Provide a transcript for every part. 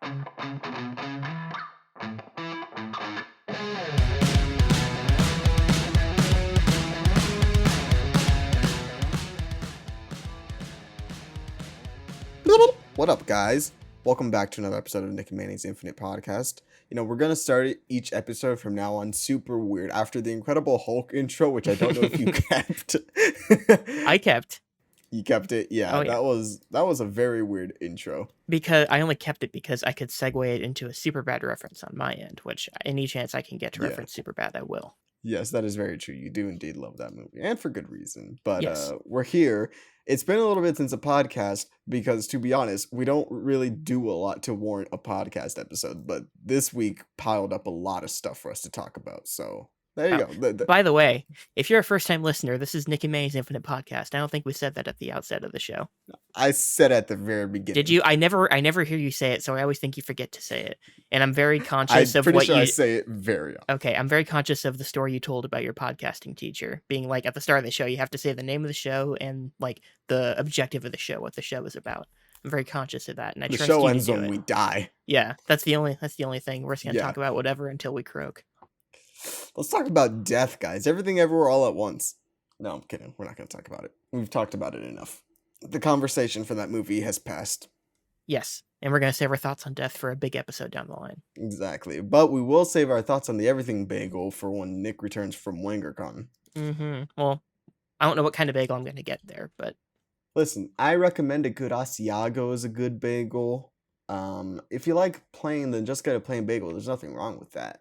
What up, guys? Welcome back to another episode of Nick and Manny's Infinite Podcast. We're going to start each episode from now on super weird after the Incredible Hulk intro, which I don't know if you kept. I kept. You kept it? Yeah, Oh, yeah. That was a very weird intro. Because I only kept it because I could segue it into a Superbad reference on my end, which any chance I can get to reference Superbad, I will. Yes, that is very true. You do indeed love that movie, and for good reason. But Yes. We're here. It's been a little bit since a podcast because, to be honest, we don't really do a lot to warrant a podcast episode. But this week piled up a lot of stuff for us to talk about. So there you go. By the way, if you're a first-time listener, this is Nick and Manny's Infinite Podcast. I don't think we said that at the outset of the show. I said at the very beginning. Did you? I never hear you say it, so I always think you forget to say it. And I'm very conscious of pretty what sure you I say it very often. Okay, I'm very conscious of the story you told about your podcasting teacher being like at the start of the show, you have to say the name of the show and like the objective of the show, what the show is about. I'm very conscious of that, and I trust you to do it. The show ends when we die. Yeah, that's the only thing. We're just gonna talk about whatever until we croak. Let's talk about death, guys. Everything, everywhere, all at once. No, I'm kidding. We're not going to talk about it. We've talked about it enough. The conversation for that movie has passed. Yes, and we're going to save our thoughts on death for a big episode down the line. Exactly. But we will save our thoughts on the everything bagel for when Nick returns from WangerCon. Well, I don't know what kind of bagel I'm going to get there, but... Listen, I recommend a good Asiago as a good bagel. If you like plain, then just get a plain bagel. There's nothing wrong with that.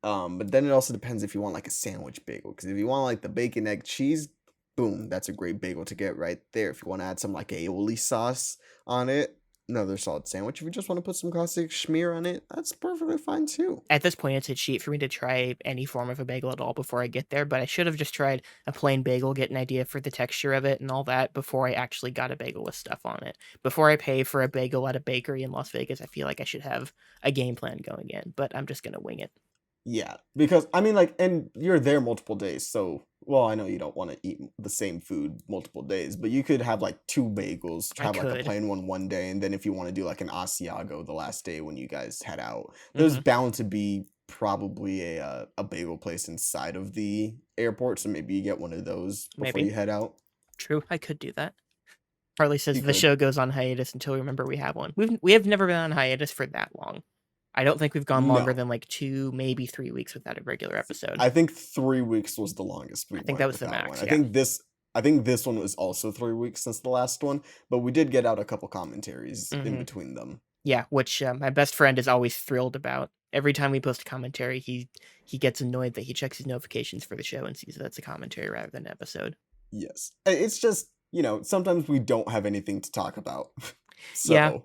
But then it also depends if you want like a sandwich bagel. Because if you want like the bacon, egg, cheese, boom, that's a great bagel to get right there. If you want to add some like aioli sauce on it, another solid sandwich. If you just want to put some classic schmear on it, that's perfectly fine too. At this point, it's a cheat for me to try any form of a bagel at all before I get there. But I should have just tried a plain bagel, get an idea for the texture of it and all that before I actually got a bagel with stuff on it. Before I pay for a bagel at a bakery in Las Vegas, I feel like I should have a game plan going in. But I'm just going to wing it. Yeah, because, I mean, like, and you're there multiple days, so, well, I know you don't want to eat the same food multiple days, but you could have, like, 2 bagels, have, like, a plain one day, and then if you want to do, like, an Asiago the last day when you guys head out, there's bound to be probably a bagel place inside of the airport, so maybe you get one of those before you head out. True, I could do that. Harley says the show goes on hiatus until we remember we have one. We have never been on hiatus for that long. I don't think we've gone longer than like 2, maybe 3 weeks without a regular episode. I think 3 weeks was the longest. I think that was the max. Yeah. I think this one was also 3 weeks since the last one, but we did get out a couple commentaries in between them. Yeah, which my best friend is always thrilled about. Every time we post a commentary, he gets annoyed that he checks his notifications for the show and sees that it's a commentary rather than an episode. Yes. It's just, sometimes we don't have anything to talk about. So. Yeah.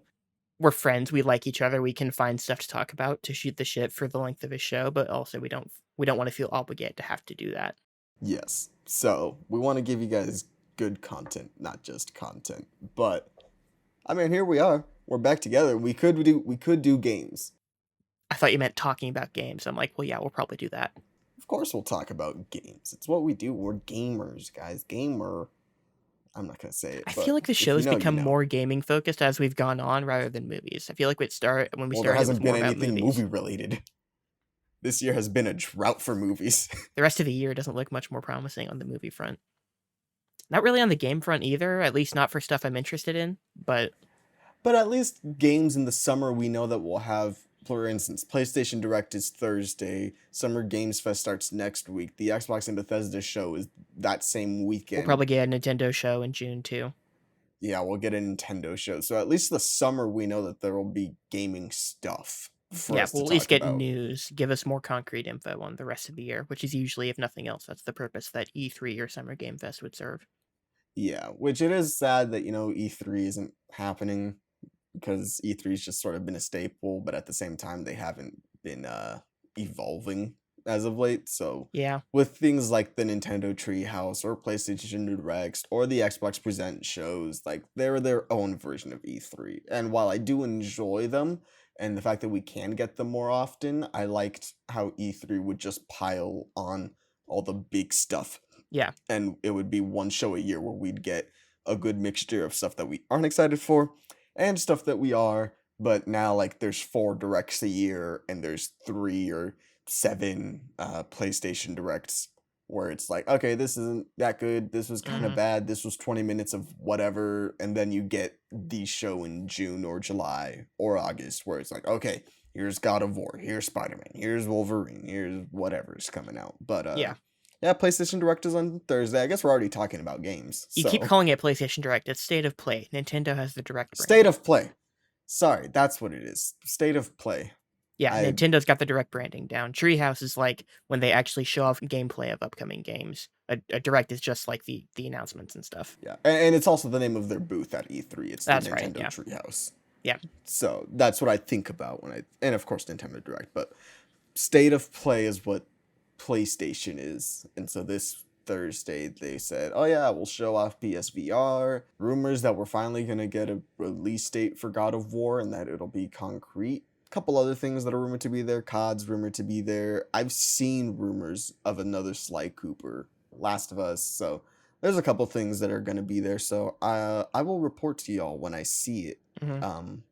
We're friends. We like each other. We can find stuff to talk about to shoot the shit for the length of a show, but also we don't want to feel obligated to have to do that. Yes. So we want to give you guys good content, not just content. But I mean, here we are. We're back together. We could do games. I thought you meant talking about games. I'm like, well, yeah, we'll probably do that. Of course, we'll talk about games. It's what we do. We're gamers, guys. Gamer. I'm not going to say it. I feel like the show's become more gaming focused as we've gone on rather than movies. I feel like when we started, there hasn't been anything movie related. This year has been a drought for movies. The rest of the year doesn't look much more promising on the movie front. Not really on the game front either, at least not for stuff I'm interested in, but at least games in the summer we know that we'll have. For instance, PlayStation Direct is Thursday. Summer Games Fest starts next week. The Xbox and Bethesda show is that same weekend. We'll probably get a Nintendo show in June, too. Yeah, we'll get a Nintendo show. So at least the summer, we know that there will be gaming stuff. We'll at least get news. Give us more concrete info on the rest of the year, which is usually, if nothing else, that's the purpose that E3 or Summer Game Fest would serve. Yeah, which it is sad that, E3 isn't happening. Because E3's just sort of been a staple, but at the same time, they haven't been evolving as of late. So yeah, with things like the Nintendo Treehouse or PlayStation Direct or the Xbox Present shows, like they're their own version of E3. And while I do enjoy them and the fact that we can get them more often, I liked how E3 would just pile on all the big stuff. Yeah. And it would be one show a year where we'd get a good mixture of stuff that we aren't excited for and stuff that we are, but now like there's 4 directs a year and there's 3 or 7 PlayStation directs where it's like, okay, this isn't that good, this was kind of Mhm. bad, this was 20 minutes of whatever, and then you get the show in June or July or August where it's like, okay, here's God of War, here's Spider-Man, here's Wolverine, here's whatever's coming out. But Yeah. yeah, PlayStation Direct is on Thursday. I guess we're already talking about games. You keep So, calling it PlayStation Direct, it's State of Play. Nintendo has the Direct State branding. of Play. Sorry, that's what it is. State of Play. Yeah, I Nintendo's got the Direct branding down. Treehouse is like when they actually show off gameplay of upcoming games. A Direct is just like the announcements and stuff. Yeah, and it's also the name of their booth at E3. It's the That's right, Nintendo yeah. Treehouse. Yeah. So that's what I think about when and of course Nintendo Direct, but State of Play is what PlayStation is. And so this Thursday they said, oh yeah, we'll show off PSVR. Rumors that we're finally gonna get a release date for God of War and that it'll be concrete. A couple other things that are rumored to be there. COD's rumored to be there. I've seen rumors of another Sly Cooper, Last of Us. So there's a couple things that are gonna be there. So I will report to y'all when I see it. Mhm. Um,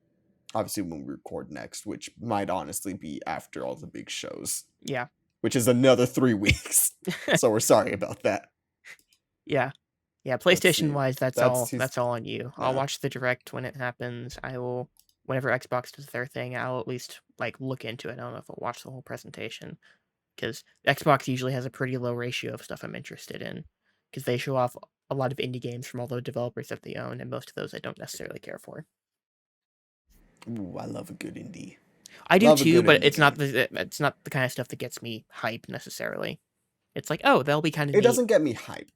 obviously when we record next, which might honestly be after all the big shows, Yeah. which is another 3 weeks. So we're sorry about that. Yeah. Yeah, Let's PlayStation see. wise, That's too, that's all on you. I'll yeah. watch the Direct when it happens. I will whenever Xbox does their thing, I'll at least like look into it. I don't know if I'll watch the whole presentation because Xbox usually has a pretty low ratio of stuff I'm interested in because they show off a lot of indie games from all the developers that they own, and most of those I don't necessarily care for. Ooh, I love a good indie. I do Love a too, good but indie game. it's not the kind of stuff that gets me hype necessarily. It's like, oh, that'll be kind of It neat. doesn't get me hype.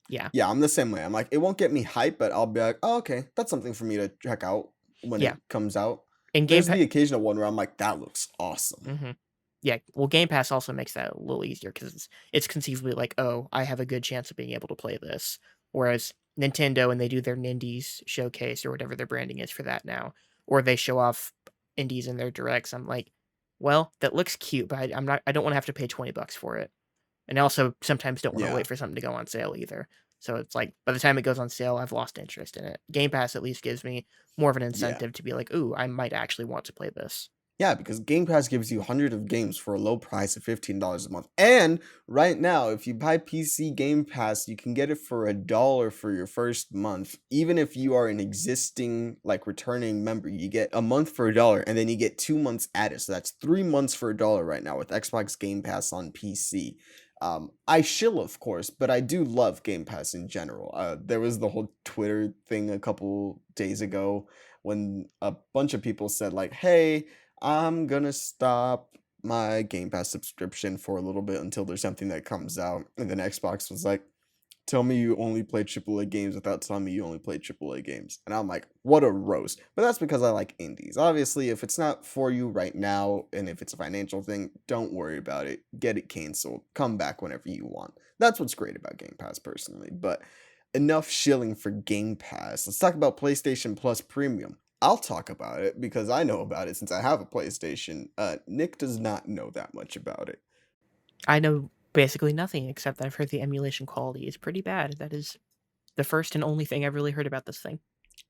Yeah, Yeah, I'm the same way. I'm like, it won't get me hype, but I'll be like, oh, okay, that's something for me to check out when yeah. it comes out. In Game There's Pass, the occasional one where I'm like, that looks awesome. yeah. Well, Game Pass also makes that a little easier because it's conceivably like, oh, I have a good chance of being able to play this. Whereas Nintendo, when they do their Nindies showcase or whatever their branding is for that now, or they show off indies in their directs, I'm like, well, that looks cute, but I'm not. I don't want to have to pay $20 for it. And I also sometimes don't want to Yeah. wait for something to go on sale either. So it's like by the time it goes on sale, I've lost interest in it. Game Pass at least gives me more of an Yeah. incentive to be like, ooh, I might actually want to play this. Yeah, because Game Pass gives you hundreds of games for a low price of $15 a month. And right now, if you buy PC Game Pass, you can get it for $1 for your first month. Even if you are an existing, like, returning member, you get a month for $1 and then you get 2 months added. So that's 3 months for $1 right now with Xbox Game Pass on PC. I shill, of course, but I do love Game Pass in general. There was the whole Twitter thing a couple days ago when a bunch of people said, like, hey, I'm gonna stop my Game Pass subscription for a little bit until there's something that comes out. And then Xbox was like, tell me you only play AAA games without telling me you only play AAA games. And I'm like, what a roast. But that's because I like indies. Obviously, if it's not for you right now, and if it's a financial thing, don't worry about it. Get it canceled. Come back whenever you want. That's what's great about Game Pass, personally. But enough shilling for Game Pass. Let's talk about PlayStation Plus Premium. I'll talk about it because I know about it since I have a PlayStation. Nick does not know that much about it, I know basically nothing except that I've heard the emulation quality is pretty bad. That is the first and only thing I've really heard about this thing.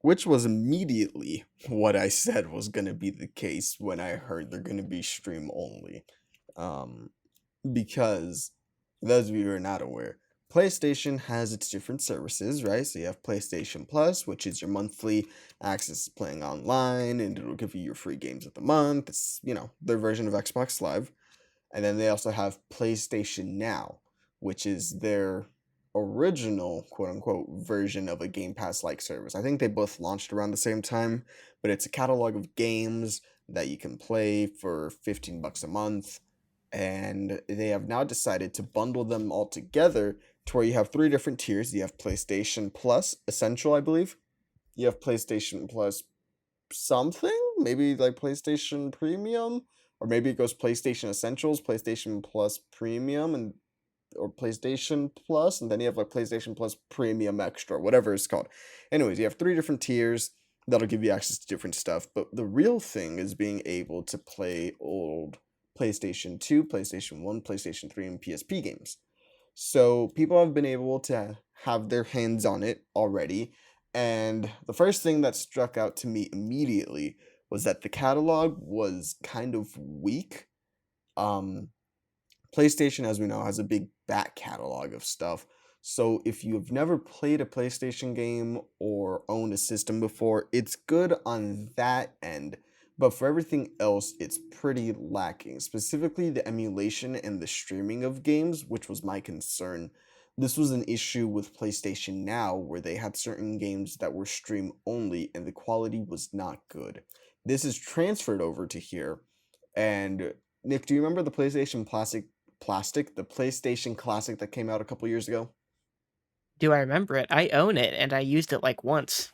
which was immediately what I said was going to be the case when I heard they're going to be stream only. Um, because for those of you who are not aware, PlayStation has its different services, right? So you have PlayStation Plus, which is your monthly access to playing online, and it'll give you your free games of the month. It's, their version of Xbox Live. And then they also have PlayStation Now, which is their original quote unquote version of a Game Pass like service. I think they both launched around the same time, but it's a catalog of games that you can play for 15 bucks a month. And they have now decided to bundle them all together to where you have 3 different tiers. You have PlayStation Plus Essential, I believe. You have PlayStation Plus something, maybe like PlayStation Premium, or maybe it goes PlayStation Essentials, PlayStation Plus Premium, and or PlayStation Plus, and then you have like PlayStation Plus Premium Extra, whatever it's called. Anyways, you have 3 different tiers that'll give you access to different stuff, but the real thing is being able to play old PlayStation 2, PlayStation 1, PlayStation 3, and PSP games. So people have been able to have their hands on it already. And the first thing that struck out to me immediately was that the catalog was kind of weak. Um, PlayStation, as we know, has a big back catalog of stuff. So if you have never played a PlayStation game or owned a system before, it's good on that end. But for everything else, it's pretty lacking. Specifically, the emulation and the streaming of games, which was my concern. This was an issue with PlayStation Now, where they had certain games that were stream only and the quality was not good. This is transferred over to here. And Nick, do you remember the the PlayStation Classic that came out a couple years ago? Do I remember it? I own it, and I used it like once.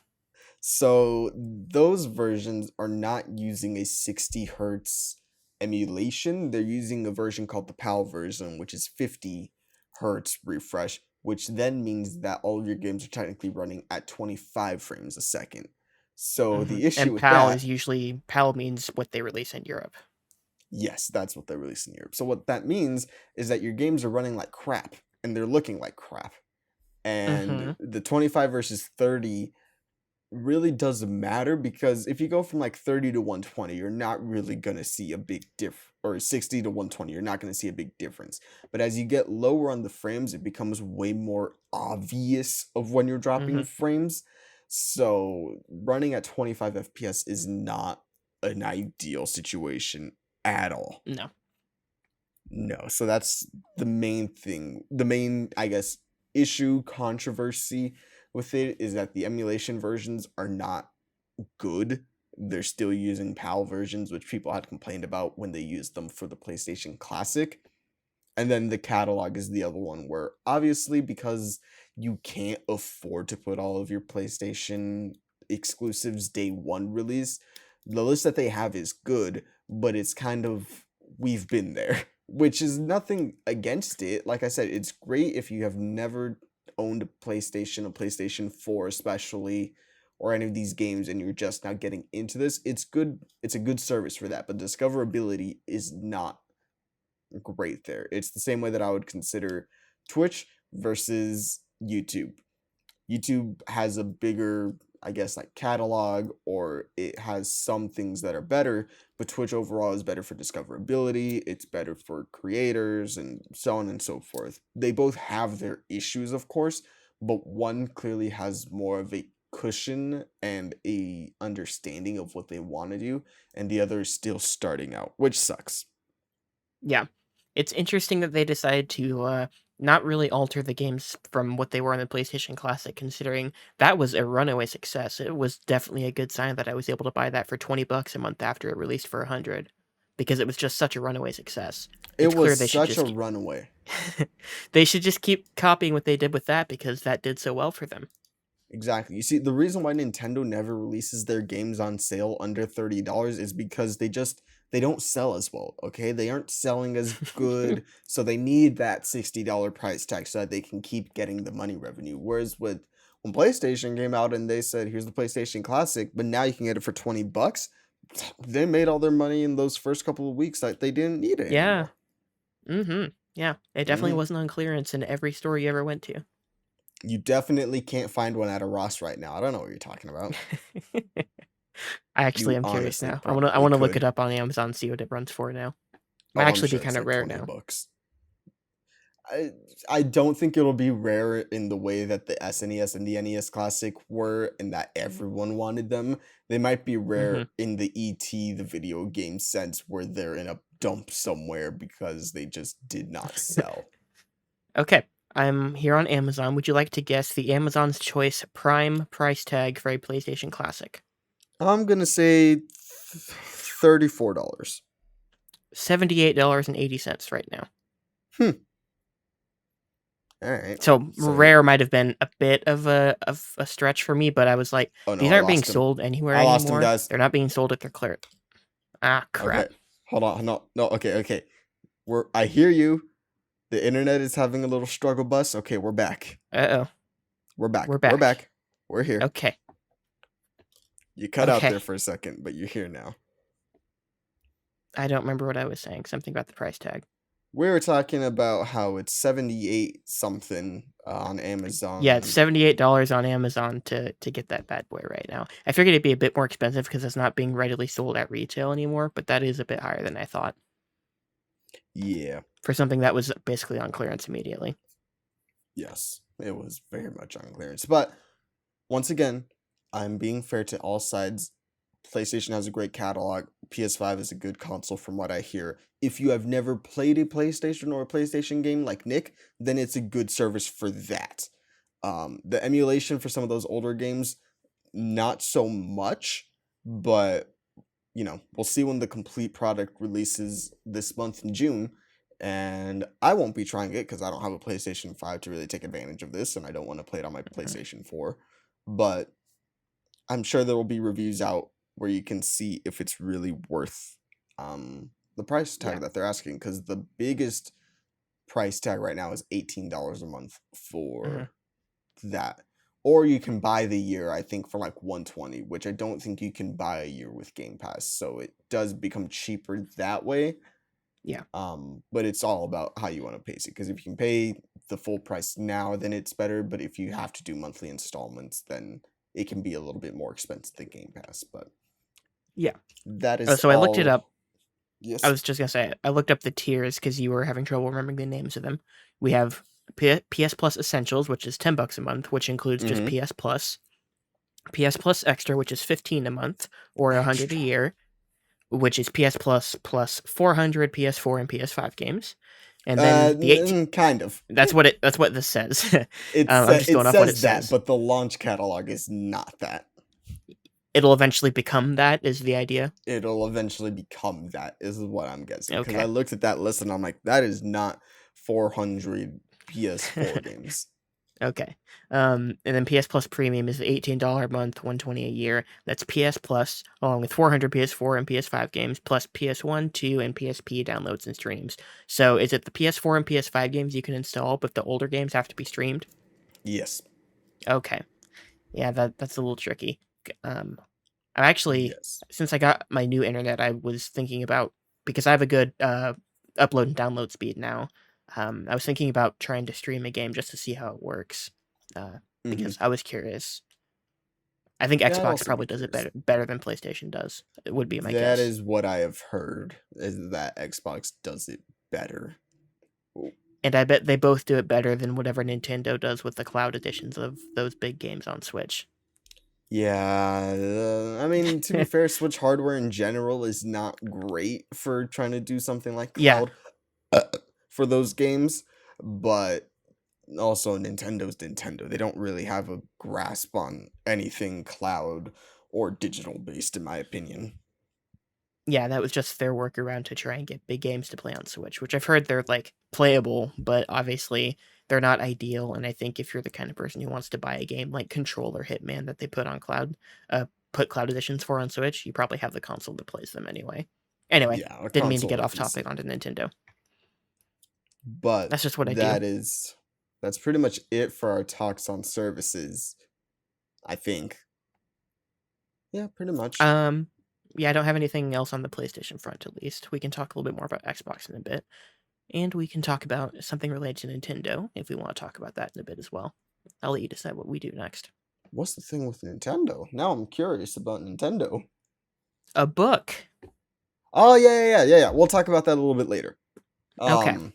So those versions are not using a 60 hertz emulation. They're using a version called the PAL version, which is 50 hertz refresh, which then means that all of your games are technically running at 25 frames a second. So the issue And with PAL that, is usually PAL means what they release in Europe. yes, that's what they release in Europe. So what that means is that your games are running like crap and they're looking like crap. And Mm-hmm. the 25 versus 30 really doesn't matter, because if you go from like 30 to 120, you're not really going to see a big or 60 to 120, you're not going to see a big difference. But as you get lower on the frames, it becomes way more obvious of when you're Mm-hmm. dropping frames. So running at 25 FPS is not an ideal situation at all. No. No, so that's the main thing. The main, I guess, issue, controversy with it is that the emulation versions are not good. They're still using PAL versions, which people had complained about when they used them for the PlayStation Classic. And then the catalog is the other one, where obviously, because you can't afford to put all of your PlayStation exclusives day one release, the list that they have is good, but it's kind of, we've been there, which is nothing against it. Like I said, it's great if you have never owned a PlayStation 4 especially, or any of these games, and you're just now getting into this. It's good. It's a good service for that, but discoverability is not great there. It's the same way that I would consider Twitch versus YouTube. YouTube has a bigger, I guess, like catalog, or it has some things that are better, but Twitch overall is better for discoverability, it's better for creators, and so on and so forth. They both have their issues, of course, but one clearly has more of a cushion and a understanding of what they want to do, and the other is still starting out, which sucks. Yeah. It's interesting that they decided to not really alter the games from what they were on the PlayStation Classic, considering that was a runaway success. It was definitely a good sign that I was able to buy that for $20 a month after it released for 100, because it was just such a runaway success. It It's clear was they should such a just runaway. they should just keep copying what they did with that, because that did so well for them. Exactly. You see, the reason why Nintendo never releases their games on sale under $30 is because they don't sell as well, okay? They aren't selling as good, so they need that $60 price tag so that they can keep getting the money revenue. Whereas when PlayStation came out and they said, "Here's the PlayStation Classic, but now you can get it for $20," they made all their money in those first couple of weeks that they didn't need it Yeah. anymore. Yeah. It definitely Mhm. wasn't on clearance in every store you ever went to. You definitely can't find one at a Ross right now. I don't know what you're talking about. I actually You am curious honestly now. I probably wanna look it could. up on Amazon, see what it runs for now. Might Oh, I'm actually be sure it's kind of like rare 20 now. bucks. I I don't think it'll be rare in the way that the SNES and the NES Classic were, and that everyone wanted them. They might be hmm rare in the ET, the video game sense, where they're in a dump somewhere because they just did not sell. Okay, I'm here on Amazon. Would you like to guess the Amazon's Choice Prime price tag for a PlayStation Classic? I'm gonna say $34. $78.80 right now. Hmm. All right. So So, rare might have been a bit of a stretch for me, but I was like, oh no, these I aren't being lost him. sold anywhere I lost him, anymore. guys. They're not being sold at their clear. Ah, Okay. crap. Hold on. No, no. Okay, okay. I hear you. The internet is having a little struggle bus. Okay, we're back. Uh-oh. We're back. We're We're back. back. We're here. Okay. You cut out Okay. there for a second, but you're here now. I don't remember what I was saying. Something about the price tag. We were talking about how it's 78 something on Yeah, it's Amazon. $78 on Amazon to get that bad boy right now. I figured it'd be a bit more expensive because it's not being readily sold at retail anymore, but that is a bit higher than I thought Yeah, for something that was basically on clearance immediately. yes, it was very much on clearance. But once again, I'm being fair to all sides. PlayStation has a great catalog. PS5 is a good console from what I hear. If you have never played a PlayStation or a PlayStation game like Nick, then it's a good service for that. The emulation for some of those older games, not so much, but we'll see when the complete product releases this month in June. And I won't be trying it because I don't have a PlayStation 5 to really take advantage of this, and I don't want to play it on my Mhm. PlayStation 4. But I'm sure there will be reviews out where you can see if it's really worth the price Yeah. tag that they're asking. Because the biggest price tag right now is $18 a month Mhm. for that. Or you can buy the year, I think, for like 120, which I don't think you can buy a year with Game Pass. So it does become cheaper that way. Yeah. But it's all about how you want to pace it. Because if you can pay the full price now, then it's better. But if you have to do monthly installments, then it can be a little bit more expensive than Game Pass. But Yeah. that Oh, is so I looked it all. up. I Yes. was just gonna say I looked up the tiers because you were having trouble remembering the names of them. We have PS Plus Essentials, which is $10 a month, which includes just Mm-hmm. PS Plus. PS Plus Extra, which is 15 a month or 100 a Extra. year, which is PS Plus plus 400 PS4 and PS5 games. And then the 18 Kind of. that's what this says. It's I'm just it going off what it says that, says. but the launch catalog is not that. It'll eventually become that is the idea. It'll eventually become that, is what I'm guessing. Because I Okay. looked at that list and I'm like, that is not 400 PS4 games. Okay. And then PS Plus Premium is $18 a month, 120 a year. That's PS Plus, along with 400 PS4 and PS5 games, plus PS1, 2, and PSP downloads and streams. So is it the PS4 and PS5 games you can install, but the older games have to be streamed? Yes. Okay. Yeah, that's a little tricky. Um, I'm actually, Yes. since I got my new internet, I was thinking about, because I have a good upload and download speed now, I was thinking about trying to stream a game just to see how it works, uh, Hmm. because I was curious. I think Yeah, I'd Xbox also be probably does it curious. better than PlayStation does. It would be my That guess. is what I have heard, is that Xbox does it better. And I bet they both do it better than whatever Nintendo does with the cloud editions of those big games on Switch. Yeah, I mean, to be fair, Switch hardware in general is not great for trying to do something like Yeah, cloud for those games, but also Nintendo's Nintendo. They don't really have a grasp on anything cloud or digital based, in my opinion. yeah, that was just their workaround to try and get big games to play on Switch, which I've heard they're like playable, but obviously they're not ideal. And I think if you're the kind of person who wants to buy a game like Control or Hitman that they put cloud editions for on Switch, you probably have the console that plays them anyway. Anyway, Yeah, a didn't mean to console get or off topic PC. onto Nintendo. But That's just what I do. that is that's pretty much it for our talks on services, I think. Yeah, pretty much. Um, yeah, I don't have anything else on the PlayStation front. At least we can talk a little bit more about Xbox in a bit. And we can talk about something related to Nintendo if we want to talk about that in a bit as well. I'll let you decide what we do next. What's the thing with Nintendo? Now I'm curious about Nintendo. A book. Oh yeah. We'll talk about that a little bit later. Okay. Um,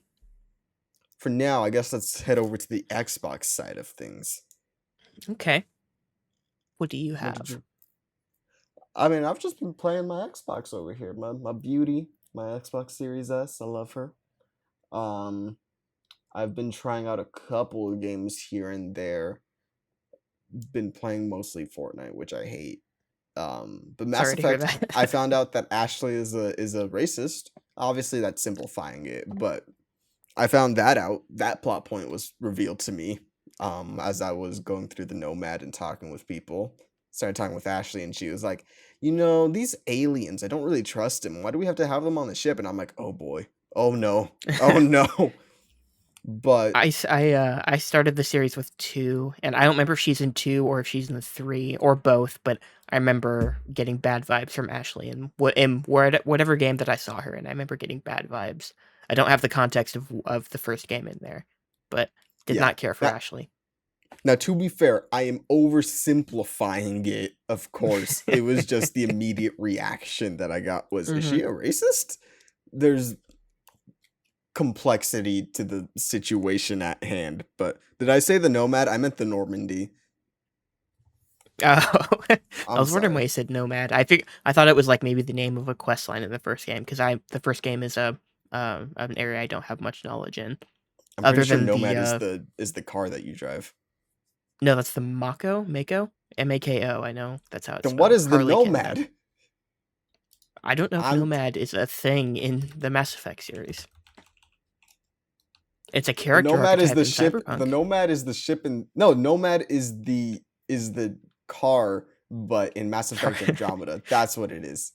for now, I guess let's head over to the Xbox side of things. Okay. What do you What did have? you? I mean, I've just been playing my Xbox over here. My beauty, my Xbox Series S. I love her. Um, I've been trying out a couple of games here and there. Been playing mostly Fortnite, which I hate. But Mass Sorry to hear Effect, I that. found out that Ashley is a racist. Obviously, that's simplifying it, but I found that out. That plot point was revealed to me as I was going through the Nomad and talking with people. Started talking with Ashley, and she was like, these aliens, I don't really trust them. Why do we have to have them on the ship? And I'm like, oh boy. Oh no. Oh no. But I started the series with 2, and I don't remember if she's in 2 or if she's in the 3 or both, but I remember getting bad vibes from Ashley in whatever game that I saw her in. I remember getting bad vibes. I don't have the context of the first game in there, but did Yeah. not care for Now, Ashley. now, to be fair, I am oversimplifying it, of course. It was just the immediate reaction that I got was, is Hmm. she a racist? There's complexity to the situation at hand. But did I say the Nomad? I meant the Normandy. Oh, I I'm was wondering why sorry. you said Nomad. I thought it was like maybe the name of a quest line in the first game because the first game is a an area I don't have much knowledge in, I'm pretty other sure than Nomad is the the car that you drive. no, that's the Mako, Mako. I know that's how it's Then what spelled. is the Harley can. Nomad? I don't know if I'm Nomad is a thing in the Mass Effect series. It's a The character Nomad is archetype the in ship. The Cyberpunk. Nomad is the ship in no, Nomad is the car, but in Mass Effect Andromeda. That's what it is.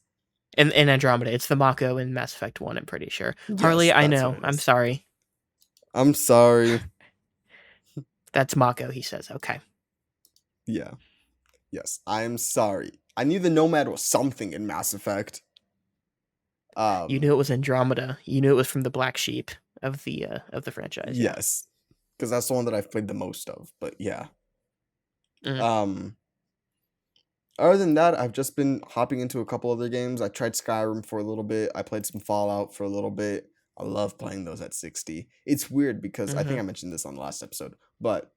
In Andromeda, it's the Mako in Mass Effect 1, I'm pretty sure. Yes, Harley, I that's what know. it I'm is. sorry. I'm sorry. That's Mako, he says. Okay. Yeah. Yes, I am sorry. I knew the Nomad was something in Mass Effect. You Um, knew it was Andromeda. You knew it was from the Black Sheep of the franchise, yeah. yes, because that's the one that I've played the most of. But yeah. Mm. Um, Other than that, I've just been hopping into a couple other games. I tried Skyrim for a little bit. I played some Fallout for a little bit. I love playing those at 60. It's weird because I think Mhm. I mentioned this on the last episode, but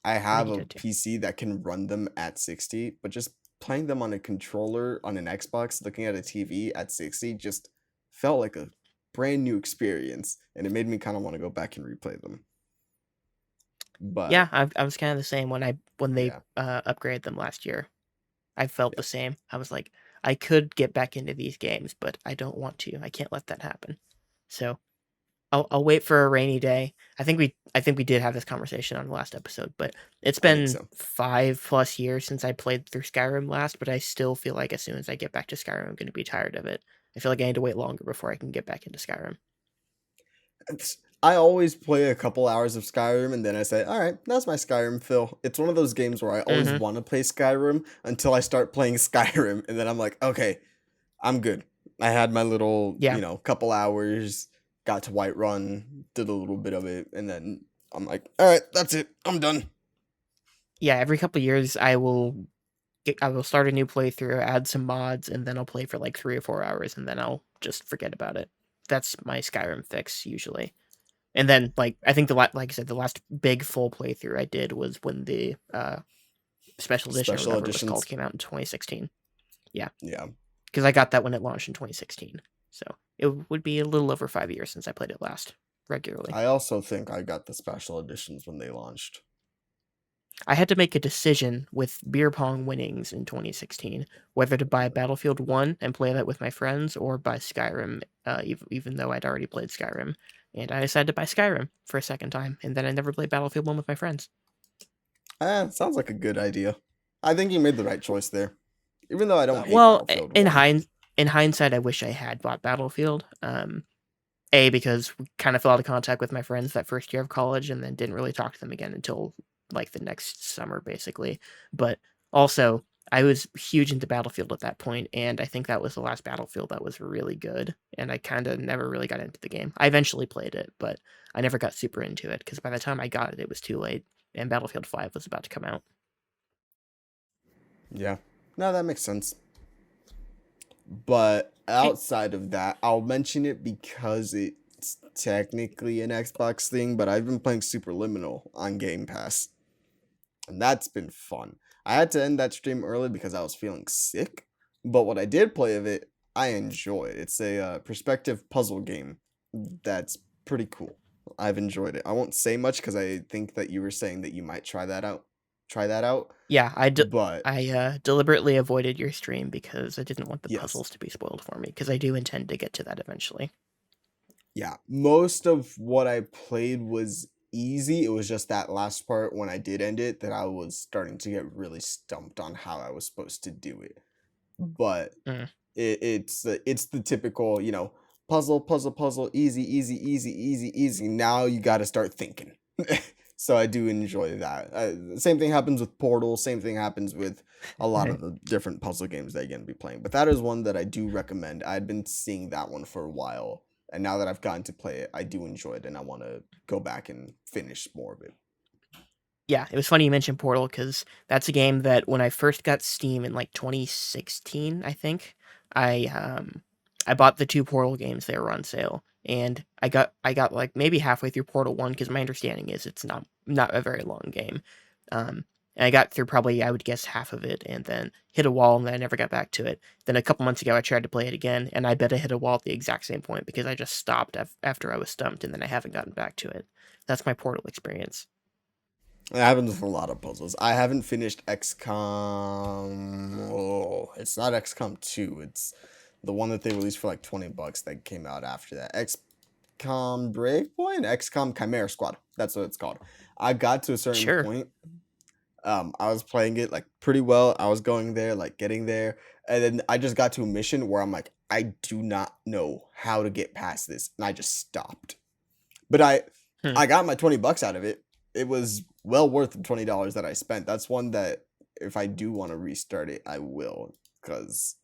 I I think have you a did too. PC that can run them at 60, but just playing them on a controller on an Xbox, looking at a TV at 60 just felt like a brand new experience, and it made me kind of want to go back and replay them. But Yeah, I was kind of the same when they yeah, upgraded them last year. I felt yeah. the same. I was like, I could get back into these games, but I don't want to. I can't let that happen. So I'll wait for a rainy day. I think we did have this conversation on the last episode, but it's I think been so. 5+ years since I played through Skyrim last, but I still feel like as soon as I get back to Skyrim, I'm going to be tired of it. I feel like I need to wait longer before I can get back into Skyrim. I always play a couple hours of Skyrim and then I say, all right, that's my Skyrim fill. It's one of those games where I always Hmm. want to play Skyrim until I start playing Skyrim. And then I'm like, okay, I'm good. I had my little, Yeah, couple hours, got to Whiterun, did a little bit of it. And then I'm like, all right, that's it. I'm done. yeah. Every couple years, I will start a new playthrough, add some mods, and then I'll play for like 3 or 4 hours, and then I'll just forget about it. That's my Skyrim fix usually. And then, like I think like I said, the last big full playthrough I did was when the special edition or Special whatever it was called editions. came out in 2016. Yeah, Yeah. because I got that when it launched in 2016. So it would be a little over 5 years since I played it last regularly. I also think I got the special editions when they launched. I had to make a decision with beer pong winnings in 2016 whether to buy Battlefield 1 and play that with my friends or buy Skyrim, even though I'd already played Skyrim. And I decided to buy Skyrim for a second time, and then I never played Battlefield 1 with my friends. Sounds like a good idea. I think you made the right choice there. Even though I don't hate Well, Battlefield 1. in hindsight, I wish I had bought Battlefield. A, because we kind of fell out of contact with my friends that first year of college and then didn't really talk to them again until like the next summer, basically. But also, I was huge into Battlefield at that point, and I think that was the last Battlefield that was really good. And I kind of never really got into the game. I eventually played it, but I never got super into it because by the time I got it, it was too late, and Battlefield 5 was about to come out. Yeah. No, that makes sense. But Eh, outside of that, I'll mention it because it's technically an Xbox thing, but I've been playing Superliminal on Game Pass. And that's been fun. I had to end that stream early because I was feeling sick. But what I did play of it, I enjoy it. It's a perspective puzzle game that's pretty cool. I've enjoyed it. I won't say much because I think that you were saying that you might try that out. Try that out. Yeah, But I deliberately avoided your stream because I didn't want the yes, puzzles to be spoiled for me because I do intend to get to that eventually. yeah, most of what I played was easy. It was just that last part when I did end it that I was starting to get really stumped on how I was supposed to do it. But Mm. it's the typical, puzzle, puzzle, puzzle, easy, easy, easy, easy, easy. Now you got to start thinking. So I do enjoy that. Same thing happens with Portal. Same thing happens with a lot of the different puzzle games that you're gonna be playing. But that is one that I do recommend. I'd been seeing that one for a while, And now that I've gotten to play it, I do enjoy it, and I want to go back and finish more of it. Yeah, it was funny you mentioned Portal because that's a game that when I first got Steam in like 2016, I think I bought the two Portal games. They were on sale, and I got like maybe halfway through Portal 1 because my understanding is it's not a very long game. And I got through probably, I would guess, half of it, and then hit a wall, and then I never got back to it. Then a couple months ago, I tried to play it again, and I bet I hit a wall at the exact same point because I just stopped after I was stumped, and then I haven't gotten back to it. That's my Portal experience. It happens with a lot of puzzles. I haven't finished XCOM. Oh, it's not XCOM 2. It's the one that they released for like $20 that came out after that. XCOM Breakpoint? XCOM Chimera Squad. That's what it's called. I got to a certain Sure. point. I was playing it like pretty well. I was going there, like getting there. And then I just got to a mission where I'm like, I do not know how to get past this. And I just stopped. But Hmm. I got my $20 out of it. It was well worth the $20 that I spent. That's one that if I do want to restart it, I will, because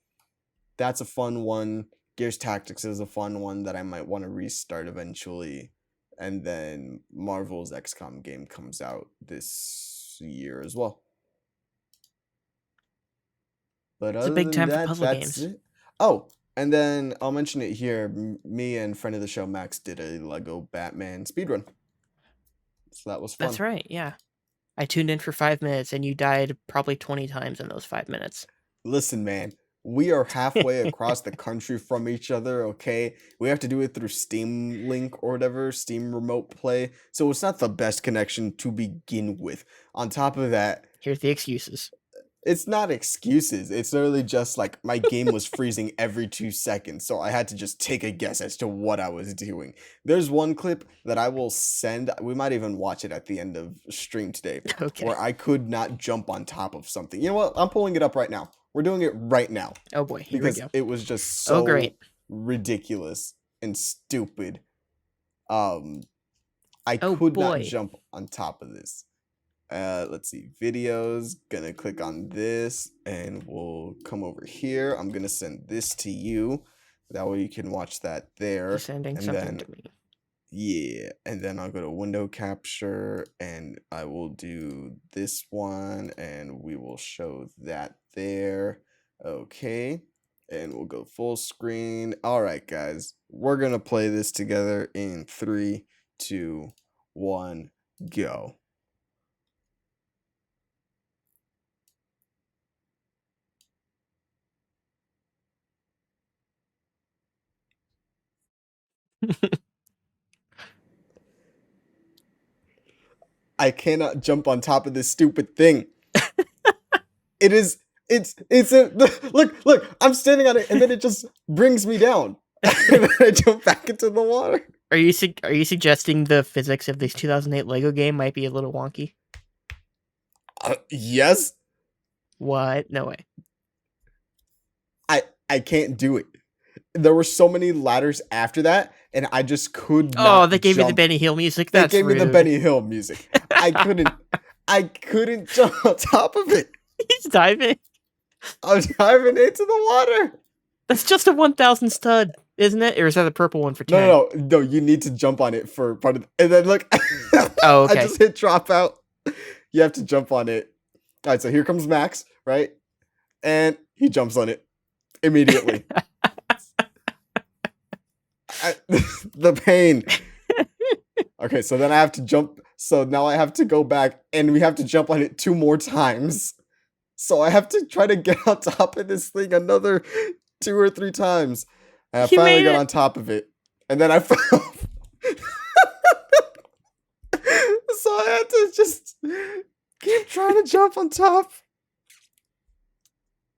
that's a fun one. Gears Tactics is a fun one that I might want to restart eventually. And then Marvel's XCOM game comes out this year as well. But It's a other big than time for that, puzzle that's games. it. Oh, and then I'll mention it here. Me and friend of the show Max did a Lego Batman speedrun. So that was fun. That's right, yeah. I tuned in for 5 minutes, and you died probably 20 times in those 5 minutes. Listen, man, we are halfway across the country from each other, okay? We have to do it through Steam Link or whatever, Steam Remote Play. So it's not the best connection to begin with. On top of that, Here's the excuses. it's not excuses. It's literally just like my game was freezing every 2 seconds. So I had to just take a guess as to what I was doing. There's one clip that I will send. We might even watch it at the end of stream today Okay. where I could not jump on top of something. You know what? I'm pulling it up right now. We're doing it right now Oh boy, here we because go. it was just Oh so great. ridiculous and stupid. Um, I Oh could not boy. jump on top of this. Let's see, videos, gonna click on this and we'll come over here. I'm gonna send this to you. That way you can watch that there. He's sending And something then, to me. yeah, and then I'll go to window capture and I will do this one and we will show that there. Okay, and we'll go full screen. All right, guys, we're gonna play this together in 3, 2, 1, go. I cannot jump on top of this stupid thing. It is it's a look, I'm standing on it and then it just brings me down. And then I jump back into the water. Are you suggesting the physics of this 2008 Lego game might be a little wonky? Yes, What? No way. I can't do it. There were so many ladders after that, and I just could Oh, not they gave you the jump. Benny Hill music? They That's gave me the rude. Benny Hill music. I couldn't jump on top of it. He's diving. I was diving into the water. That's just a 1,000 stud, isn't it? Or is that the purple one for 10? No. You need to jump on it for part of. And then look, Oh, I okay. just hit drop out. You have to jump on it. All right, so here comes Max, right? And he jumps on it immediately. The pain. Okay, so then I have to jump. So now I have to go back, and we have to jump on it 2 more times. So I have to try to get on top of this thing another 2 or 3 times. And I You finally made got it. on top of it. And then I fell. So I had to just keep trying to jump on top.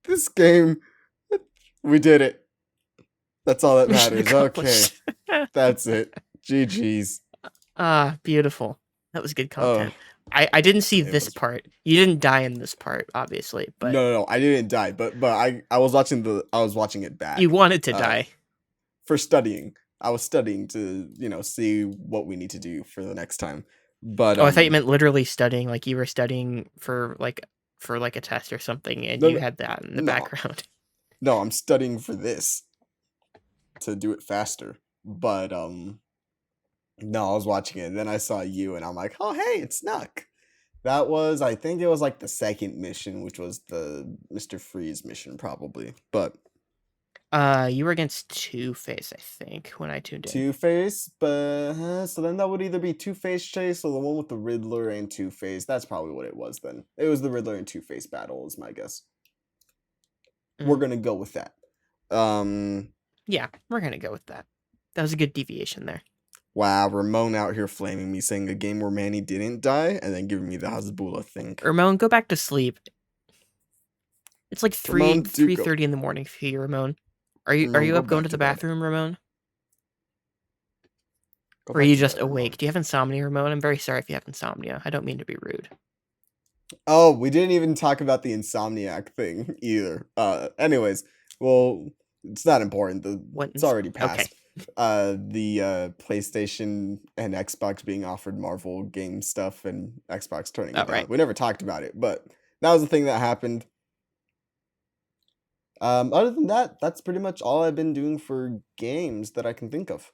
This game, we did it. That's all that Mission matters. Okay, accomplished. that's it. GG's. Ah, beautiful. That was good Oh, content. I didn't see it this was. part. You didn't die in this part, obviously, but No, I didn't die, but I was watching it back. you wanted to die. For studying. I was studying to, see what we need to do for the next time. But Oh, I thought you meant literally studying, like you were studying for a test or something, and no, you had that in the no, background. no, I'm studying for this to do it faster. But no, I was watching it, and then I saw you, and I'm like, oh hey, it's Snuck. That was, I think it was like the second mission, which was the Mr. Freeze mission, probably. But You were against Two-Face, I think, when I tuned in. Two Face, but so then that would either be Two Face Chase or the one with the Riddler and Two Face. That's probably what it was then. It was the Riddler and Two Face battle, is my guess. We're Mm. gonna go with that. Um, Yeah, we're gonna go with that. That was a good deviation there. wow, Ramon out here flaming me, saying a game where Manny didn't die, and then giving me the Hasbula think. Ramon, go back to sleep. It's like Ramon, do go. 3:30 in the morning for you, Ramon. Are you Ramon, go up going back to to the bed. bathroom, Ramon? Go Or are back you to just bed, awake? Ramon. Do you have insomnia, Ramon? I'm very sorry if you have insomnia. I don't mean to be rude. Oh, we didn't even talk about the Insomniac thing either. Anyways, well, it's not important. What? It's already Okay. passed. The PlayStation and Xbox being offered Marvel game stuff and Xbox turning All it right. down. We never talked about it, but that was the thing that happened. Other than that, that's pretty much all I've been doing for games that I can think of.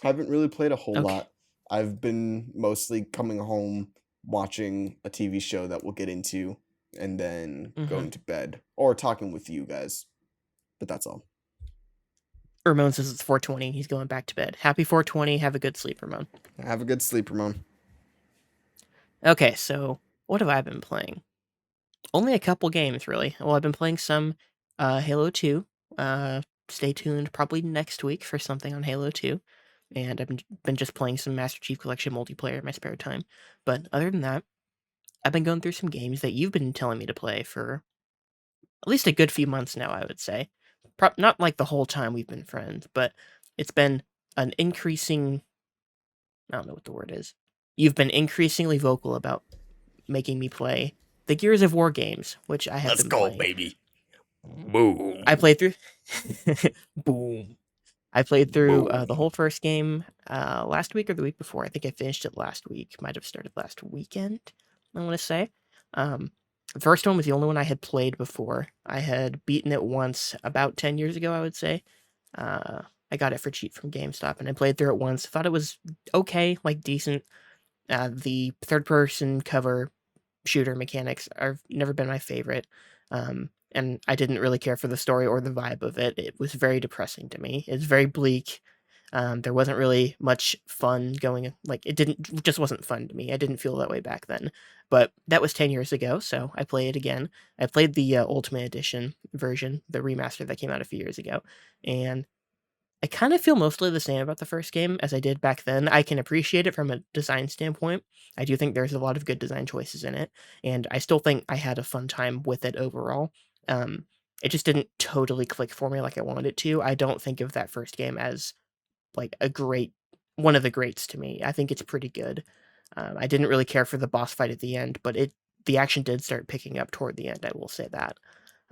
Haven't really played a whole Okay. lot. I've been mostly coming home, watching a TV show that we'll get into, and then Mm-hmm. going to bed or talking with you guys. But that's all. Ramon says it's 4:20. He's going back to bed. Happy 4:20. Have a good sleep, Ramon. Have a good sleep, Ramon. Okay, so what have I been playing? Only a couple games, really. Well, I've been playing some Halo 2. Stay tuned probably next week for something on Halo 2. And I've been just playing some Master Chief Collection multiplayer in my spare time. But other than that, I've been going through some games that you've been telling me to play for at least a good few months now, I would say. Not like the whole time we've been friends, but it's been an increasing, I don't know what the word is. You've been increasingly vocal about making me play the Gears of War games, which I have Let's been go, playing. baby. Boom. I played through. Boom. I played through the Boom. whole first game last week or the week before. I think I finished it last week. Might have started last weekend, I want to say. The first one was the only one I had played before. I had beaten it once about 10 years ago, I would say. I got it for cheap from GameStop, and I played through it once. Thought it was okay, like decent. The third-person cover shooter mechanics have never been my favorite. And I didn't really care for the story or the vibe of it. It was very depressing to me. It's very bleak. There wasn't really much fun going. Like just wasn't fun to me. I didn't feel that way back then. But that was 10 years ago, so I play it again. I played the Ultimate Edition version, the remaster that came out a few years ago, and I kind of feel mostly the same about the first game as I did back then. I can appreciate it from a design standpoint. I do think there's a lot of good design choices in it, and I still think I had a fun time with it overall. Um, it just didn't totally click for me like I wanted it to. I don't think of that first game as like a great one of the greats to me. I think it's pretty good. I didn't really care for the boss fight at the end, but the action did start picking up toward the end. I will say that.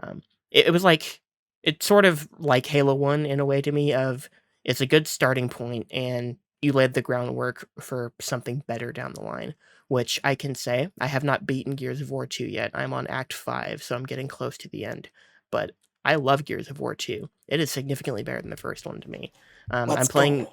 Um, it was like it's sort of like Halo 1 in a way to me of it's a good starting point and you laid the groundwork for something better down the line, which I can say I have not beaten Gears of War 2 yet. I'm on Act 5, so I'm getting close to the end. But I love Gears of War 2. It is significantly better than the first one to me. I'm Let's playing go.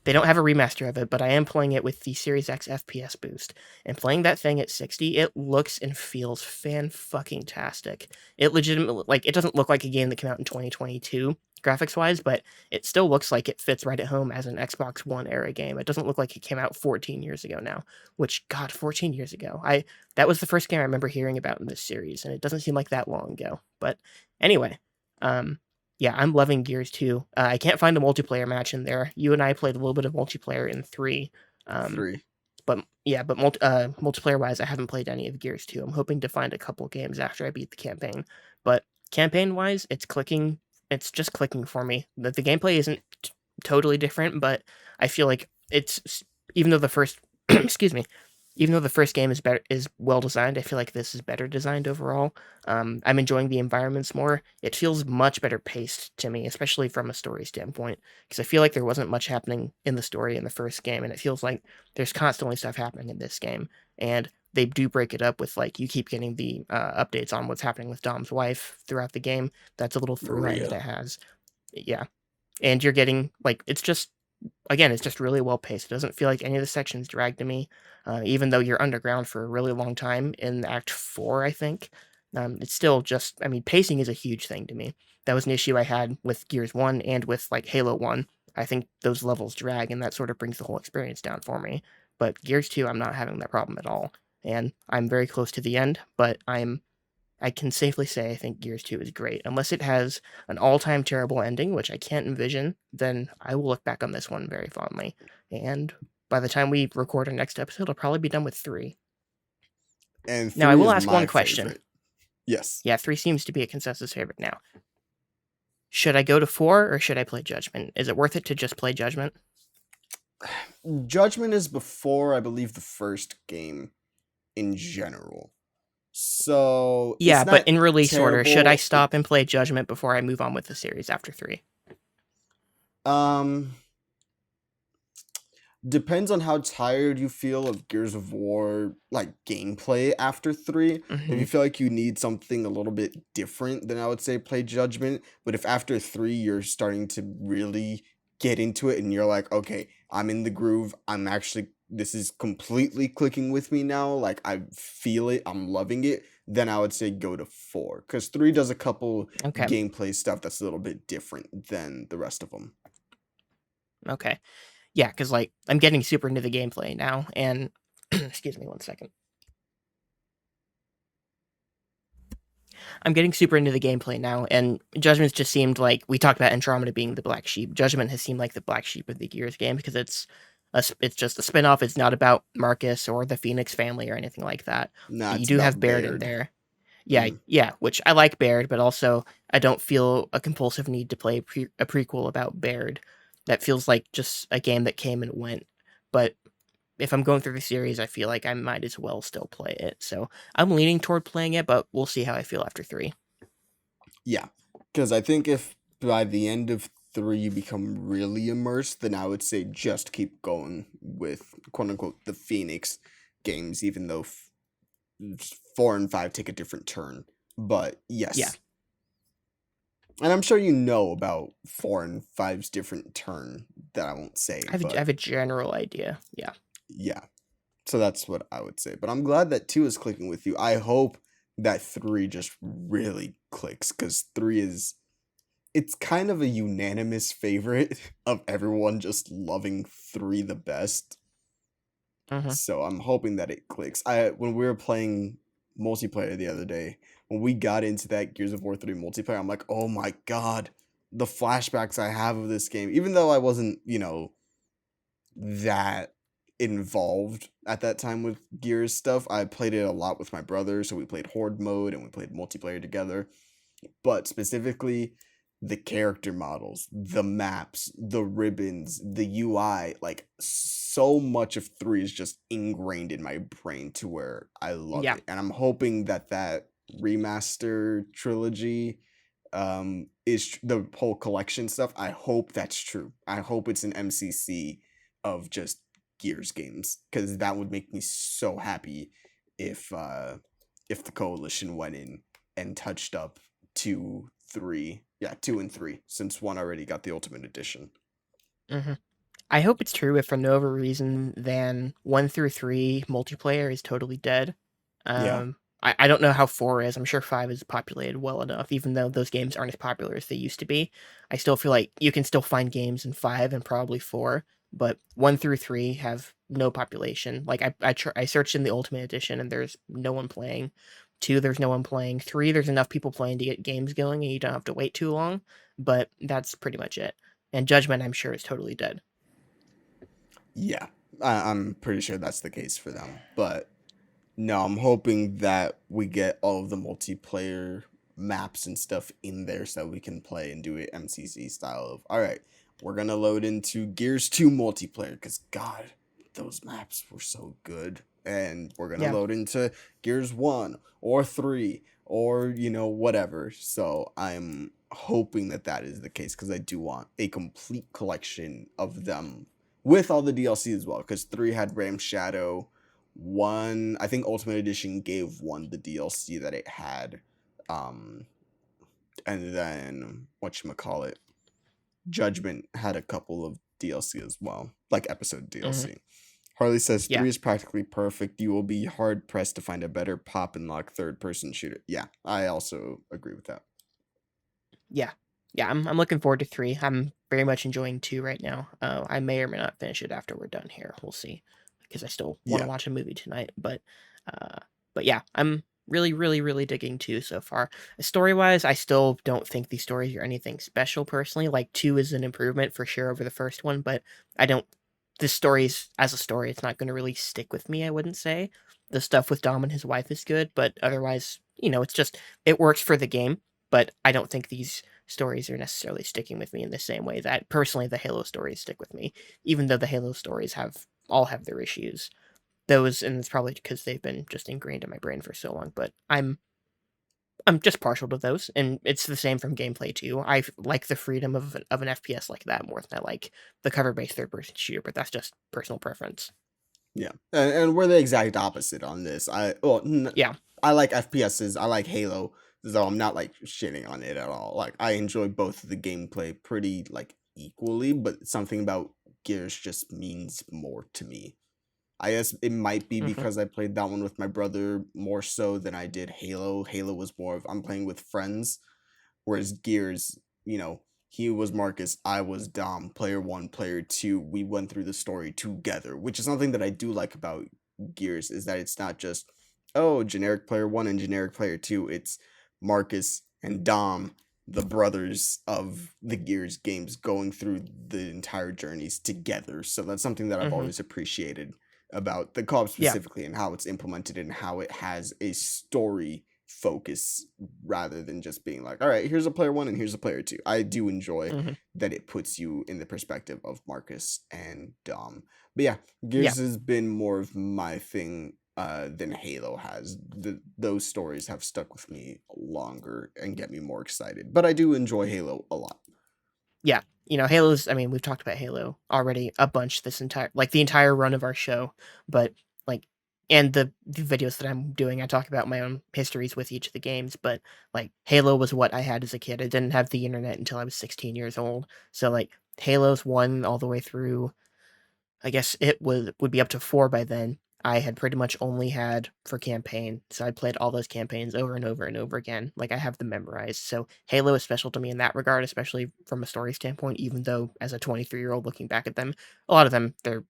they don't have a remaster of it, but I am playing it with the Series X FPS boost. And playing that thing at 60, it looks and feels fan-fucking-tastic. It legitimately, like, it doesn't look like a game that came out in 2022 graphics wise, but it still looks like it fits right at home as an Xbox One era game. It doesn't look like it came out 14 years ago now, which, God, 14 years ago. That was the first game I remember hearing about in this series, and it doesn't seem like that long ago. But anyway, yeah, I'm loving Gears 2. I can't find a multiplayer match in there. You and I played a little bit of multiplayer in 3. Um, 3. but yeah, but multiplayer wise, I haven't played any of Gears 2. I'm hoping to find a couple games after I beat the campaign. But campaign wise, it's clicking. It's just clicking for me. The gameplay isn't totally different, but I feel like even though the first excuse me, even though the first game is well designed, I feel like this is better designed overall. I'm enjoying the environments more. It feels much better paced to me, especially from a story standpoint, because I feel like there wasn't much happening in the story in the first game, and it feels like there's constantly stuff happening in this game. And they do break it up with like you keep getting the updates on what's happening with Dom's wife throughout the game. That's a little through line that Maria. it has. Yeah. and you're getting like it's just again, it's just really well paced. It doesn't feel like any of the sections drag to me, even though you're underground for a really long time in Act 4, I think. It's still just, I mean, pacing is a huge thing to me. That was an issue I had with Gears 1 and with like Halo 1. I think those levels drag, and that sort of brings the whole experience down for me. But Gears 2, I'm not having that problem at all. And I'm very close to the end, but I can safely say I think Gears 2 is great. Unless it has an all-time terrible ending, which I can't envision, then I will look back on this one very fondly. And by the time we record our next episode, I'll probably be done with 3. And Now, I 3 will is ask one my question. favorite. Yes. Yeah, 3 seems to be a consensus favorite now. Should I go to 4 or should I play Judgment? Is it worth it to just play Judgment? Judgment is before, I believe, the first game in general. So Yeah, it's but not in release order, should I terrible. stop and play Judgment before I move on with the series after 3? Um Depends on how tired you feel of Gears of War like gameplay after 3. If Mm-hmm. you feel like you need something a little bit different, then I would say play Judgment. But if after 3 you're starting to really get into it and you're like, okay, I'm in the groove, I'm actually this is completely clicking with me now, like I feel it, I'm loving it, then I would say go to 4. Because 3 does a couple Okay. gameplay stuff that's a little bit different than the rest of them. Okay. Yeah, because like I'm getting super into the gameplay now, and excuse me one second. I'm getting super into the gameplay now, and Judgment's just seemed like we talked about Andromeda being the black sheep. Judgment has seemed like the black sheep of the Gears game because it's just a spinoff. It's not about Marcus or the Phoenix family or anything like that. Nah, You it's do have about Baird in Baird. there. Yeah, yeah, which I like Baird, but also I don't feel a compulsive need to play a prequel about Baird. That feels like just a game that came and went. But if I'm going through the series, I feel like I might as well still play it. So I'm leaning toward playing it, but we'll see how I feel after 3. Yeah, because I think if by the end of 3 you become really immersed, then I would say just keep going with quote unquote the Phoenix games, even though 4 and 5 take a different turn. But Yeah, yes. And I'm sure you know about 4 and 5's different turn that I won't say, I but have a general idea. Yeah. yeah. So that's what I would say. But I'm glad that 2 is clicking with you. I hope that 3 just really clicks because 3 is it's kind of a unanimous favorite of everyone just loving 3 the best. Hmm. So I'm hoping that it clicks. I when we were playing multiplayer the other day, when we got into that Gears of War 3 multiplayer, I'm like, "Oh my god, the flashbacks I have of this game." Even though I wasn't, that involved at that time with Gears stuff, I played it a lot with my brother, so we played Horde mode and we played multiplayer together. But specifically the character models, the maps, the ribbons, the UI, like so much of 3 is just ingrained in my brain to where I love Yeah. it. And I'm hoping that remaster trilogy is the whole collection stuff. I hope that's true. I hope it's an MCC of just Gears games cuz that would make me so happy if the coalition went in and touched up 2, 3. Yeah, 2 and 3, since 1 already got the Ultimate Edition. Hmm. I hope it's true if for no other reason than 1 through 3 multiplayer is totally dead. Yeah. I don't know how 4 is. I'm sure 5 is populated well enough, even though those games aren't as popular as they used to be. I still feel like you can still find games in 5 and probably 4, but 1 through 3 have no population. Like, I searched in the Ultimate Edition and there's no one playing. 2, there's no one playing. 3, there's enough people playing to get games going and you don't have to wait too long, but that's pretty much it. And Judgment, I'm sure, is totally dead. Yeah. I'm pretty sure that's the case for them. But no, I'm hoping that we get all of the multiplayer maps and stuff in there so that we can play and do it MCC style of, all right, we're going to load into Gears 2 multiplayer because, God, those maps were so good. And we're going to Yeah. load into Gears 1 or 3 or, whatever. So I'm hoping that that is the case because I do want a complete collection of them with all the DLC as well because 3 had Ram Shadow. 1, I think Ultimate Edition gave 1 the DLC that it had. And then whatchamacallit? Judgment had a couple of DLC as well, like episode Hmm. DLC. Harley says Yeah, 3 is practically perfect. You will be hard pressed to find a better pop and lock third person shooter. Yeah, I also agree with that. yeah, yeah. I'm looking forward to 3. I'm very much enjoying 2 right now. I may or may not finish it after we're done here. We'll see, because I still want to Yeah. watch a movie tonight. Uh, but yeah, I'm really, really, really digging 2 so far. Story wise, I still don't think these stories are anything special personally. Like 2 is an improvement for sure over the first one, but I don't. This story's as a story, it's not going to really stick with me. I wouldn't say the stuff with Dom and his wife is good, but otherwise, it's just it works for the game. But I don't think these stories are necessarily sticking with me in the same way that personally the Halo stories stick with me, even though the Halo stories all have their issues. Those, and it's probably because they've been just ingrained in my brain for so long. But I'm just partial to those, and it's the same from gameplay too. I like the freedom of an FPS like that more than I like the cover-based third-person shooter. But that's just personal preference. Yeah, and we're the exact opposite on this. Yeah. I like FPSs. I like Halo, though I'm not like shitting on it at all. Like I enjoy both of the gameplay pretty like equally, but something about Gears just means more to me. I guess it might be Hmm. because I played that one with my brother more so than I did Halo. Halo was more of I'm playing with friends, whereas Gears, he was Marcus, I was Dom, player one, player two. We went through the story together, which is something that I do like about Gears, is that it's not just, oh, generic player one and generic player two. It's Marcus and Dom, the brothers of the Gears games, going through the entire journeys together. So that's something that I've Hmm. always appreciated about the co-op Yeah. specifically, and how it's implemented and how it has a story focus rather than just being like, all right, here's a player one and here's a player two. I do enjoy Hmm. that it puts you in the perspective of Marcus and Dom. But yeah, Yeah. Gears has been more of my thing than Halo has. Those stories have stuck with me longer and get me more excited. But I do enjoy Halo a lot. Yeah. Halo's, I mean, we've talked about Halo already a bunch this the entire run of our show, but like, and the videos that I'm doing, I talk about my own histories with each of the games, but like, Halo was what I had as a kid. I didn't have the internet until I was 16 years old. So, like, Halo's 1 all the way through, I guess it would be up to 4 by then. I had pretty much only had for campaign, so I played all those campaigns over and over and over again. Like, I have them memorized. So Halo is special to me in that regard, especially from a story standpoint. Even though, as a 23-year-old looking back at them, a lot of them they're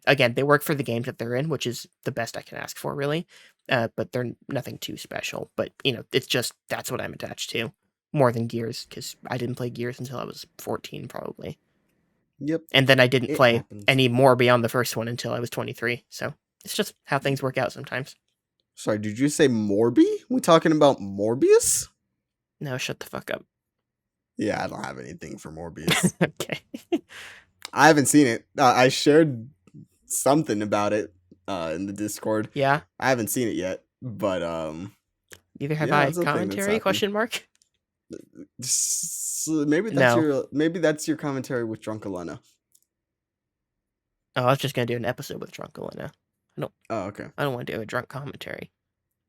again they work for the games that they're in, which is the best I can ask for, really. But they're nothing too special. But it's just that's what I'm attached to more than Gears, because I didn't play Gears until I was 14, probably. Yep, And then I didn't it play happens. any more beyond the first one until I was 23. So it's just how things work out sometimes. Sorry, did you say Morby? We talking about Morbius? No, shut the fuck up. Yeah, I don't have anything for Morbius. Okay. I haven't seen it. I shared something about it in the Discord. Yeah. I haven't seen it yet, but Neither have yeah, I. that's a thing that's Commentary? happened. Question mark. No. Maybe that's your commentary with Drunk Elena. Oh, I was just gonna do an episode with Drunk Elena. I don't. Oh, okay. I don't want to do a drunk commentary.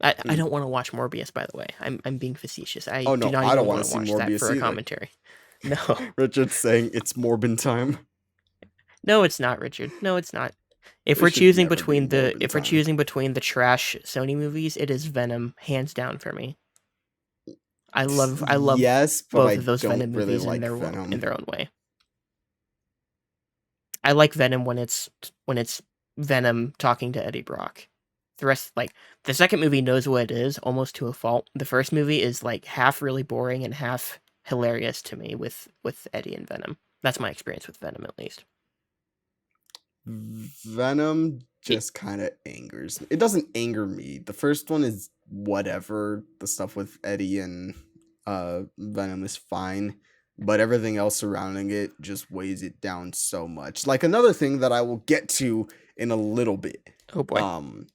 I Mm. don't want to watch Morbius. By the way, I'm being facetious. I Oh do no, not I don't even want want to to see watch that Morbius for a either. commentary. No. Richard's saying it's Morbin time. No, it's not, Richard. No, it's not. If It we're should choosing never be between Morbin time. the trash Sony movies, it is Venom, hands down for me. I love Yes, but both I of those don't Venom really movies like in Venom. their own way. I like Venom when it's Venom talking to Eddie Brock. The rest, like, the second movie knows what it is almost to a fault. The first movie is like half really boring and half hilarious to me with Eddie and Venom. That's my experience with Venom, at least. Venom He, just kind of angers me. It doesn't anger me. The first one is whatever. The stuff with Eddie and Venom is fine, but everything else surrounding it just weighs it down so much. Like another thing that I will get to in a little bit. oh boy, Um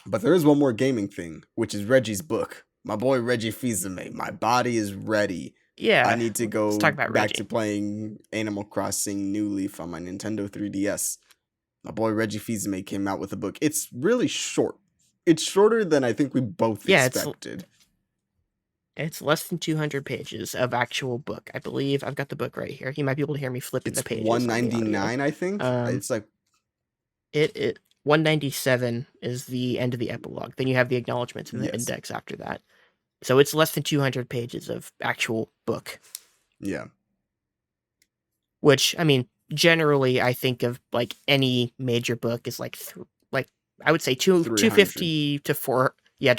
but there is one more gaming thing, which is Reggie's book. My boy Reggie Fils-Aime. My body is ready. I yeah. need to Let's talk go about back to Reggie. playing Animal Crossing New Leaf on my Nintendo 3DS. My boy Reggie Fils-Aime came out with a book. It's really short. It's shorter than I think we both Yeah, it's expected. It's less than 200 pages of actual book. I believe I've got the book right here. You might be able to hear me flipping It's the pages on the audio. 199, I think. Um, It's like, it 197 is the end of the epilogue. Then you have the acknowledgments and the yes. index after that. So it's less than 200 pages of actual book. Yeah. Which, I mean, generally I think of like any major book is like I would say 300. 250 to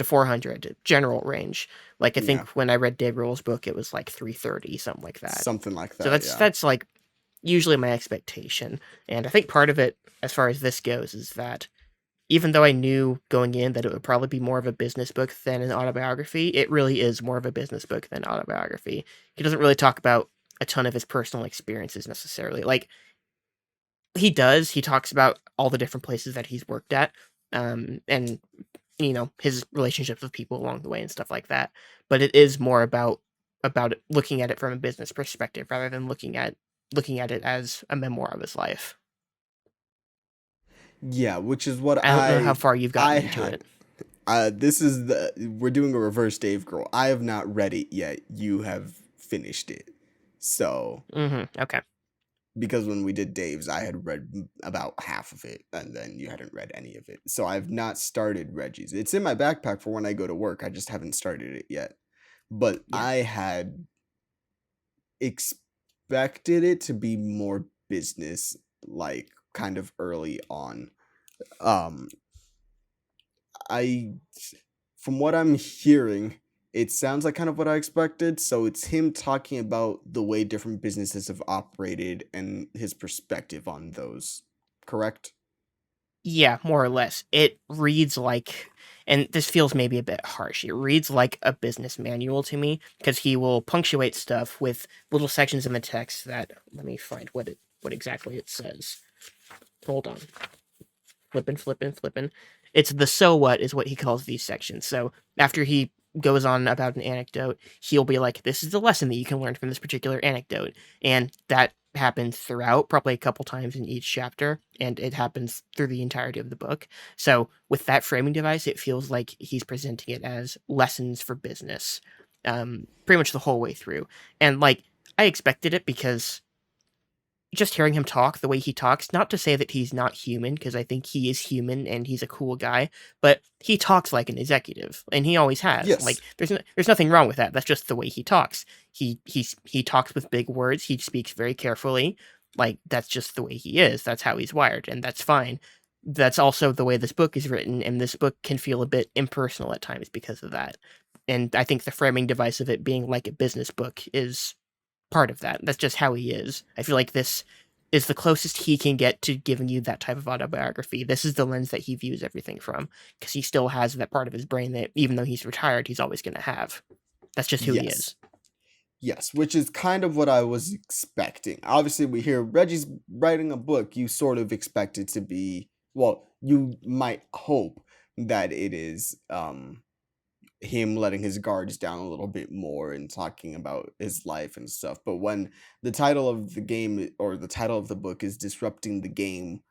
400 general range. Like I think Yeah. when I read Dave Grohl's book it was like 330, something like that. Something like So that, yeah. that's like usually my expectation. And I think part of it as far as this goes is that even though I knew going in that it would probably be more of a business book than an autobiography, it really is more of a business book than autobiography. He doesn't really talk about a ton of his personal experiences necessarily. Like he does, he talks about all the different places that he's worked at, and his relationships with people along the way and stuff like that. But it is more about looking at it from a business perspective rather than looking at it as a memoir of his life. Yeah, which is what I don't know how far you've gotten I into had. it. This is we're doing a reverse Dave Grohl. I have not read it yet. You have finished it. So, Okay. because when we did Dave's, I had read about half of it, and then you hadn't read any of it. So I've not started Reggie's. It's in my backpack for when I go to work. I just haven't started it yet. But Yeah. I had expected it to be more business, like kind of early on. Um, I, from what I'm hearing, it sounds like kind of what I expected. So it's him talking about the way different businesses have operated and his perspective on those. Correct? Yeah, more or less. It reads like, and this feels maybe a bit harsh, it reads like a business manual to me because he will punctuate stuff with little sections in the text that, let me find what exactly it says. Hold on. Flippin'. It's the so what is what he calls these sections. So after he goes on about an anecdote, he'll be like, this is the lesson that you can learn from this particular anecdote. And that happens throughout, probably a couple times in each chapter, and it happens through the entirety of the book. So with that framing device, it feels like he's presenting it as lessons for business, pretty much the whole way through. And like, I expected it because just hearing him talk the way he talks, not to say that he's not human, because I think he is human and he's a cool guy, but he talks like an executive, and he always has. Yes. Like, there's nothing wrong with that. That's just the way he talks. He talks with big words. He speaks very carefully. Like, that's just the way he is. That's how he's wired, and that's fine. That's also the way this book is written, and this book can feel a bit impersonal at times because of that. And I think the framing device of it being like a business book is part of that. That's just how he is. I feel like this is the closest he can get to giving you that type of autobiography. This is the lens that he views everything from, because he still has that part of his brain that, even though he's retired, he's always going to have. That's just who he Yes. is. Yes, which is kind of what I was expecting. Obviously, we hear Reggie's writing a book. You sort of expect it to be, well, you might hope that it is him letting his guards down a little bit more and talking about his life and stuff. But when the title of the game or the title of the book is Disrupting the Game,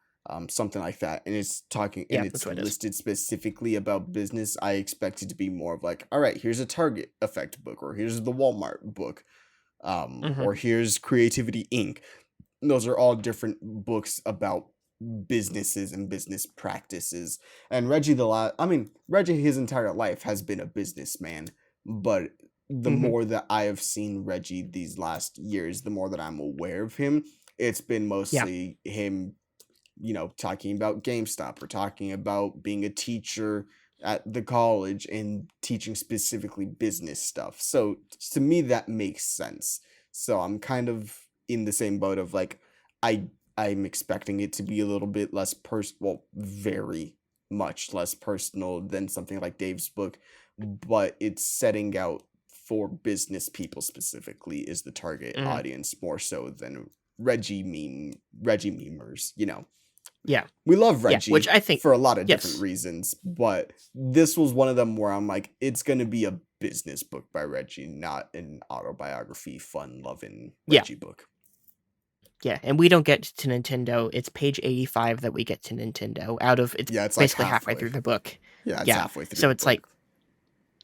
something like that, and it's talking and Yeah, it's that's what it is. listed specifically about business, I expect it to be more of like, all right, here's a Target Effect book, or here's the Walmart book, Mm-hmm. or here's Creativity Inc. Those are all different books about businesses and business practices. And Reggie his entire life has been a businessman, but the Mm-hmm. more that I have seen Reggie these last years, the more that I'm aware of him, it's been Yeah. mostly him, talking about GameStop or talking about being a teacher at the college and teaching specifically business stuff. So to me that makes sense. So I'm kind of in the same boat of like I I'm expecting it to be a little bit less well, very much less personal than something like Dave's book, but it's setting out for business people specifically is the target Mm-hmm. audience more so than Reggie memers. Yeah. We love Yeah. Which Reggie I think, for a lot of different yes. reasons, but this was one of them where I'm like, it's gonna be a business book by Reggie, not an autobiography, fun loving Yeah. Reggie book. Yeah. And we don't get to Nintendo. It's page 85 that we get to Nintendo out of it's Yeah, it's like basically halfway halfway. through the book. Yeah, it's Yeah. halfway through So the it's like, book.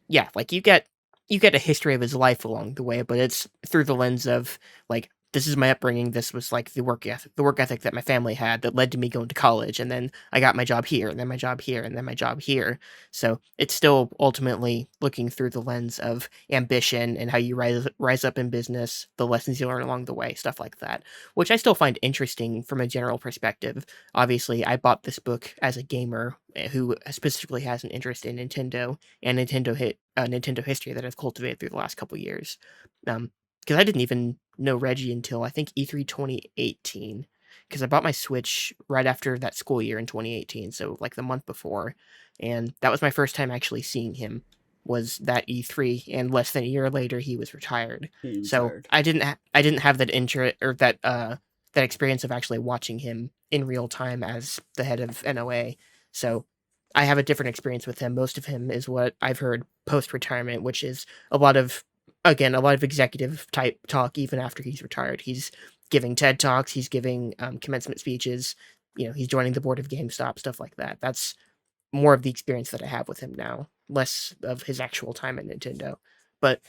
yeah, like you get you get a history of his life along the way, but it's through the lens of like, this is my upbringing. This was like the work ethic that my family had that led to me going to college, and then I got my job here, and then my job here, and then my job here. So it's still ultimately looking through the lens of ambition and how you rise up in business, the lessons you learn along the way, stuff like that, which I still find interesting from a general perspective. Obviously, I bought this book as a gamer who specifically has an interest in Nintendo and Nintendo history that I've cultivated through the last couple years. Because I didn't even know Reggie until I think E3 2018. Because I bought my Switch right after that school year in 2018, so like the month before, and that was my first time actually seeing him. Was that E3, and less than a year later he was retired. He So retired. I didn't have that interest or that experience of actually watching him in real time as the head of NOA. So I have a different experience with him. Most of him is what I've heard post retirement, which is a lot of, again, a lot of executive type talk even after he's retired. He's giving TED Talks, he's giving commencement speeches, he's joining the board of GameStop, stuff like that. That's more of the experience that I have with him now, less of his actual time at Nintendo. But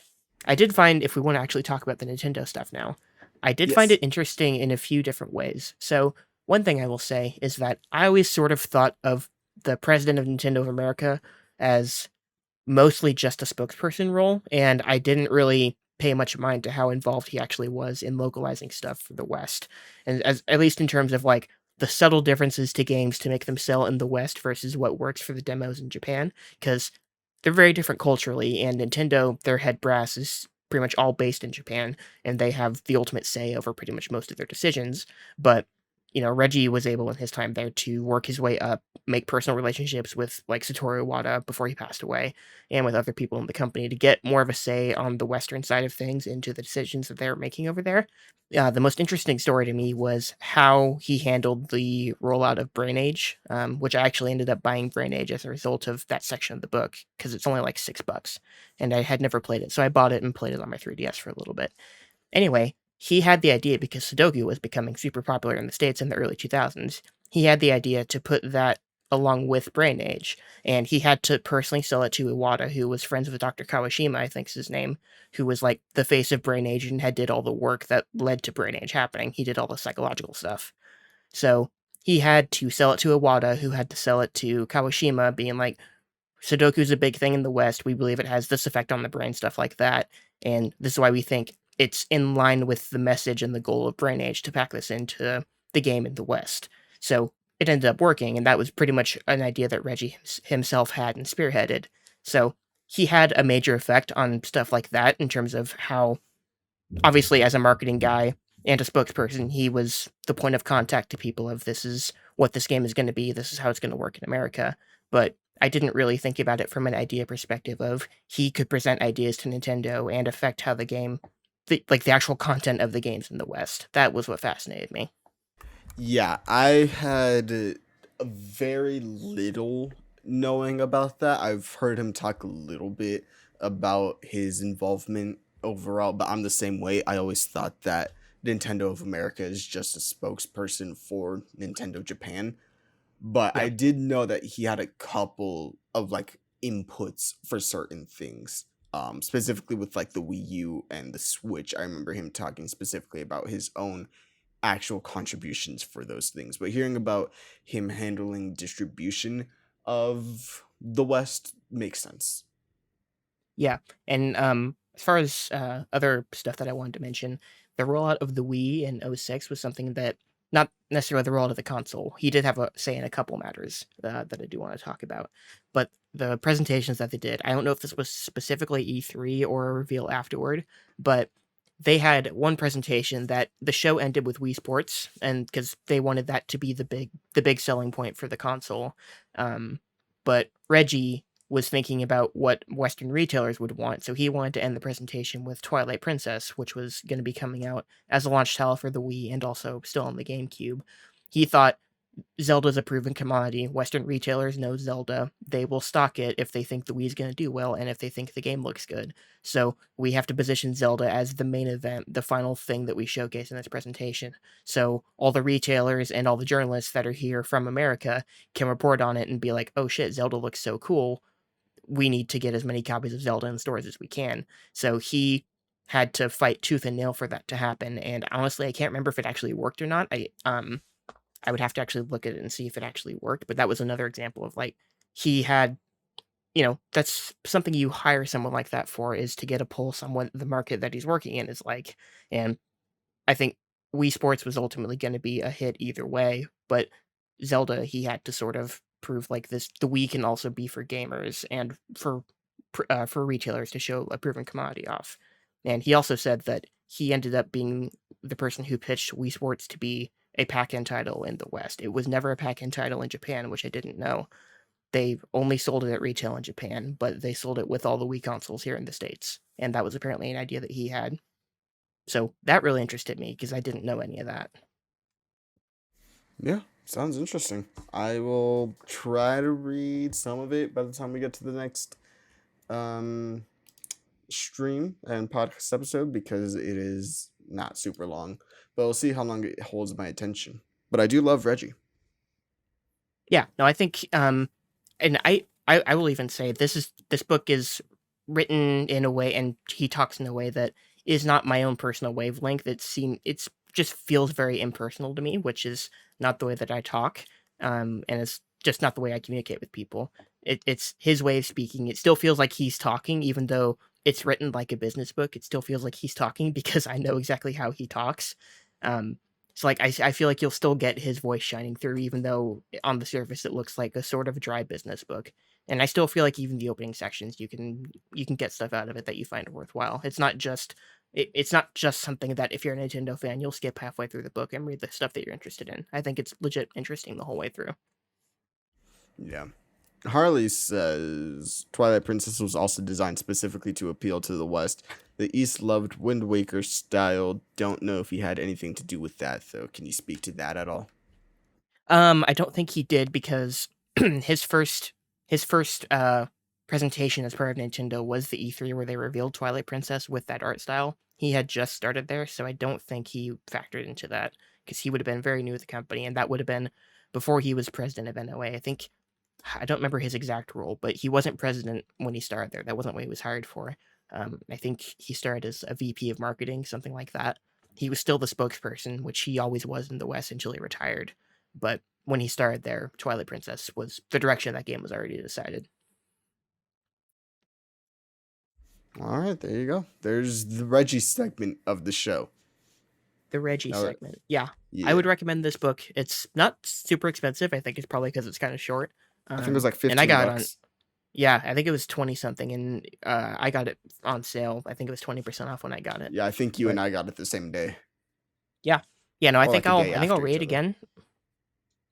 I did find, if we want to actually talk about the Nintendo stuff now, I did find Yes. it interesting in a few different ways. So, one thing I will say is that I always sort of thought of the president of Nintendo of America as mostly just a spokesperson role, and I didn't really pay much mind to how involved he actually was in localizing stuff for the West. And as at least in terms of like the subtle differences to games to make them sell in the West versus what works for the demos in Japan, because they're very different culturally, and Nintendo, their head brass is pretty much all based in Japan, and they have the ultimate say over pretty much most of their decisions. But Reggie was able in his time there to work his way up, make personal relationships with like Satoru Iwata before he passed away, and with other people in the company to get more of a say on the Western side of things into the decisions that they were making over there. The most interesting story to me was how he handled the rollout of Brain Age, which I actually ended up buying Brain Age as a result of that section of the book because it's only like $6, and I had never played it, so I bought it and played it on my 3DS for a little bit. Anyway, he had the idea because Sudoku was becoming super popular in the States in the early 2000s. He had the idea to put that along with Brain Age, and he had to personally sell it to Iwata, who was friends with Dr. Kawashima, I think's his name, who was like the face of Brain Age and had did all the work that led to Brain Age happening. He did all the psychological stuff. So he had to sell it to Iwata, who had to sell it to Kawashima, being like, Sudoku's a big thing in the West. We believe it has this effect on the brain, stuff like that. And this is why we think it's in line with the message and the goal of Brain Age to pack this into the game in the West. So it ended up working, and that was pretty much an idea that Reggie himself had and spearheaded. So he had a major effect on stuff like that in terms of how, obviously, as a marketing guy and a spokesperson, he was the point of contact to people of this is what this game is going to be, this is how it's going to work in America. But I didn't really think about it from an idea perspective of he could present ideas to Nintendo and affect how the game, like the actual content of the games in the West. That was what fascinated me. Yeah, I had very little knowing about that. I've heard him talk a little bit about his involvement overall, but I'm the same way. I always thought that Nintendo of America is just a spokesperson for Nintendo Japan. But I Yeah. did know that he had a couple of like inputs for certain things. Specifically with like the Wii U and the Switch. I remember him talking specifically about his own actual contributions for those things. But hearing about him handling distribution of the West makes sense. Yeah, and as far as other stuff that I wanted to mention, the rollout of the Wii in '06 was something that not necessarily the rollout of the console. He did have a say in a couple matters that I do want to talk about, but the presentations that they did, I don't know if this was specifically E3 or a reveal afterward, but they had one presentation that the show ended with Wii Sports, and because they wanted that to be the big selling point for the console. Um, but Reggie was thinking about what Western retailers would want, so he wanted to end the presentation with Twilight Princess, which was going to be coming out as a launch title for the Wii and also still on the GameCube. He thought Zelda's a proven commodity. Western retailers know Zelda. They will stock it if they think the Wii's going to do well and if they think the game looks good. So we have to position Zelda as the main event, the final thing that we showcase in this presentation. So all the retailers and all the journalists that are here from America can report on it and be like, oh shit, Zelda looks so cool. we need to get as many copies of Zelda in stores as we can. So he had to fight tooth and nail for that to happen. And honestly, I can't remember if it actually worked or not. I would have to actually look at it and see if it actually worked. But that was another example of like he had, that's something you hire someone like that for, is to get a pulse on what the market that he's working in is like. And I think Wii Sports was ultimately going to be a hit either way, but Zelda, he had to sort of prove like this. The Wii can also be for gamers and for retailers to show a proven commodity off. And he also said that he ended up being the person who pitched Wii Sports to be a pack-in title in the West. It was never a pack-in title in Japan, which I didn't know. They only sold it at retail in Japan, but they sold it with all the Wii consoles here in the States. And that was apparently an idea that he had. So that really interested me because I didn't know any of that. Yeah, sounds interesting. I will try to read some of it by the time we get to the next um stream and podcast episode, because it is not super long. But we'll see how long it holds my attention. But I do love Reggie. Yeah, no, I think, and I will even say this book is written in a way, and he talks in a way that is not my own personal wavelength. It's just feels very impersonal to me, which is not the way that I talk, and it's just not the way I communicate with people. It's his way of speaking. It still feels like he's talking, even though it's written like a business book. It still feels like he's talking because I know exactly how he talks. So like I feel like you'll still get his voice shining through, even though on the surface it looks like a sort of dry business book. And I still feel like even the opening sections, you can get stuff out of it that you find worthwhile. It's not just something that if you're a Nintendo fan, you'll skip halfway through the book and read the stuff that you're interested in. I think it's legit interesting the whole way through. Yeah. Harley says Twilight Princess was also designed specifically to appeal to the West. The East loved Wind Waker style. Don't know if he had anything to do with that, though. Can you speak to that at all? I don't think he did because his first presentation as part of Nintendo was the E3 where they revealed Twilight Princess with that art style. He had just started there, so I don't think he factored into that because he would have been very new at the company, and that would have been before he was president of NOA. I don't remember his exact role, but he wasn't president when he started there. That wasn't what he was hired for. I think he started as a VP of marketing, something like that. He was still the spokesperson, which he always was in the West until he retired. But when he started there, Twilight Princess was the direction that game was already decided. All right, there you go. There's the Reggie segment of the show. The Reggie segment. Yeah. Yeah. I would recommend this book. It's not super expensive. I think it's probably because it's kind of short. I think it was like 15 and I got bucks. Yeah, I think it was 20 something, and I got it on sale. I think it was 20% off when I got it. Yeah, I think you and I got it the same day. Yeah. Yeah, no, I think like I'll read it again.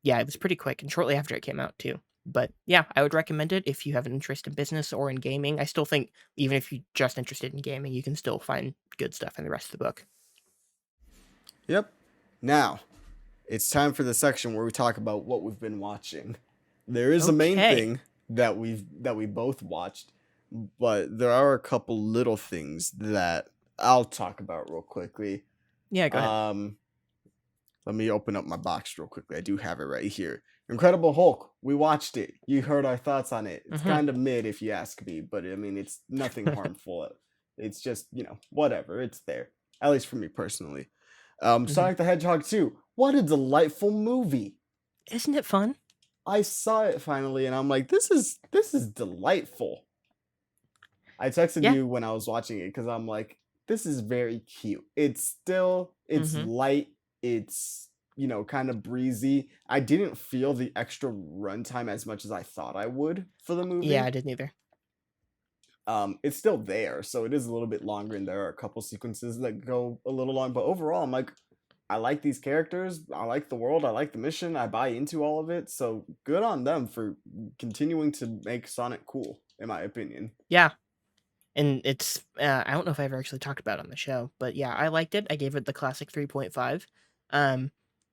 Yeah, it was pretty quick and shortly after it came out too. But yeah, I would recommend it if you have an interest in business or in gaming. I still think even if you're just interested in gaming, you can still find good stuff in the rest of the book. Yep. Now, it's time for the section where we talk about what we've been watching. There is a main thing that we both watched, but there are a couple little things that I'll talk about real quickly. Yeah, go ahead. Let me open up my box real quickly. I do have it right here. Incredible Hulk. We watched it. You heard our thoughts on it. It's kind of mid if you ask me, but I mean, it's nothing harmful. It's just, whatever. It's there. At least for me personally. Sonic the Hedgehog 2. What a delightful movie. Isn't it fun? I saw it finally and I'm like, this is delightful. I texted you when I was watching it because I'm like, this is very cute. It's light. It's, kind of breezy. I didn't feel the extra runtime as much as I thought I would for the movie. Yeah, I didn't either. It's still there, so it is a little bit longer, and there are a couple sequences that go a little long. But overall, I'm like, I like these characters. I like the world. I like the mission. I buy into all of it. So good on them for continuing to make Sonic cool, in my opinion. Yeah. And it's, I don't know if I ever actually talked about it on the show, but yeah, I liked it. I gave it the classic 3.5.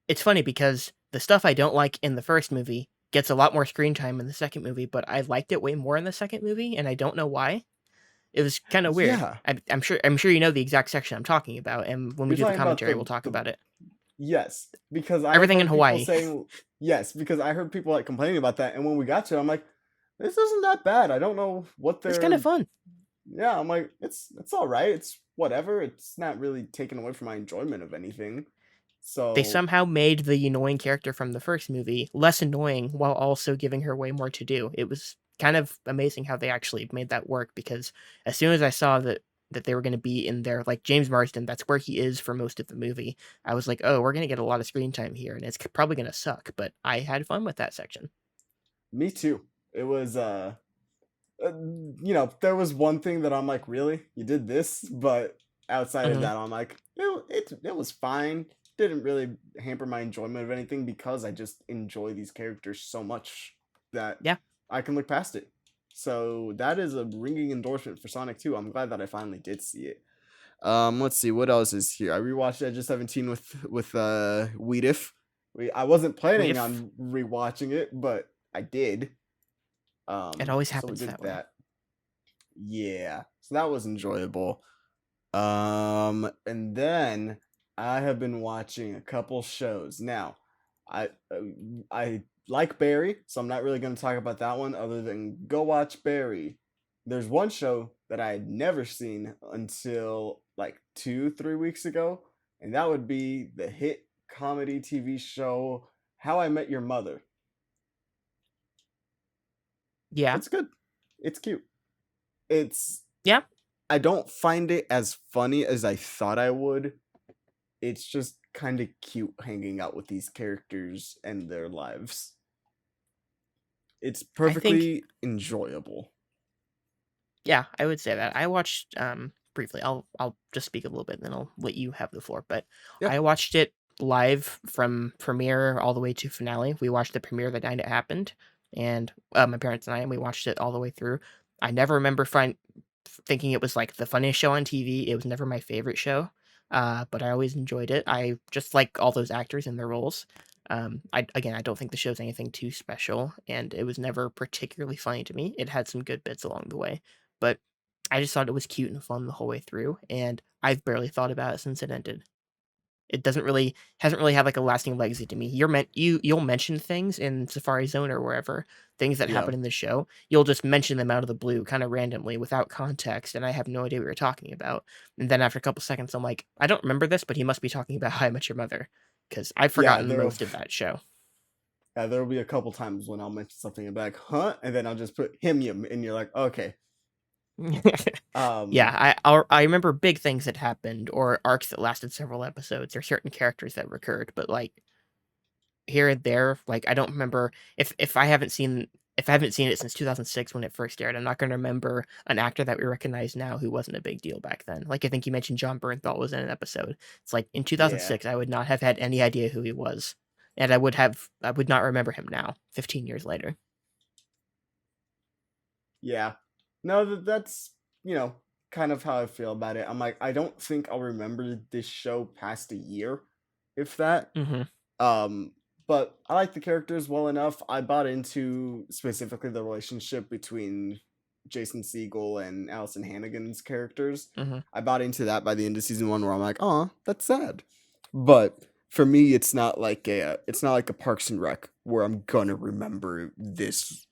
It's funny because the stuff I don't like in the first movie gets a lot more screen time in the second movie, but I liked it way more in the second movie, and I don't know why. It was kind of weird. Yeah. I'm sure you know the exact section I'm talking about, and when we do the commentary, we'll talk about it. Yes, because everything in Hawaii. Yes, because I heard people complaining about that, and when we got to it, I'm like, this isn't that bad. I don't know what It's kind of they're. fun. Yeah, I'm like, it's all right. It's whatever. It's not really taken away from my enjoyment of anything. They So somehow made the annoying character from the first movie less annoying while also giving her way more to do. It was kind of amazing how they actually made that work because as soon as I saw that they were going to be in there, like James Marsden, that's where he is for most of the movie. I was like, oh, we're going to get a lot of screen time here, and it's probably going to suck. But I had fun with that section. me too. It was there was one thing that I'm like, really, you did this, but outside of Hmm. that, I'm like, it was fine. Didn't really hamper my enjoyment of anything because I just enjoy these characters so much that Yeah, I can look past it. So that is a ringing endorsement for Sonic 2. I'm glad that I finally did see it. Let's see what else is here. I rewatched Edge of 17 with Weedif. I wasn't we planning if on rewatching it, but I did. it always So we happens did that way. that. Yeah. So that was enjoyable. And then I have been watching a couple shows. Now, I like Barry, so I'm not really going to talk about that one other than go watch Barry. There's one show that I had never seen until like 2, 3 weeks ago, and that would be the hit comedy TV show How I Met Your Mother. Yeah, It's good. It's cute. It's yeah. I don't find it as funny as I thought I would. It's just kind of cute hanging out with these characters and their lives. It's I think perfectly enjoyable. Yeah, I would say that. I watched briefly. I'll just speak a little bit and then I'll let you have the floor. But Yeah, I watched it live from premiere all the way to finale. We watched the premiere the night it happened, and my parents and we watched it all the way through. I never remember thinking it was like the funniest show on TV. It was never my favorite show, but I always enjoyed it. I just like all those actors and their roles. I don't think the show's anything too special, and it was never particularly funny to me. It had some good bits along the way, but I just thought it was cute and fun the whole way through, and I've barely thought about it since it ended. It doesn't really hasn't really had like a lasting legacy to me. You'll mention things in Safari Zone or wherever, things that yeah, happen in the show. You'll just mention them out of the blue, kind of randomly, without context, and I have no idea what you're talking about. And then after a couple seconds, I'm like, I don't remember this, but he must be talking about How I Met Your Mother, because I've yeah. forgotten most of that show. There'll be a couple times when I'll mention something and be like, "Huh," and then I'll just put him, and you're like, "Okay." Yeah, Um, I remember big things that happened or arcs that lasted several episodes or certain characters that recurred, but like here and there, like I don't remember if I haven't seen it since 2006 when it first aired. I'm not going to remember an actor that we recognize now who wasn't a big deal back then. Like I think you mentioned John Bernthal was in an episode. It's like in yeah, 2006 I would not have had any idea who he was, and I would not remember him now, 15 years later. yeah. No, that's kind of how I feel about it. I'm like, I don't think I'll remember this show past a year, if that. Hmm. Um, but I like the characters well enough. I bought into specifically the relationship between Jason Segel and Allison Hannigan's characters. Hmm. I bought into that by the end of season one, where I'm like, oh, that's sad. But for me, it's not like a Parks and Rec where I'm gonna remember this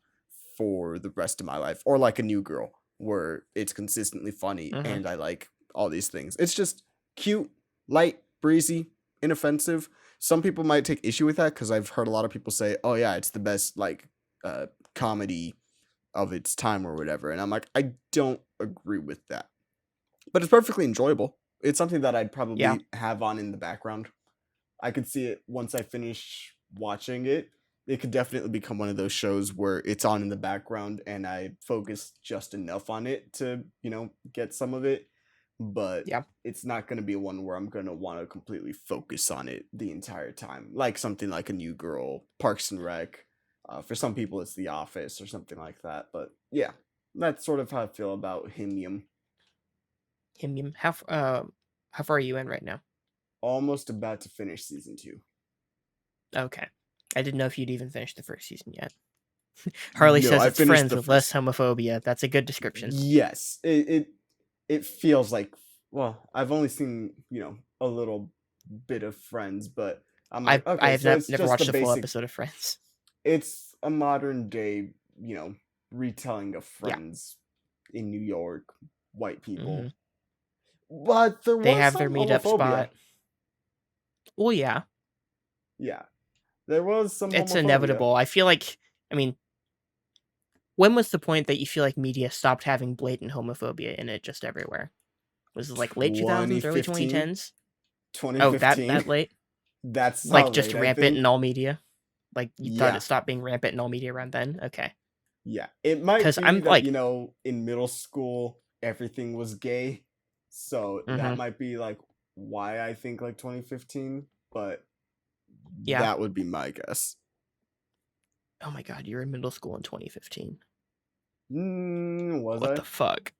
for the rest of my life, or like a New Girl where it's consistently funny Hmm. and I like all these things. It's just cute, light, breezy, inoffensive. Some people might take issue with that because I've heard a lot of people say, "Oh yeah, it's the best comedy of its time or whatever," and I'm like, I don't agree with that, but it's perfectly enjoyable. It's something that I'd Yeah. probably have on in the background. I could see it once I finish watching it. It could definitely become one of those shows where it's on in the background and I focus just enough on it to, get some of it. But Yeah. it's not going to be one where I'm going to want to completely focus on it the entire time. Like something like a New Girl, Parks and Rec. For some people, it's The Office or something like that. But yeah, that's sort of how I feel about Himium. How far are you in right now? Almost about to finish season two. Okay. I didn't know if you'd even finished the first season yet. Harley No, says I it's finished friends the with less first. homophobia. That's a good description. Yes, it feels like, well, I've only seen, a little bit of Friends, but I'm like, I okay, have so it's never just the watched a full basic. episode of Friends. It's a modern day, retelling of Yeah. Friends in New York, white Mhm. people. But there They was have their some meetup spot. homophobia. Well, yeah. Yeah, there was some It's homophobia. inevitable. I mean, when was the point that you feel like media stopped having blatant homophobia in it just everywhere? Was it, like, late 2000s, early 2015, 2010s? Oh, that 2015. that late? That's how Like, just late I rampant in think. all media? Like, you thought Yeah, it stopped being rampant in all media around then? Okay. yeah. It might 'Cause be I'm that, like in middle school everything was gay. So that mhm, might be like why I think like 2015, but yeah. that would be my guess. Oh my god, you were in middle school in 2015. Was What I? the fuck?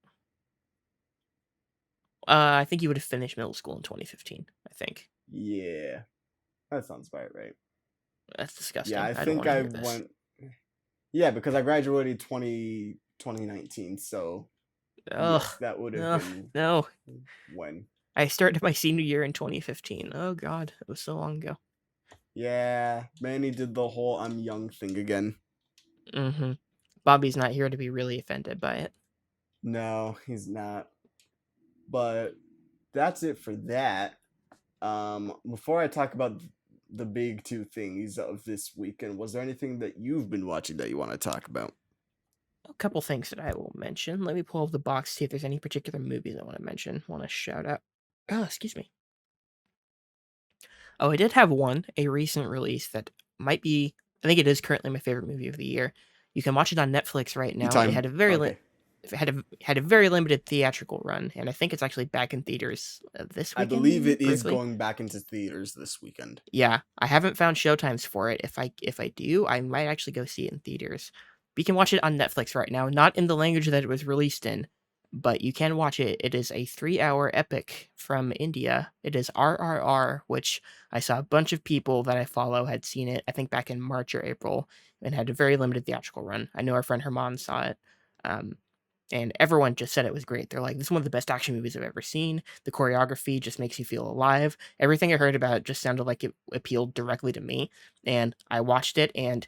I think you would have finished middle school in 2015, I think. Yeah, that sounds about right. That's Yeah, disgusting. I I don't think wanna I hear this. went. Yeah, because I graduated 2019. So yes, Ugh. that would have Ugh, been no. when. I started my senior year in 2015. Oh god, it was so long ago. Yeah, Manny did the whole "I'm young" thing again. Mhm. Bobby's not here to be really offended by it. No, he's not. But that's it for that. Before I talk about the big two things of this weekend, was there anything that you've been watching that you want to talk about? A couple things that I will mention. Let me pull up the box, see if there's any particular movies I wanna mention, wanna shout out. Oh, excuse me. Oh, I did have one, a recent release that might be I think it is currently my favorite movie of the year. You can watch it on Netflix right You now. It time? had a very li Okay. it had a very limited theatrical run, and I think it's actually back in theaters, this I believe weekend, it is briefly. going back into theaters this weekend. Yeah, I haven't found showtimes for it. If I do, I might actually go see it in theaters. But you can watch it on Netflix right now, not in the language that it was released in, but you can watch it. It is a 3-hour epic from India. It is RRR, which I saw a bunch of people that I follow had seen it, I think back in March or April, and had a very limited theatrical run. I know our friend Herman saw it. Um, and everyone just said it was great. They're like, "This is one of the best action movies I've ever seen. The choreography just makes you feel alive." Everything I heard about it just sounded like it appealed directly to me, and I watched it, and,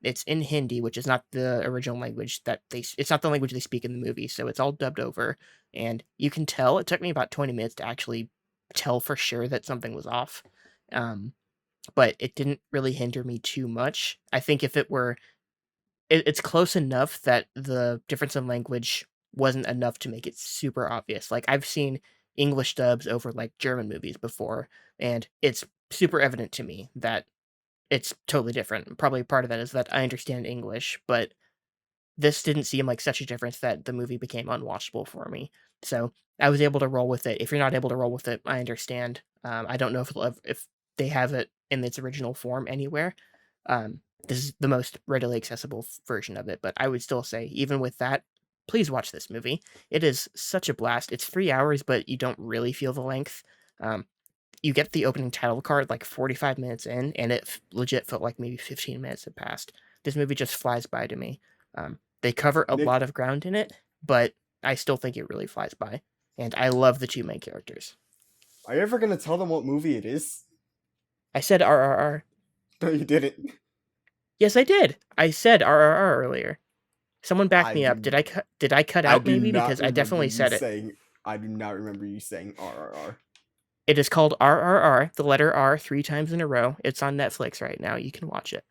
it's in Hindi, which is not the original language that it's not the language they speak in the movie, so it's all dubbed over, and you can tell it took me about 20 minutes to actually tell for sure that something was off, um, but it didn't really hinder me too much. I think if it were it's close enough that the difference in language wasn't enough to make it super obvious. Like, I've seen English dubs over, like, German movies before, and it's super evident to me that it's totally different. Probably part of that is that I understand English, but this didn't seem like such a difference that the movie became unwatchable for me. So, I was able to roll with it. If you're not able to roll with it, I understand. I don't know if they have it in its original form anywhere. This is the most readily accessible version of it, but I would still say, even with that, please watch this movie. It is such a blast. It's 3 hours, but you don't really feel the length. Um, you get the opening title card like 45 minutes in, and it legit felt like maybe 15 minutes had passed. This movie just flies by to me. They cover a Nick, lot of ground in it, but I still think it really flies by. And I love the two main characters. are you ever gonna tell them what movie it is? I said RRR. No, you didn't. Yes, I did. I said RRR earlier. Someone back I me up. do. Did I cut I out do maybe? not Because I remember definitely you said it. saying. I do not remember you saying RRR. It is called RRR, the letter R 3 times in a row. It's on Netflix right now. You can watch it.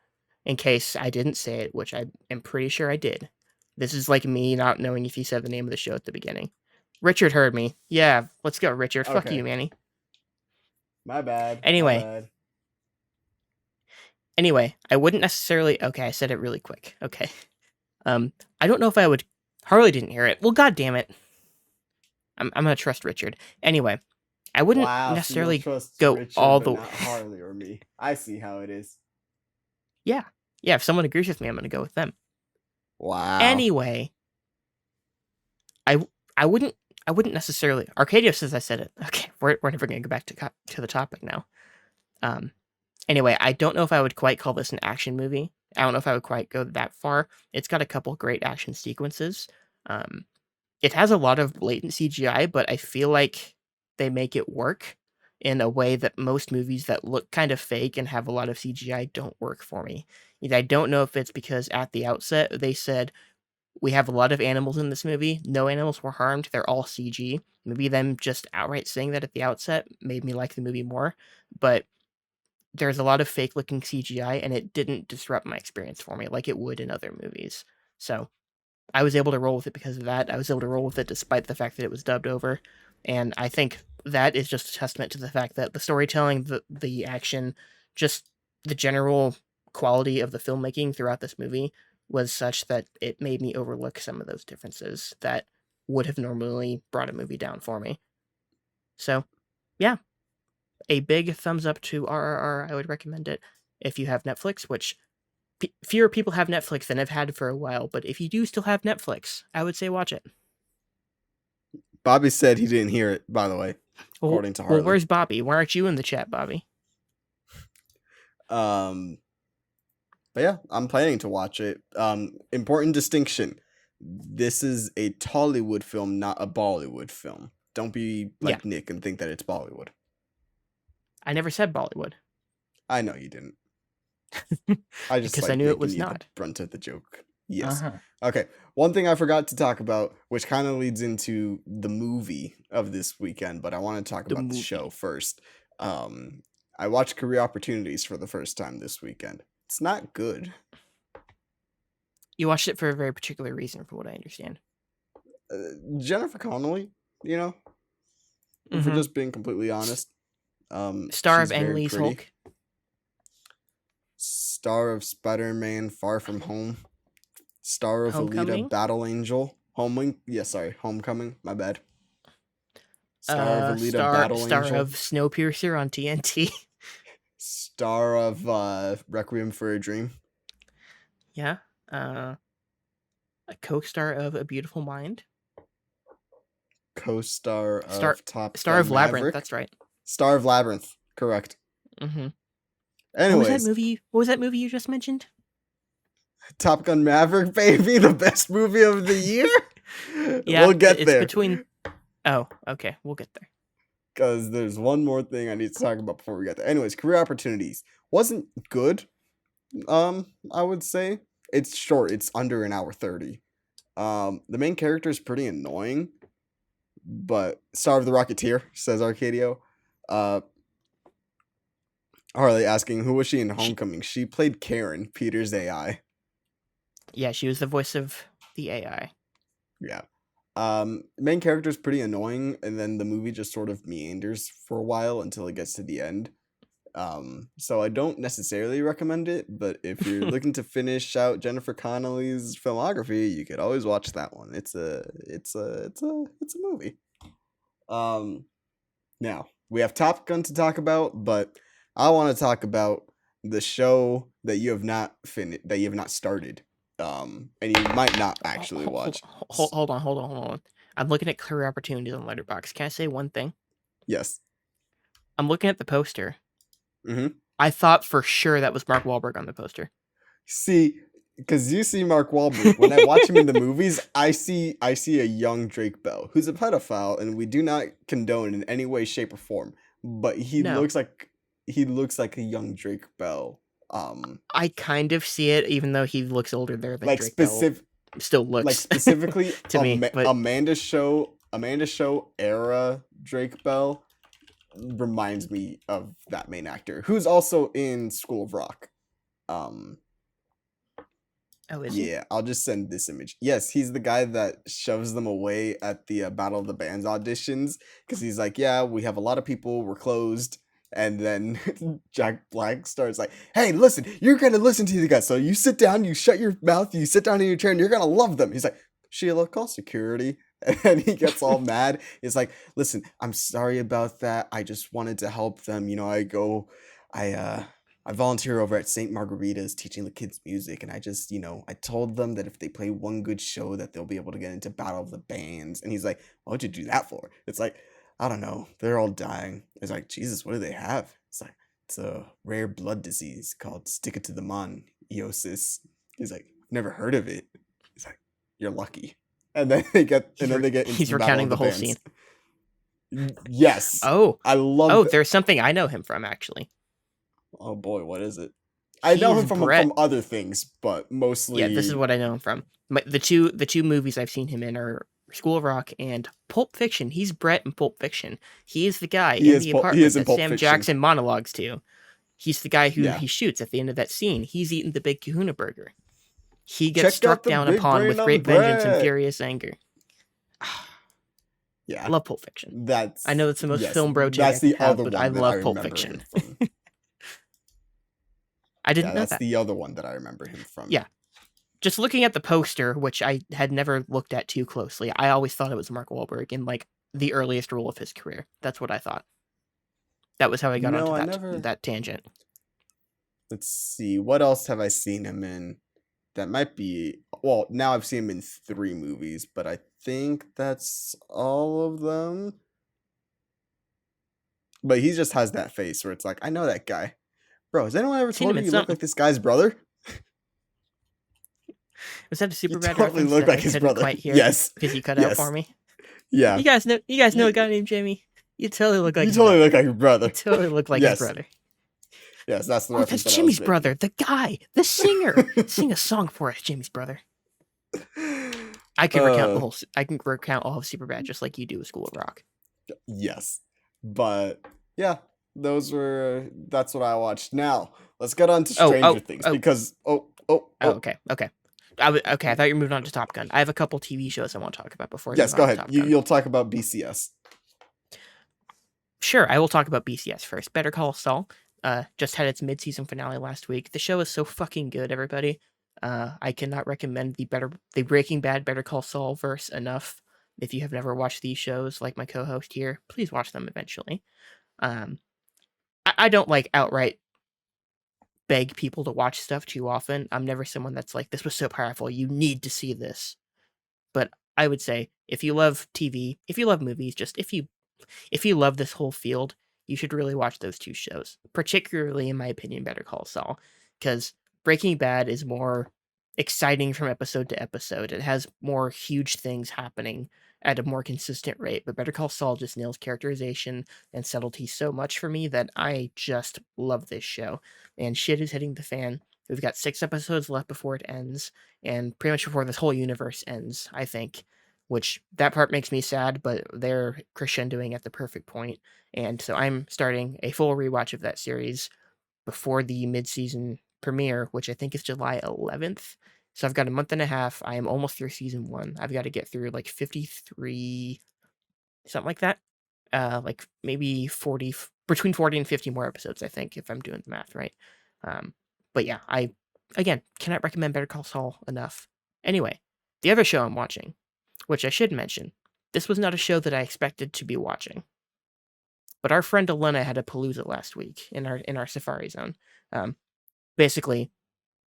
In case I didn't say it, which I am pretty sure I did. This is like me not knowing if you said the name of the show at the beginning. Richard heard me. Yeah, let's go, Richard. Fuck you, Okay, Manny. my bad. My Anyway, bad. I wouldn't necessarily. Okay, I said it really quick. Okay. I don't know if I would. Harley didn't hear it. Well, god damn it. I'm gonna trust Richard. Anyway, I wouldn't Wow, so you'll necessarily trust go Richard, all but the. not Harley or me. I see how it is. Yeah, yeah. If someone agrees with me, I'm gonna go with them. Wow. Anyway, I I wouldn't necessarily. Arcadia says I said it. Okay, we're never gonna go back to the topic now. Um. Anyway, I don't know if I would quite call this an action movie. I don't know if I would quite go that far. It's got a couple great action sequences. Um, it has a lot of blatant CGI, but I feel like they make it work in a way that most movies that look kind of fake and have a lot of CGI don't work for me. And I don't know if it's because at the outset they said We have a lot of animals in this movie. No animals were harmed. They're all CG. Maybe them just outright saying that at the outset made me like the movie more, but there's a lot of fake looking CGI and it didn't disrupt my experience for me like it would in other movies. So I was able to roll with it because of that. I was able to roll with it despite the fact that it was dubbed over. And I think that is just a testament to the fact that the storytelling, the action, just the general quality of the filmmaking throughout this movie was such that it made me overlook some of those differences that would have normally brought a movie down for me. So, yeah, a big thumbs up to RRR. I would recommend it if you have Netflix, which fewer people have Netflix than I've had for a while, but if you do still have Netflix, I would say watch it. Bobby said he didn't hear it, by the way, according to Harley. Where's Bobby? Why aren't you in the chat, Bobby? But yeah, I'm planning to watch it. Important distinction. This is a Tollywood film, not a Bollywood film. Don't be like Nick and think that it's Bollywood. I never said Bollywood. I know you didn't. I just because I knew it was not. The brunt of the joke. Yes. Okay. One thing I forgot to talk about, which kind of leads into the movie of this weekend, but I want to talk about the show first. I watched Career Opportunities for the first time this weekend. It's not good. You watched it for a very particular reason, from what I understand. Jennifer Connelly, you know, if we're just being completely honest. Star of Ang Lee's Hulk. Star of Spider-Man Far From Home. Star of Homecoming? Alita Battle Angel. Homecoming. My bad. Star of Alita Battle Angel. Star of Snowpiercer on TNT. Star of Requiem for a Dream. Yeah. A co-star of A Beautiful Mind. Co-star of Star of Labyrinth. Maverick. That's right. Star of Labyrinth. Correct. Mm-hmm. Anyways, what was that movie you just mentioned? Top Gun Maverick, baby, the best movie of the year. Yeah, we'll get there. Oh, okay, we'll get there. Because there's one more thing I need to talk about before we get there. Anyways, Career Opportunities wasn't good. I would say it's short. It's under an hour 30. The main character is pretty annoying, but Star of the Rocketeer, says Arcadio. Harley asking, who was she in Homecoming? She played Karen, Peter's AI. Yeah, she was the voice of the AI. Yeah. Main character is pretty annoying, and then the movie just sort of meanders for a while until it gets to the end. So I don't necessarily recommend it, but if you're looking to finish out Jennifer Connelly's filmography, you could always watch that one. It's a movie. Now we have Top Gun to talk about, but I want to talk about the show that you have not started. And you might not actually watch. Hold on. I'm looking at Career Opportunities on Letterboxd. Can I say one thing? Yes. I'm looking at the poster. Mm-hmm. I thought for sure that was Mark Wahlberg on the poster. See, because you see Mark Wahlberg. When I watch him in the movies, I see a young Drake Bell, who's a pedophile, and we do not condone in any way, shape, or form. But he looks like a young Drake Bell. I kind of see it, even though he looks older there than Drake Bell still looks. Like specifically to me, but Amanda Show era Drake Bell reminds me of that main actor, who's also in School of Rock. Oh, is he? Yeah, I'll just send this image. Yes, he's the guy that shoves them away at the Battle of the Bands auditions because he's like, yeah, we have a lot of people, we're closed. And then Jack Black starts like, hey, listen, you're going to listen to the guys. So you sit down, you shut your mouth, you sit down in your chair, and you're going to love them. He's like, Sheila, call security. And he gets all mad. He's like, listen, I'm sorry about that. I just wanted to help them. You know, I volunteer over at St. Margarita's teaching the kids music. And I just, I told them that if they play one good show that they'll be able to get into Battle of the Bands. And he's like, what'd you do that for? It's like, I don't know. They're all dying. It's like, Jesus, what do they have? It's like, it's a rare blood disease called stick-it-to-the-man-iosis. He's like, never heard of it. He's like, you're lucky. And then they get into he's recounting the whole scene. Yes. Oh. I love Oh, there's something I know him from, actually. Oh boy, what is it? I know He's him Brett. from other things, but Yeah, this is mostly what I know him from. The two movies I've seen him in are School of Rock and Pulp Fiction. He's Brett in Pulp Fiction. He is the guy in the he apartment is in that Pulp Sam Fiction. Jackson monologues to. He's the guy who Yeah. he shoots at the end of that scene. He's eating the big kahuna burger. He gets Check out struck the down big upon brain with on great vengeance and Brett. furious anger. Yeah. Love Pulp Fiction. I That's know that's the most yes. film bro take I That's can the have, other but I one that I love Pulp remember Fiction. him from. I Yeah, didn't know that's that. the other one that I remember him from. Yeah. Just looking at the poster, which I had never looked at too closely, I always thought it was Mark Wahlberg in like the earliest role of his career. That's what I thought. That was how I got No, onto I that never. that tangent. Let's see. What else have I seen him in? That might be. Well, now I've seen him in 3 movies, but I think that's all of them. But he just has that face where it's like, I know that guy. Bro, has anyone ever Seen him told you in you look something. like this guy's brother? Was that a You super bad totally reference look that I like his couldn't brother. quite hear Yes. because you cut out for Yes. me? Yeah. You guys know a You, guy named Jamie. You totally look like you his totally brother. look like your brother. You totally look like his Yes. brother. Yes, that's the Oh, reference that's that I was Jimmy's brother, the guy, the singer. Sing a song for us, Jimmy's brother. making. I can recount the whole. I can recount all of Superbad just like you do with School of Rock. Yes. But yeah, that's what I watched. Now, let's get on to Stranger Things because Okay. Okay. I thought you were moving on to Top Gun. I have a couple TV shows I want to talk about before I yes, move go on to ahead. Top Gun. You'll talk about BCS. Sure, I will talk about BCS first. Better Call Saul just had its mid-season finale last week. The show is so fucking good, everybody. I cannot recommend the Breaking Bad Better Call Saul verse enough. If you have never watched these shows, like my co-host here, please watch them eventually. I don't like outright beg people to watch stuff too often. I'm never someone that's like, this was so powerful, you need to see this. But I would say if you love TV, if you love movies, just if you love this whole field, you should really watch those two shows. Particularly, in my opinion, Better Call Saul, because Breaking Bad is more exciting from episode to episode. It has more huge things happening at a more consistent rate. But Better Call Saul just nails characterization and subtlety so much for me that I just love this show. And shit is hitting the fan. We've got 6 episodes left before it ends, and pretty much before this whole universe ends, I think. Which that part makes me sad, but they're crescendoing at the perfect point. And so I'm starting a full rewatch of that series before the mid-season premiere, which I think is July 11th. So I've got a month and a half. I am almost through season 1. I've got to get through like 53, something like that. Like maybe 40, between 40 and 50 more episodes, I think, if I'm doing the math right. But yeah, I, again, cannot recommend Better Call Saul enough. Anyway, the other show I'm watching, which I should mention, this was not a show that I expected to be watching. But our friend Elena had a palooza last week in our Safari Zone. Basically,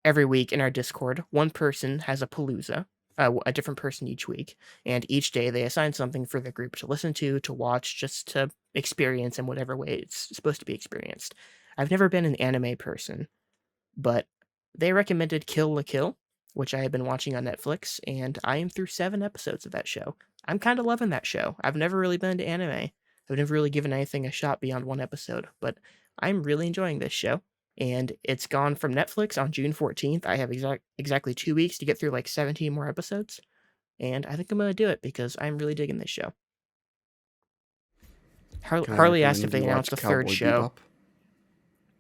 every week in our Discord, one person has a palooza, a different person each week, and each day they assign something for the group to listen to watch, just to experience in whatever way it's supposed to be experienced. I've never been an anime person, but they recommended Kill la Kill, which I have been watching on Netflix, and I am through 7 episodes of that show. I'm kind of loving that show. I've never really been into anime. I've never really given anything a shot beyond 1 episode, but I'm really enjoying this show. And it's gone from Netflix on June 14th. I have exactly 2 weeks to get through like 17 more episodes. And I think I'm going to do it because I'm really digging this show. Can I Harley asked recommend if they you watch announced a third Cowboy show. Bebop?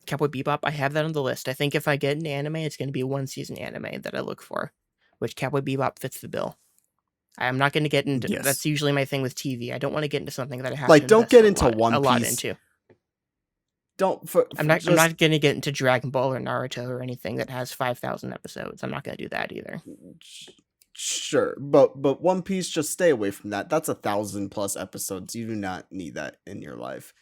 Cowboy Bebop, I have that on the list. I think if I get into anime, it's going to be a 1-season anime that I look for, which Cowboy Bebop fits the bill. I'm not going to get into. Yes. That's usually my thing with TV. I don't want to get into something that I have Like, to don't invest get into a One lot Piece. into. I'm not going to get into Dragon Ball or Naruto or anything that has 5,000 episodes. I'm not going to do that either. Sure, but One Piece, just stay away from that. That's 1,000+ episodes. You do not need that in your life.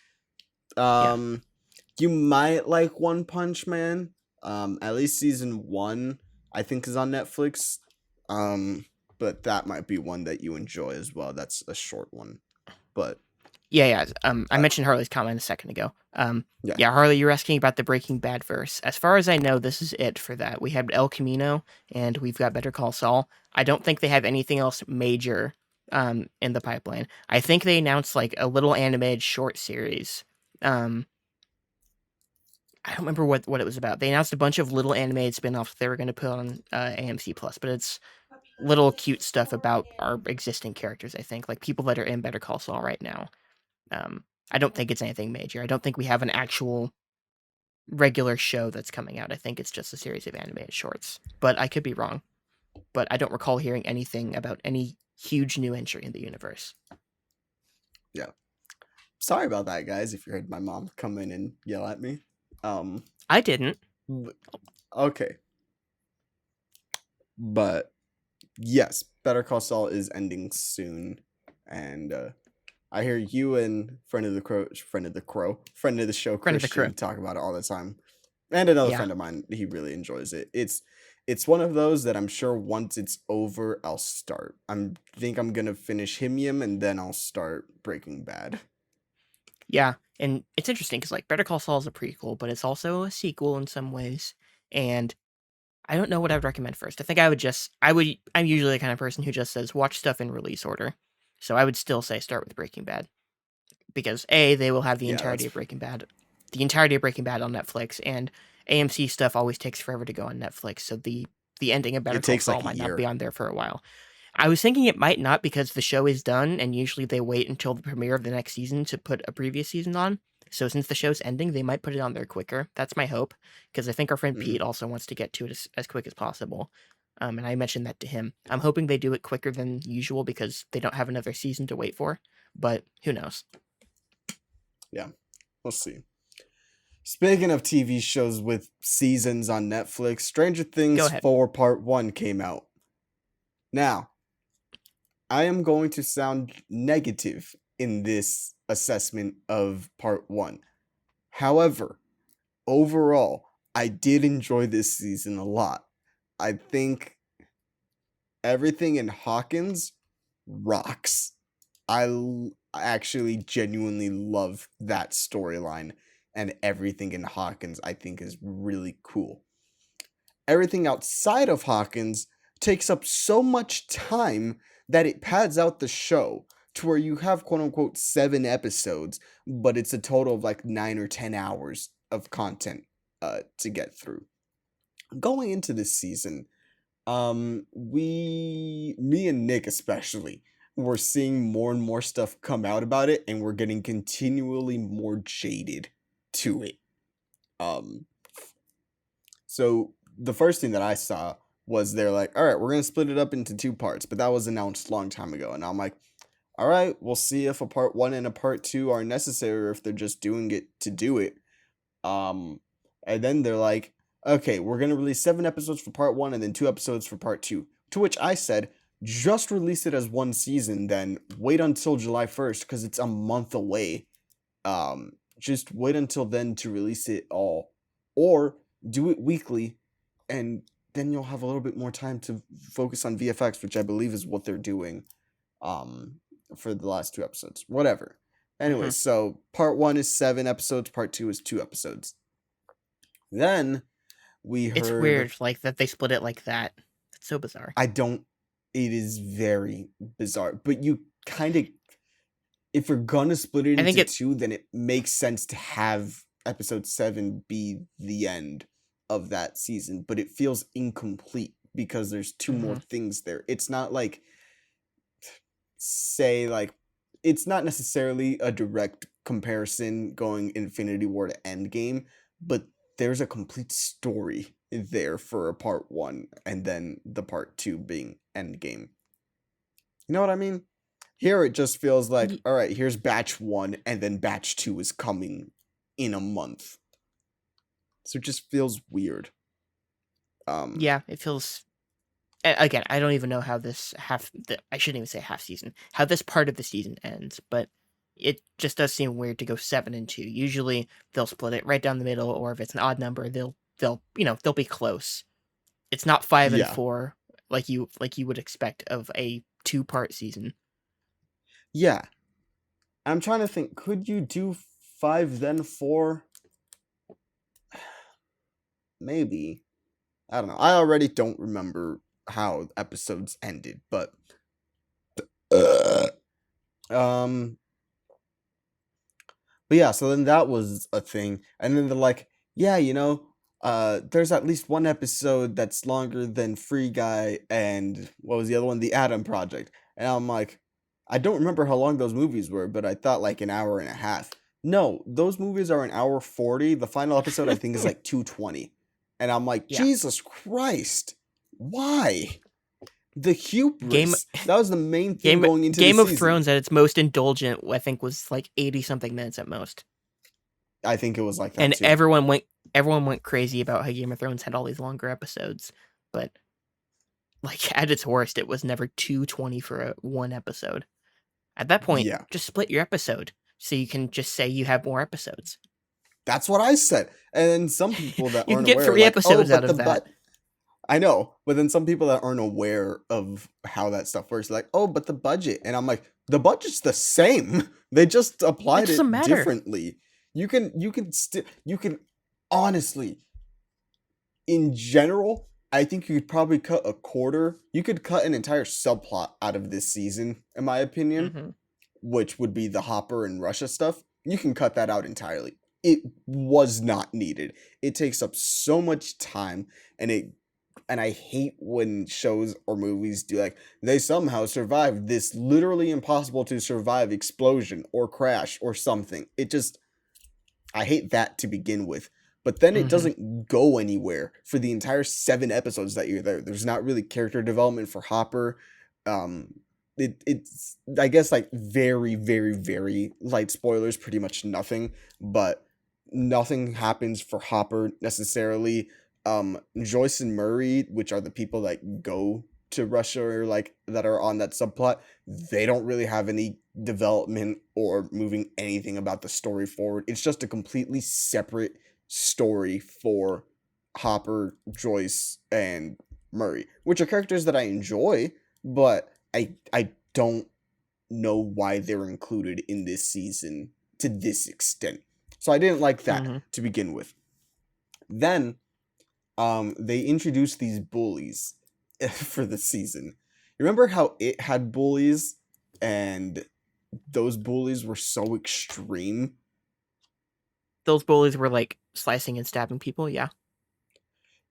You might like One Punch Man. At least season 1, I think, is on Netflix. But that might be one that you enjoy as well. That's a short one, but yeah. I mentioned Harley's comment a second ago. Yeah, Harley, you're asking about the Breaking Bad verse. As far as I know, this is it for that. We have El Camino, and we've got Better Call Saul. I don't think they have anything else major in the pipeline. I think they announced like a little animated short series. I don't remember what it was about. They announced a bunch of little animated spin-offs they were going to put on AMC Plus, but it's little cute stuff about our existing characters, I think, like people that are in Better Call Saul right now. Um, I don't think it's anything major. I don't think we have an actual regular show that's coming out. I think it's just a series of animated shorts. But I could be wrong. But I don't recall hearing anything about any huge new entry in the universe. Yeah. Sorry about that, guys, if you heard my mom come in and yell at me. I didn't. Okay. But yes, Better Call Saul is ending soon. And I hear you and friend of the show, Friend of the crew. Christian, talk about it all the time. And another Yeah. friend of mine, he really enjoys it. It's one of those that I'm sure once it's over, I'll start. Think I'm gonna finish Himium and then I'll start Breaking Bad. Yeah. And it's interesting because, like, Better Call Saul is a prequel, but it's also a sequel in some ways. And I don't know what I would recommend first. I think I'm usually the kind of person who just says watch stuff in release order. So I would still say start with Breaking Bad. Because A, they will have the Yeah, entirety of Breaking Bad. The entirety of Breaking Bad on Netflix, and AMC stuff always takes forever to go on Netflix, so the ending of Better it Call takes Saul like a might not be year. on there for a while. I was thinking it might not because the show is done, and usually they wait until the premiere of the next season to put a previous season on. So since the show's ending, they might put it on there quicker. That's my hope, because I think our friend Mhm. Pete also wants to get to it as quick as possible. And I mentioned that to him. I'm hoping they do it quicker than usual because they don't have another season to wait for, but who knows? Yeah, we'll see. Speaking of TV shows with seasons on Netflix, Stranger Go Things ahead. 4 Part 1 came out. Now, I am going to sound negative in this assessment of Part 1. However, overall, I did enjoy this season a lot. I think everything in Hawkins rocks. Actually genuinely love that storyline, and everything in Hawkins I think is really cool. Everything outside of Hawkins takes up so much time that it pads out the show to where you have quote unquote 7 episodes, but it's a total of like 9 or 10 hours of content to get through. Going into this season, me and Nick especially, we're seeing more and more stuff come out about it, and we're getting continually more jaded to it. Um, so the first thing that I saw was they're like, all right, we're gonna split it up into 2 parts, but that was announced a long time ago, and I'm like, all right, we'll see if a part 1 and a part 2 are necessary, or if they're just doing it to do it. Um, and then they're like, okay, we're gonna release 7 episodes for part 1 and then 2 episodes for part 2. To which I said, just release it as one season, then wait until July 1st because it's a month away. Just wait until then to release it all, or do it weekly, and then you'll have a little bit more time to focus on VFX, which I believe is what they're doing. Um, for the last 2 episodes, whatever. Anyway, Hmm. so part 1 is 7 episodes, part 2 is 2 episodes. Then we It's heard, weird, like, that they split it like that. It's so bizarre. I don't, it is very bizarre, but you kind of, if you're gonna split it I think into it two, then it makes sense to have episode 7 be the end of that season, but it feels incomplete because there's two more mhm. things there. It's not like, say, like, it's not necessarily a direct comparison going Infinity War to Endgame, but there's a complete story there for a part 1 and then the part 2 being Endgame. You know what I mean? Here it just feels like, Y all right, here's batch 1 and then batch 2 is coming in a month. So it just feels weird. Um yeah, it feels again, I don't even know how this I shouldn't even say half season, how this part of the season ends, but it just does seem weird to go 7 and 2. Usually, they'll split it right down the middle, or if it's an odd number, they'll be close. It's not 5 and yeah. 4 like you would expect of a two-part season. Yeah. I'm trying to think, could you do 5 then 4? Maybe. I don't know. I already don't remember how episodes ended, but uh, um but yeah, so then that was a thing. And then they're like, yeah, there's at least one episode that's longer than Free Guy and what was the other one? The Atom Project. And I'm like, I don't remember how long those movies were, but I thought like an hour and a half. No, those movies are an hour 40. The final episode I think is like 220. And I'm like, Yeah. Jesus Christ. Why? The Game hubris. That was the main thing Game going into the Game of season. Thrones at its most indulgent, I think, was like 80 something minutes at most. I think it was like that And too. everyone went crazy about how Game of Thrones had all these longer episodes, but like at its worst, it was never 220 for one episode. At that point, Yeah. just split your episode so you can just say you have more episodes. That's what I said. And then some people that You can aren't get aware are 3 like, oh, episodes out but of that. I know, but then some people that aren't aware of how that stuff works, like, oh, but the budget. And I'm like, the budget's the same. They just It applied doesn't it matter. differently. You can honestly, in general, I think you could probably cut a quarter. You could cut an entire subplot out of this season, in my opinion, Mm-hmm. which would be the Hopper and Russia stuff. You can cut that out entirely. It was not needed. It takes up so much time, and I hate when shows or movies do like they somehow survived this literally impossible to survive explosion or crash or something. I hate that to begin with. But then it Mm-hmm. doesn't go anywhere for the entire 7 episodes that you're there. There's not really character development for Hopper. Um it's I guess like very very very light spoilers, pretty much nothing, but nothing happens for Hopper necessarily. Joyce and Murray, which are the people that go to Russia or like that are on that subplot, they don't really have any development or moving anything about the story forward. It's just a completely separate story for Hopper, Joyce, and Murray, which are characters that I enjoy, but I don't know why they're included in this season to this extent. So I didn't like that Mm-hmm. to begin with. Then they introduced these bullies for the season. You remember how it had bullies and those bullies were so extreme? Those bullies were like slicing and stabbing people. Yeah.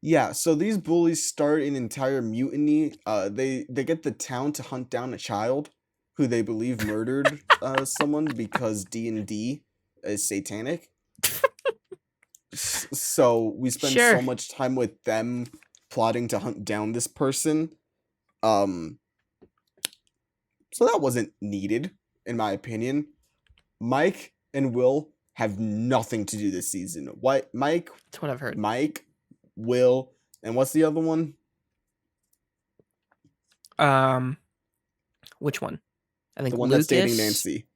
Yeah, so these bullies start an entire mutiny. They get the town to hunt down a child who they believe murdered someone because D&D is satanic. So we spend so Sure. much time with them plotting to hunt down this person. Um, so that wasn't needed, in my opinion. Mike and Will have nothing to do this season. What That's what I've heard. Mike, Will, and what's the other one? Which one? I think The one that's dating Lucas. Nancy.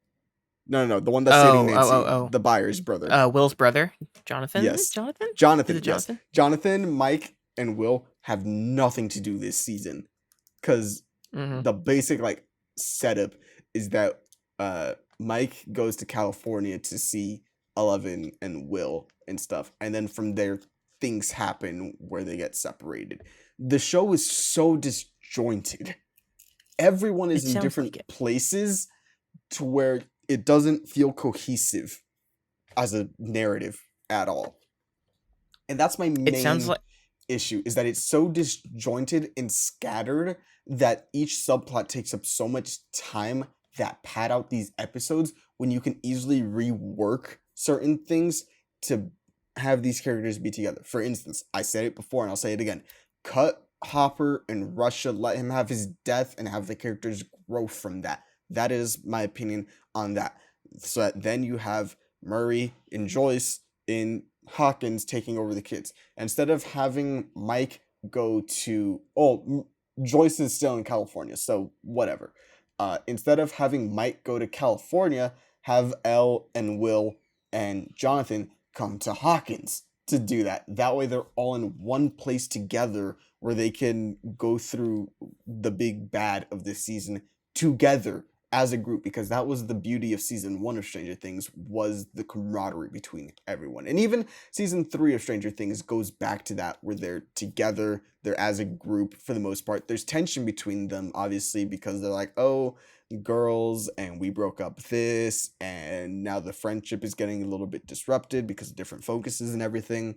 No, the one that's dating Nancy. Oh. The Byers brother. Will's brother, Jonathan. Yes. Jonathan. Jonathan, Is it yes. Jonathan? Jonathan, Mike, and Will have nothing to do this season. Because Mm-hmm. the basic like setup is that Mike goes to California to see Eleven and Will and stuff, and then from there things happen where they get separated. The show is so disjointed. Everyone is It in sounds different like it. places to where it doesn't feel cohesive as a narrative at all. And that's my It sounds main like issue, is that it's so disjointed and scattered that each subplot takes up so much time that pad out these episodes when you can easily rework certain things to have these characters be together. For instance, I said it before and I'll say it again. Cut Hopper and Russia, let him have his death and have the characters grow from that. That is my opinion on that. So that then you have Murray and Joyce in Hawkins taking over the kids. Instead of having Mike go to Joyce is still in California, so whatever. Instead of having Mike go to California, have Elle and Will and Jonathan come to Hawkins to do that. That way they're all in one place together where they can go through the big bad of this season together as a group, because that was the beauty of season 1 of Stranger Things, was the camaraderie between everyone. And even season 3 of Stranger Things goes back to that, where they're together, they're as a group for the most part. There's tension between them, obviously, because they're like, oh, girls, and we broke up this, and now the friendship is getting a little bit disrupted because of different focuses and everything.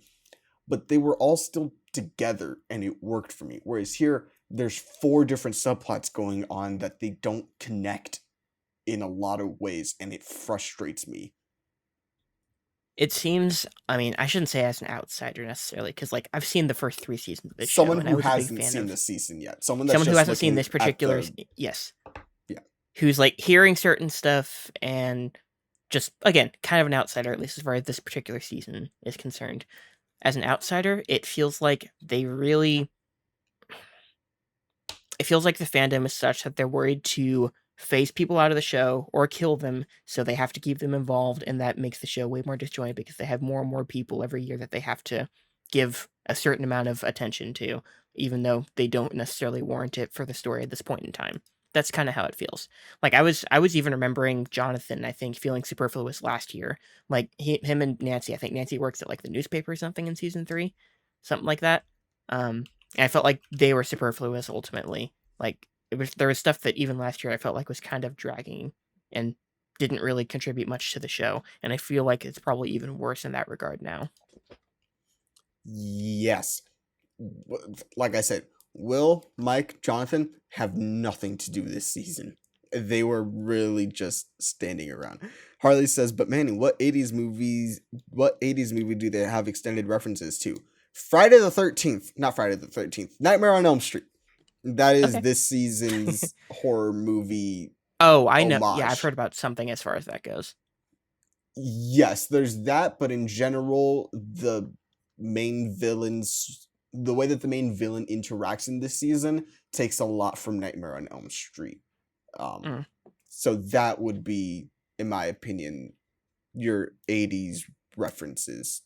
But they were all still together, and it worked for me. Whereas here, there's 4 different subplots going on that they don't connect in a lot of ways, and it frustrates me. It seems, I mean, I shouldn't say as an outsider necessarily, because like I've seen the first 3 seasons of this show, Someone and I who was a big hasn't fan seen of the season yet, someone that's someone who just hasn't seen looking this at particular, the yes, yeah. who's like hearing certain stuff and just again kind of an outsider, at least as far as this particular season is concerned. As an outsider, it feels like they really, it feels like the fandom is such that they're worried to phase people out of the show or kill them, so they have to keep them involved, and that makes the show way more disjointed because they have more and more people every year that they have to give a certain amount of attention to, even though they don't necessarily warrant it for the story at this point in time. That's kind of how it feels. Like I was even remembering Jonathan, I think, feeling superfluous last year. Like him and Nancy. I think Nancy works at like the newspaper or something in season 3, something like that. And I felt like they were superfluous ultimately. Like there was stuff that even last year I felt like was kind of dragging and didn't really contribute much to the show, and I feel like it's probably even worse in that regard now. Yes. Like I said, Will, Mike, Jonathan have nothing to do this season. They were really just standing around. Harley says, but Manny, what 80s movie do they have extended references to? Friday the 13th. Not Friday the 13th. Nightmare on Elm Street. That is Okay. this season's horror movie Oh, I know. Yeah, I've homage. heard about something as far as that goes. Yes, there's that, but in general, the way that the main villain interacts in this season takes a lot from Nightmare on Elm Street. Um, Mm. so that would be, in my opinion, your 80s references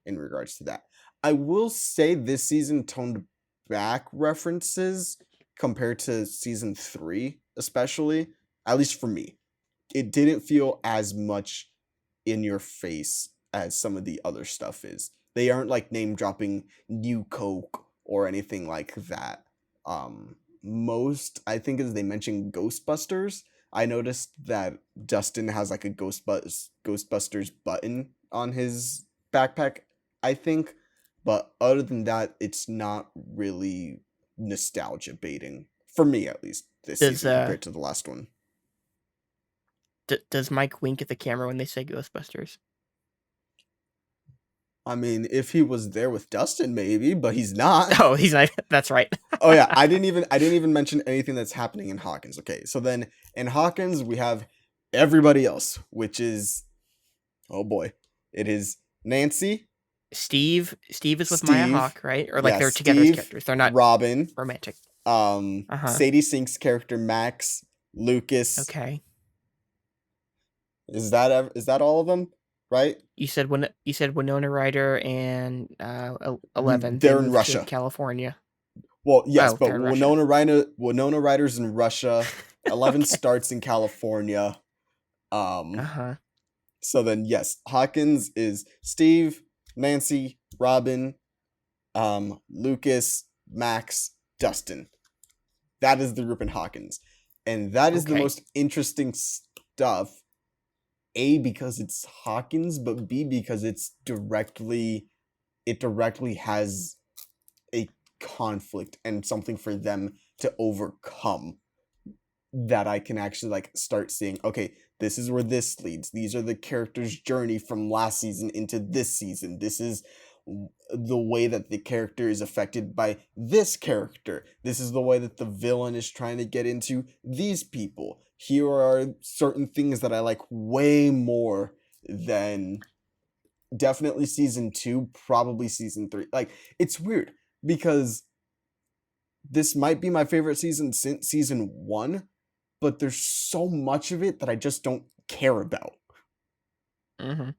in regards to that. I will say this season toned back references compared to season 3, especially, at least for me. It didn't feel as much in your face as some of the other stuff is. They aren't like name dropping New Coke or anything like that. Most I think is they mentioned Ghostbusters. I noticed that Dustin has like a Ghostbusters button on his backpack, I think. But other than that, it's not really nostalgia baiting. For me at least, this Does season compared to the last one. does Mike wink at the camera when they say Ghostbusters? I mean, if he was there with Dustin, maybe, but he's not. Oh, he's not. That's right. Oh yeah, I didn't even mention anything that's happening in Hawkins. Okay, so then in Hawkins we have everybody else, which is, oh boy, it is Nancy, Steve is with Maya Steve, Hawke, right? Or like yeah, they're together as Steve, characters. They're not Robin, romantic. Uh-huh. Sadie Sink's character Max, Lucas. Okay. Is that all of them? Right? You said Winona Ryder and 11. They They're in moved to Russia. California. Well, yes, Oh, but they're in Russia. Winona Ryder's in Russia. 11 Okay. starts in California. Um, Uh-huh. so then yes, Hawkins is Steve, Nancy, Robin, Lucas, Max, Dustin. That is the group in Hawkins. And that is the Okay. most interesting stuff. A, because it's Hawkins, but B, because it directly has a conflict and something for them to overcome that I can actually like start seeing, okay, this is where this leads. These are the characters' journey from last season into this season. This is the way that the character is affected by this character. This is the way that the villain is trying to get into these people. Here are certain things that I like way more than definitely season 2, probably season 3. Like, it's weird because this might be my favorite season since season 1, but there's so much of it that I just don't care about. Mm-hmm.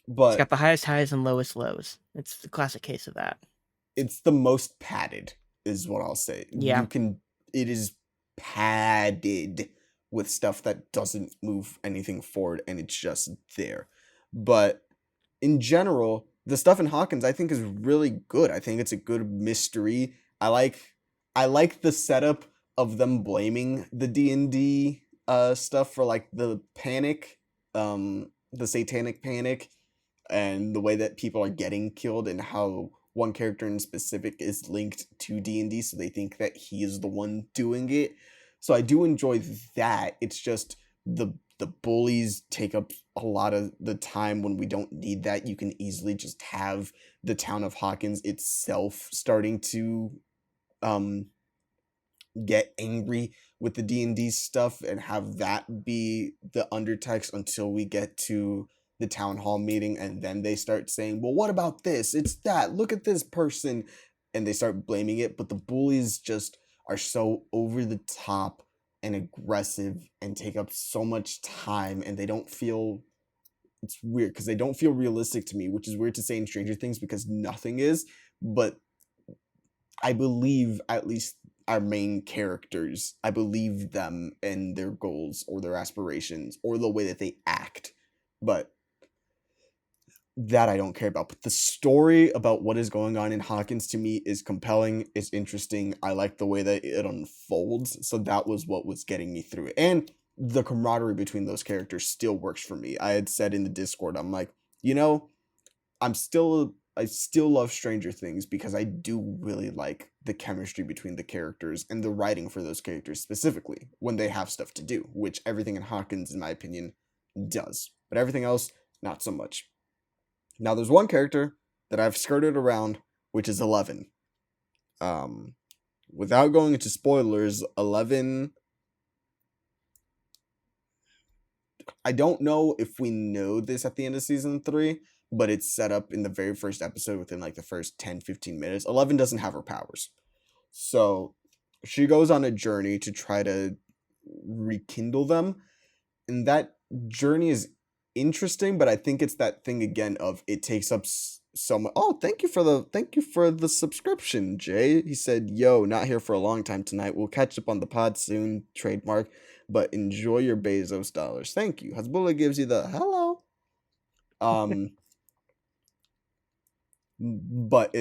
But it's got the highest highs and lowest lows. It's the classic case of that. it's the most padded, is what I'll say. Yeah. It is padded with stuff that doesn't move anything forward and it's just there. But in general, the stuff in Hawkins I think is really good. I think it's a good mystery. I like the setup of them blaming the D&D stuff for like the satanic panic and the way that people are getting killed and how one character in specific is linked to D&D, so they think that he is the one doing it. So I do enjoy that. It's just the bullies take up a lot of the time when we don't need that. You can easily just have the town of Hawkins itself starting to um get angry with the D&D stuff and have that be the undertext until we get to the town hall meeting, and then they start saying, "Well, what about this? It's that. Look at this person." And they start blaming it, but the bullies just are so over the top and aggressive and take up so much time, and they don't feel, it's weird because they don't feel realistic to me, which is weird to say in Stranger Things because nothing is, but I believe at least our main characters, I believe them and their goals or their aspirations or the way that they act. But that I don't care about. But the story about what is going on in Hawkins to me is compelling, is interesting. I like the way that it unfolds. So that was what was getting me through it. And the camaraderie between those characters still works for me. I had said in the Discord, I'm like, you know, I still love Stranger Things because I do really like the chemistry between the characters and the writing for those characters specifically when they have stuff to do, which everything in Hawkins, in my opinion, does. But everything else, not so much. Now, there's one character that I've skirted around, which is 11. Um, Without going into spoilers, 11. I don't know if we know this at the end of season 3, but it's set up in the very first episode within like the first 10-15 minutes. 11 doesn't have her powers. So she goes on a journey to try to rekindle them. And that journey is interesting, but I think it's that thing again of it takes up so much. Oh, thank you for the subscription, Jay. He said, "Yo, not here for a long time tonight. We'll catch up on the pod soon." Trademark, but enjoy your Bezos dollars. Thank you. Hasbullah gives you the hello. Um, but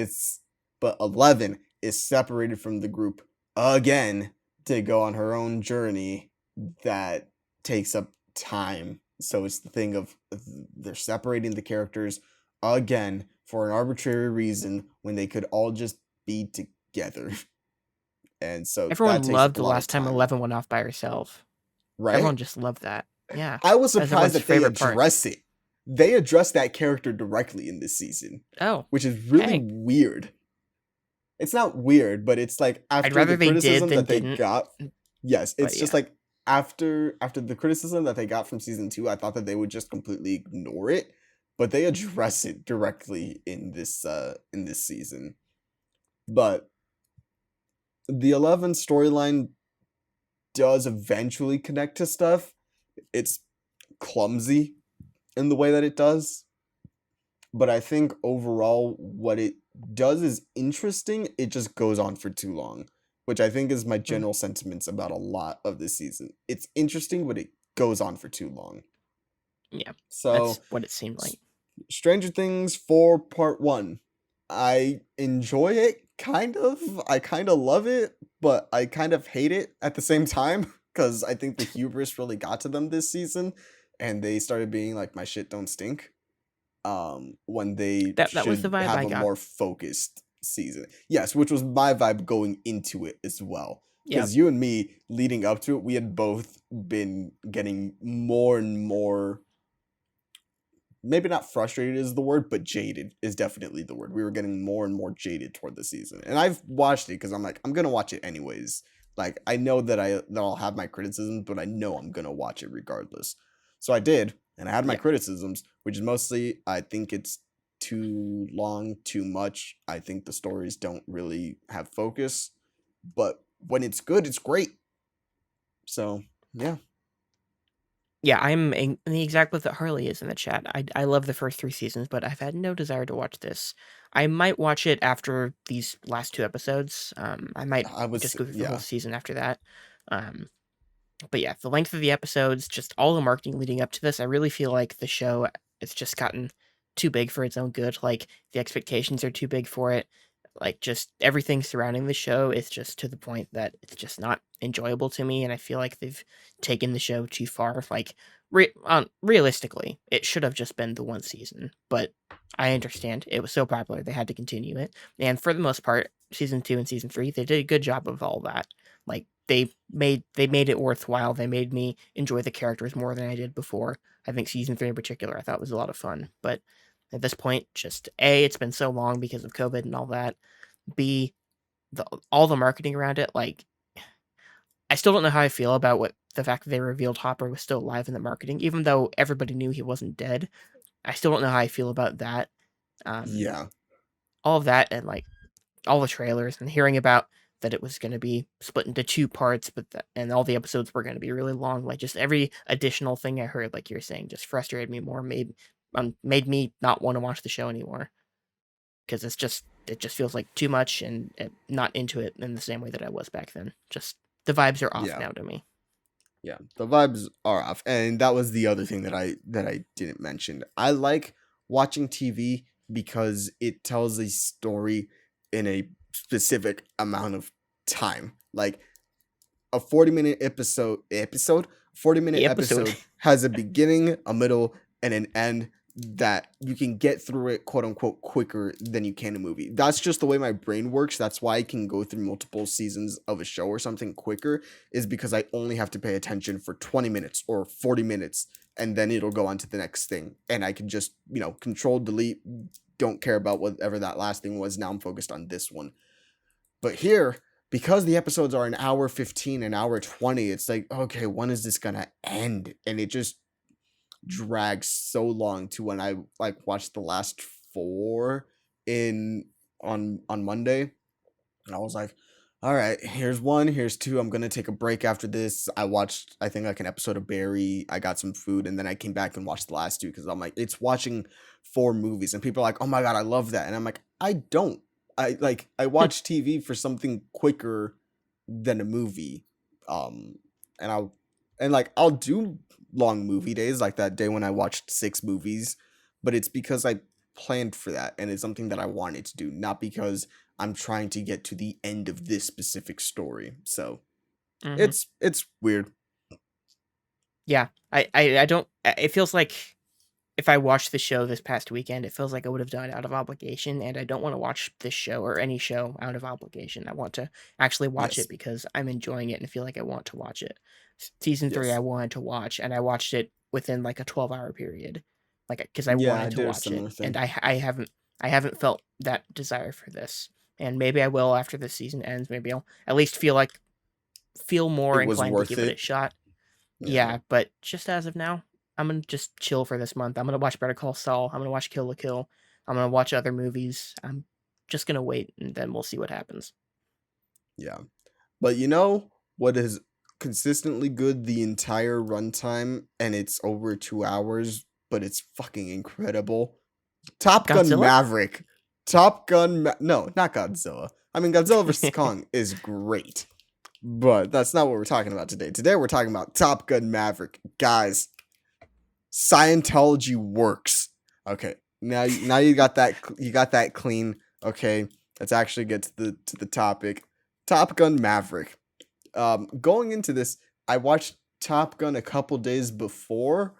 11 is separated from the group again to go on her own journey that takes up time. So it's the thing of they're separating the characters again for an arbitrary reason when they could all just be together. And so Everyone that takes loved up a the lot of last time time, 11 went off by herself. right? Everyone just loved that. Yeah. I was That was surprised everyone's that they favorite part. address it. They address that character directly in this season, Oh, which is really hey. weird. It's not weird, but it's like I'd after rather the they did criticism than that they didn't, got. Yes, but it's just yeah. like after the criticism that they got from season 2, I thought that they would just completely ignore it, but they address it directly in this season. But the 11 storyline does eventually connect to stuff. It's clumsy in the way that it does, but I think overall what it does is interesting. It just goes on for too long, which I think is my Mm, general sentiments about a lot of this season. It's interesting, but it goes on for too long. yeah. So, That's what it seemed like. Stranger Things 4 Part 1. I enjoy it, kind of. I kind of love it, but I kind of hate it at the same time because I think the hubris really got to them this season and they started being like, my shit don't stink. When they That was the should vibe have I a got. more focused season. Yes, which was my vibe going into it as well. Yep. Because you and me, leading up to it, we had both been getting more and more, maybe not frustrated is the word, but jaded is definitely the word. We were getting more and more jaded toward the season. And I've watched it because I'm like, I'm gonna watch it anyways. Like I know that I'll have my criticisms, but I know I'm gonna watch it regardless. So I did, and I had my Yeah. criticisms, which is mostly I think it's too long, too much. I think the stories don't really have focus. But when it's good, it's great. So yeah. Yeah, I'm in the exact boat that Harley is in the chat. I love the first 3 seasons, but I've had no desire to watch this. I might watch it after these last 2 episodes. I might I was just go through the whole yeah. season after that. Um, but yeah, the length of the episodes, just all the marketing leading up to this, I really feel like the show it's just gotten too big for its own good. Like the expectations are too big for it. Like just everything surrounding the show is just to the point that it's just not enjoyable to me, and I feel like they've taken the show too far. Like realistically, it should have just been the one season, but I understand it was so popular they had to continue it. And for the most part, season 2 and season 3, they did a good job of all that. Like they made it worthwhile. They made me enjoy the characters more than I did before. I think season 3 in particular I thought was a lot of fun. But at this point, just A, it's been so long because of COVID and all that. B, all the marketing around it, like I still don't know how I feel about what the fact that they revealed Hopper was still alive in the marketing, even though everybody knew he wasn't dead. I still don't know how I feel about that. Um, Yeah, all of that and like all the trailers and hearing about that it was going to be split into 2 parts, but and all the episodes were going to be really long. Like just every additional thing I heard, like you're saying, just frustrated me more. Made me not want to watch the show anymore because it just feels like too much and not into it in the same way that I was back then. Just the vibes are off yeah. now to me. Yeah, the vibes are off, and that was the other thing that I didn't mention. I like watching TV because it tells a story in a specific amount of time. Like a 40-minute episode 40-minute Episode. episode has a beginning, a middle, and an end that you can get through it quote unquote quicker than you can a movie. That's just the way my brain works. That's why I can go through multiple seasons of a show or something quicker, is because I only have to pay attention for 20 minutes or 40 minutes, and then it'll go on to the next thing, and I can just, control delete, don't care about whatever that last thing was. Now I'm focused on this one. But here, because the episodes are an hour 15, an hour 20, it's like, okay, when is this gonna end? And it just drags so long to when I like watched the last four in on Monday. And I was like, all right, here's one, here's two. I'm gonna take a break after this. I watched, I think, like an episode of Barry. I got some food, and then I came back and watched the last two because I'm like, it's watching four movies, and people are like, oh my god, I love that, and I'm like, I don't. I watch TV for something quicker than a movie, um, and I'll do long movie days like that day when I watched 6 movies, but it's because I planned for that and it's something that I wanted to do, not because I'm trying to get to the end of this specific story. So Hmm. it's weird. Yeah, I don't. It feels like if I watched the show this past weekend, it feels like I would have done it out of obligation, and I don't want to watch this show or any show out of obligation. I want to actually watch Yes. it because I'm enjoying it and feel like I want to watch it. Season 3 I Yes. wanted to watch, and I watched it within like a 12-hour period, like because I Yeah, I wanted to did a watch it, similar and thing. I haven't felt that desire for this, and maybe I will after this season ends. Maybe I'll at least feel more It was inclined to worth give it a it. shot. Yeah. Yeah, but just as of now, I'm gonna just chill for this month. I'm gonna watch Better Call Saul. I'm gonna watch Kill la Kill. I'm gonna watch other movies. I'm just gonna wait, and then we'll see what happens. Yeah. But you know what is consistently good the entire runtime, and it's over 2 hours, but it's fucking incredible? Top Gun Godzilla? Maverick. No, not Godzilla. I mean, Godzilla vs. Kong is great, but that's not what we're talking about today. Today we're talking about Top Gun Maverick. Guys, Scientology works. Okay, now you got that clean. Okay, let's actually get to the topic. Top Gun Maverick. Going into this, I watched Top Gun a couple days before.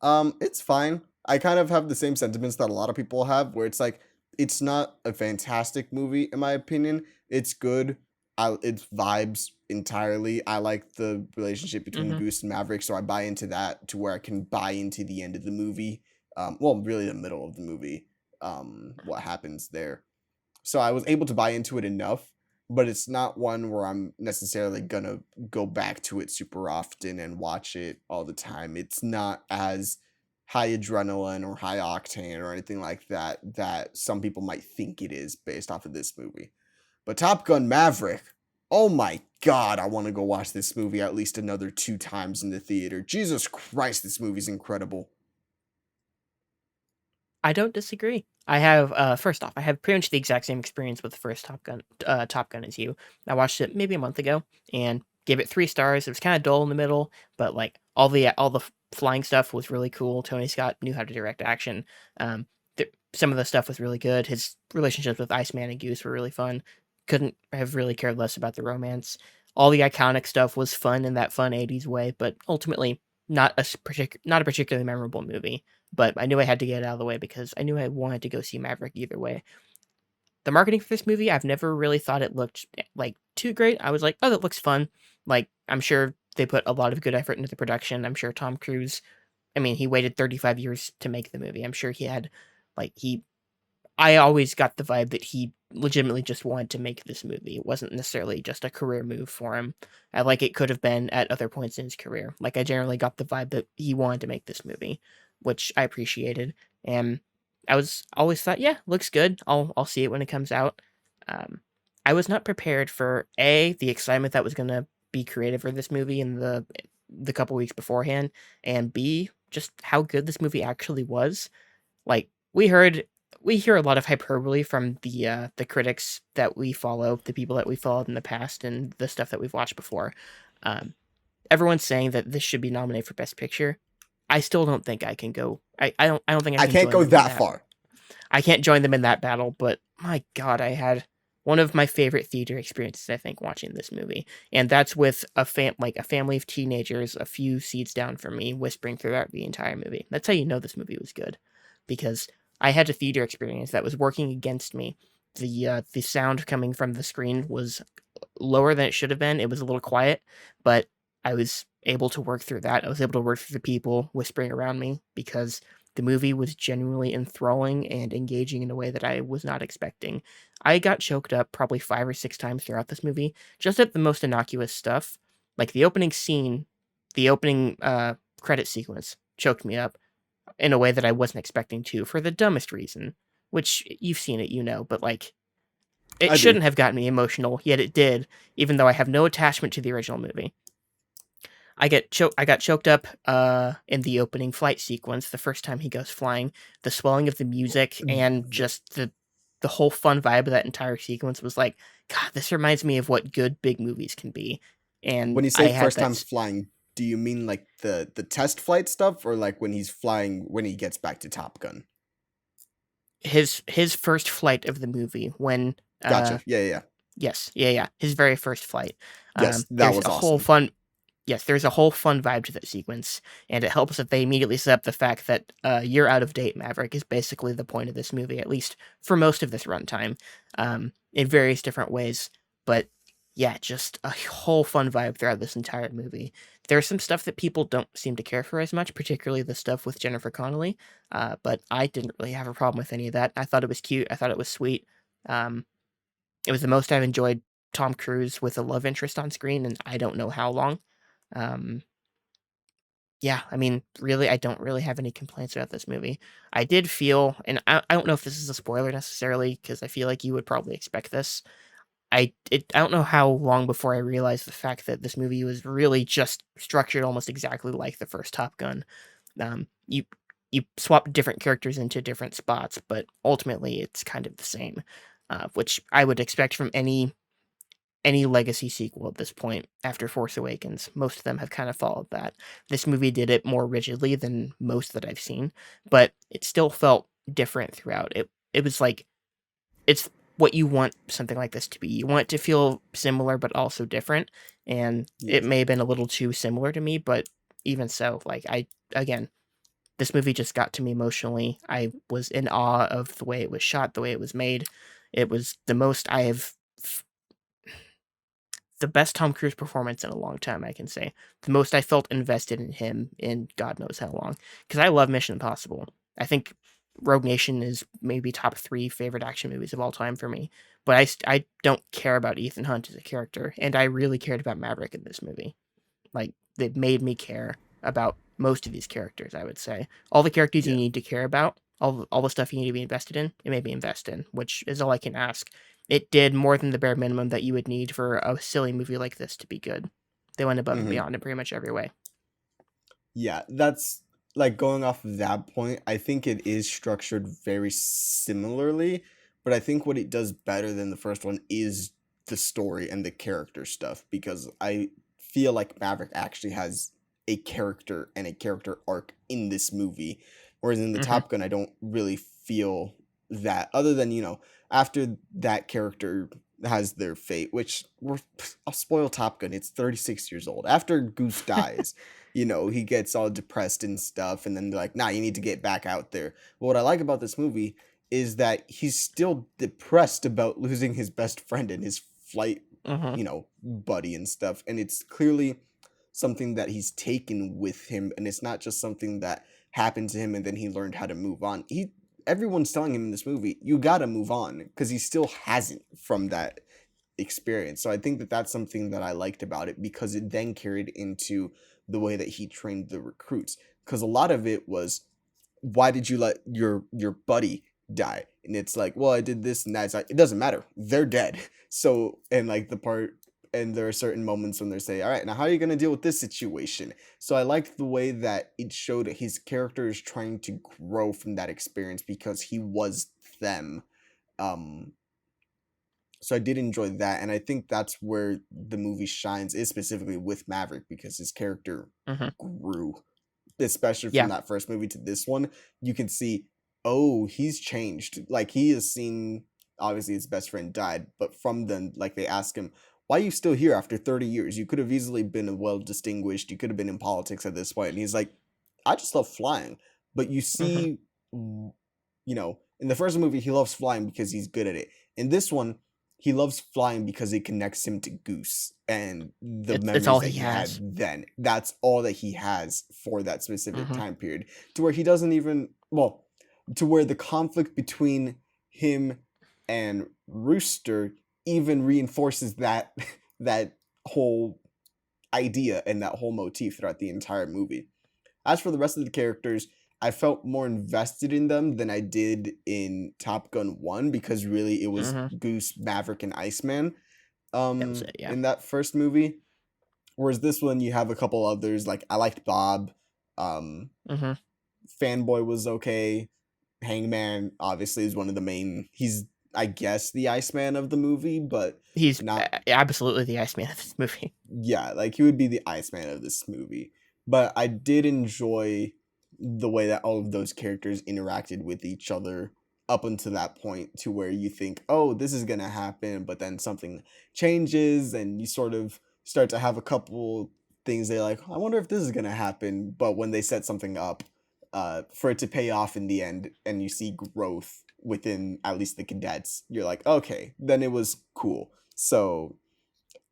It's fine. I kind of have the same sentiments that a lot of people have, where it's like it's not a fantastic movie in my opinion. It's good. It's vibes entirely. I like the relationship between Hmm. Goose and Maverick, so I buy into that to where I can buy into the end of the movie. Well, really the middle of the movie. What happens there? So I was able to buy into it enough, but it's not one where I'm necessarily gonna go back to it super often and watch it all the time. It's not as high adrenaline or high octane or anything like that some people might think it is based off of this movie. But Top Gun Maverick, oh my god, I want to go watch this movie at least another 2 times in the theater. Jesus Christ, this movie's incredible. I don't disagree. I have first off, I have pretty much the exact same experience with the first Top Gun as you. I watched it maybe a month ago, and Gave it 3 stars. It was kind of dull in the middle, but like all the flying stuff was really cool. Tony Scott knew how to direct action. Um, some of the stuff was really good. His relationships with Iceman and Goose were really fun. Couldn't have really cared less about the romance. All the iconic stuff was fun in that fun 80s way, but ultimately not a particularly memorable movie. But I knew I had to get it out of the way because I knew I wanted to go see Maverick either way. The marketing for this movie, I've never really thought it looked like too great. I was like, oh, that looks fun. Like, I'm sure they put a lot of good effort into the production. I'm sure Tom Cruise, I mean, he waited 35 years to make the movie. I'm sure he had, like, I always got the vibe that he legitimately just wanted to make this movie. It wasn't necessarily just a career move for him. I like it could have been at other points in his career. Like I generally got the vibe that he wanted to make this movie, which I appreciated. And I was always thought, yeah, looks good. I'll see it when it comes out. Um, I was not prepared for the excitement that was gonna be created for this movie in the couple weeks beforehand, and B, just how good this movie actually was. Like we hear a lot of hyperbole from the critics that we follow, the people that we followed in the past, and the stuff that we've watched before. Um, Everyone's saying that this should be nominated for Best Picture. I still don't think I can go. I don't think I I can can't join go them in that that. far. I can't join them in that battle. But my God, I had one of my favorite theater experiences. I think watching this movie, and that's with a family of teenagers a few seats down from me, whispering throughout the entire movie. That's how you know this movie was good, because I had a theater experience that was working against me. The sound coming from the screen was lower than it should have been. It was a little quiet, but I was able to work through that. I was able to work through the people whispering around me because the movie was genuinely enthralling and engaging in a way that I was not expecting. I got choked up probably 5 or 6 times throughout this movie, just at the most innocuous stuff. Like the opening scene, the opening credit sequence choked me up in a way that I wasn't expecting to for the dumbest reason, which you've seen it, you know, but like it I do. shouldn't have gotten me emotional, yet it did, even though I have no attachment to the original movie. I got choked up in the opening flight sequence the first time he goes flying. The swelling of the music and just the whole fun vibe of that entire sequence was like, God, this reminds me of what good big movies can be. And When you I say had first time that flying, do you mean like the test flight stuff, or like when he's flying when he gets back to Top Gun? his first flight of the movie when Gotcha. Yeah, yeah, yeah. yes, yeah, yeah, his very first flight. Yes, that There's was a whole awesome. fun Yes, there's a whole fun vibe to that sequence, and it helps that they immediately set up the fact that "You're Out of Date, Maverick" is basically the point of this movie, at least for most of this runtime, in various different ways. But yeah, just a whole fun vibe throughout this entire movie. There's some stuff that people don't seem to care for as much, particularly the stuff with Jennifer Connelly, but I didn't really have a problem with any of that. I thought it was cute. I thought it was sweet. Um, it was the most I've enjoyed Tom Cruise with a love interest on screen, and I don't know how long. Um, yeah, I mean, really, I don't really have any complaints about this movie. I did feel, and I don't know if this is a spoiler necessarily, because I feel like you would probably expect this. I don't know how long before I realized the fact that this movie was really just structured almost exactly like the first Top Gun. You swap different characters into different spots, but ultimately it's kind of the same, which I would expect from any legacy sequel at this point after Force Awakens. Most of them have kind of followed that. This movie did it more rigidly than most that I've seen, but it still felt different throughout. It was like it's what you want something like this to be. You want it to feel similar but also different, and it Yes. may have been a little too similar to me, but even so, like I again, this movie just got to me emotionally. I was in awe of the way it was shot, the way it was made. It was the most I have the best Tom Cruise performance in a long time, I can say. The most I felt invested in him in God knows how long. Because I love Mission Impossible. I think Rogue Nation is maybe top 3 favorite action movies of all time for me. But I don't care about Ethan Hunt as a character, and I really cared about Maverick in this movie. Like, it made me care about most of these characters, I would say. All the characters you Yeah. need to care about, all the stuff you need to be invested in, it made me invest in, which is all I can ask. It did more than the bare minimum that you would need for a silly movie like this to be good. They went above and Hmm. beyond in pretty much every way. Yeah, that's like going off of that point. I think it is structured very similarly, but I think what it does better than the first one is the story and the character stuff because I feel like Maverick actually has a character and a character arc in this movie. Whereas in the Mhm. Top Gun, I don't really feel that, other than, after that character has their fate, which I'll spoil Top Gun. It's 36 years old. After Goose dies, he gets all depressed and stuff, and then they're like, nah, you need to get back out there. But what I like about this movie is that he's still depressed about losing his best friend and his flight, Mhm. buddy and stuff. And it's clearly something that he's taken with him, and it's not just something that happened to him and then he learned how to move on. Everyone's telling him in this movie, you gotta move on, because he still hasn't from that experience. So I think that that's something that I liked about it, because it then carried into the way that he trained the recruits. Because a lot of it was, why did you let your buddy die? And it's like, well, I did this and that. It's like, it doesn't matter. They're dead. So, and like the part, and there are certain moments when they say, all right, now how are you going to deal with this situation? So I liked the way that it showed his character is trying to grow from that experience, because he was them. Um, so I did enjoy that. And I think that's where the movie shines, is specifically with Maverick, because his character Mhm. grew, especially from Yeah. that first movie to this one. You can see, oh, he's changed. Like, he has seen, obviously his best friend died, but from then, like, they ask him, why are you still here after 30 years? You could have easily been well distinguished. You could have been in politics at this point. And he's like, I just love flying. But you Mhm. see, in the first movie, he loves flying because he's good at it. In this one, he loves flying because it connects him to Goose and the It's memories all that he he had has. then. That's all that he has for that specific Mhm. time period. To where he doesn't even, well, to where the conflict between him and Rooster even reinforces that that whole idea and that whole motif throughout the entire movie. As for the rest of the characters, I felt more invested in them than I did in Top Gun 1, because really it was Mhm. Goose, Maverick, and Iceman That was it, yeah. in that first movie. Whereas this one, you have a couple others. Like, I liked Bob. Um, Mhm. Fanboy was okay. Hangman obviously is one of the main. He's, I guess, the Iceman of the movie, but He's not. absolutely the Iceman of this movie. Yeah, like, he would be the Iceman of this movie. But I did enjoy the way that all of those characters interacted with each other up until that point, to where you think, oh, this is gonna happen, but then something changes and you sort of start to have a couple things they're like, I wonder if this is gonna happen. But when they set something up, for it to pay off in the end, and you see growth within at least the cadets, you're like, okay, then it was cool. So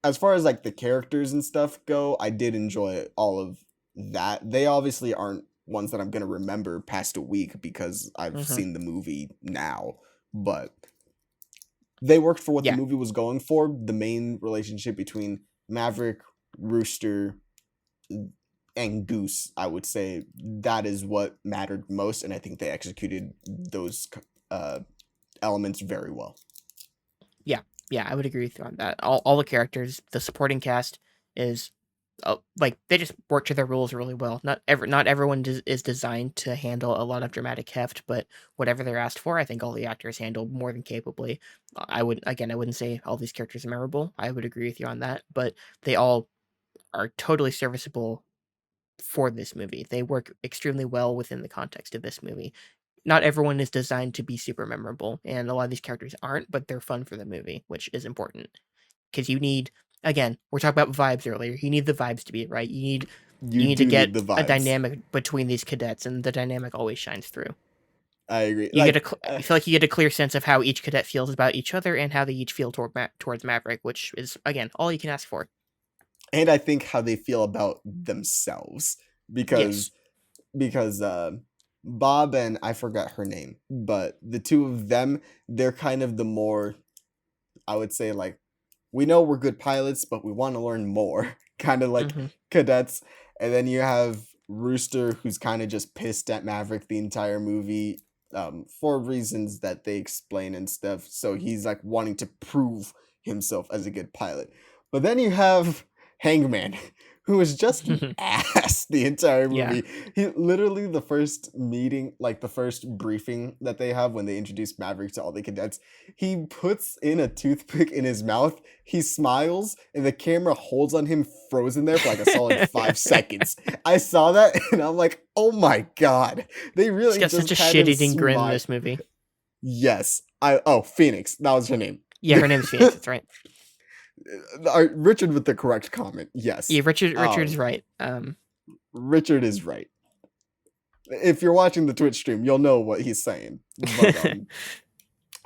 as far as like the characters and stuff go, I did enjoy all of that. They obviously aren't ones that I'm gonna remember past a week, because I've Mhm. seen the movie now, but they worked for what the Yeah. movie was going for. The main relationship between Maverick, Rooster, and Goose, I would say that is what mattered most, and I think they executed those uh, elements very well. Yeah. Yeah, I would agree with you on that. All the characters, the supporting cast is, like, they just work to their rules really well. Not everyone is designed to handle a lot of dramatic heft, but whatever they're asked for, I think all the actors handle more than capably. I wouldn't say all these characters are memorable. I would agree with you on that, but they all are totally serviceable for this movie. They work extremely well within the context of this movie. Not everyone is designed to be super memorable, and a lot of these characters aren't, but they're fun for the movie, which is important. Because you need, again, we're talking about vibes earlier. You need the vibes to be right. You You need to do need get the a vibes. dynamic between these cadets, and the dynamic always shines through. I agree. You get I feel like you get a clear sense of how each cadet feels about each other and how they each feel towards Maverick, which is, again, all you can ask for. And I think how they feel about themselves, because Yes. because Bob and I forgot her name, but the two of them, they're kind of the more, I would say, like, we know we're good pilots, but we want to learn more, kind of like Hmm. cadets. And then you have Rooster, who's kind of just pissed at Maverick the entire movie, for reasons that they explain and stuff. So he's like wanting to prove himself as a good pilot. But then you have Hangman, who was just an ass the entire Yeah. movie. He literally, the first meeting, like the first briefing that they have when they introduce Maverick to all the cadets, he puts in a toothpick in his mouth, he smiles, and the camera holds on him frozen there for like a solid 5 seconds. I saw that and I'm like, oh my god, they He's really got such just a had him shit-eating grin in smile. this movie. Yes, Phoenix, that was her name. Yeah, her name's Phoenix. That's right. Richard with the correct comment. Yes. Yeah, Richard's right. Richard is right. If you're watching the Twitch stream, you'll know what he's saying. But,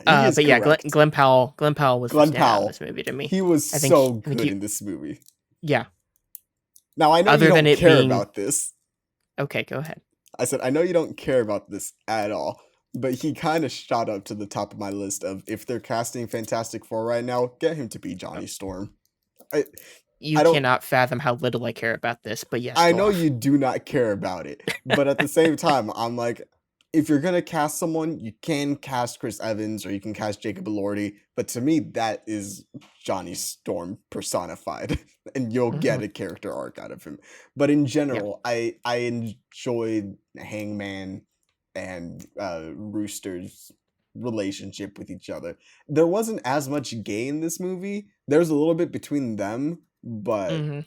he is but yeah, correct. Glenn Powell was the standout in this movie to me. He was so good in this movie. Yeah. Now I know Other you than don't it care being- about this. Okay, go ahead. I said I know you don't care about this at all, but he kind of shot up to the top of my list of if they're casting Fantastic Four right now, get him to be Johnny Storm. You cannot fathom how little I care about this, but yes. I know you do not care about it, but at the same time, I'm like, if you're gonna cast someone, you can cast Chris Evans or you can cast Jacob Elordi, but to me, that is Johnny Storm personified, and you'll get a character arc out of him. But in general, I enjoyed Hangman and Rooster's relationship with each other. There wasn't as much gay in this movie. There's a little bit between them, but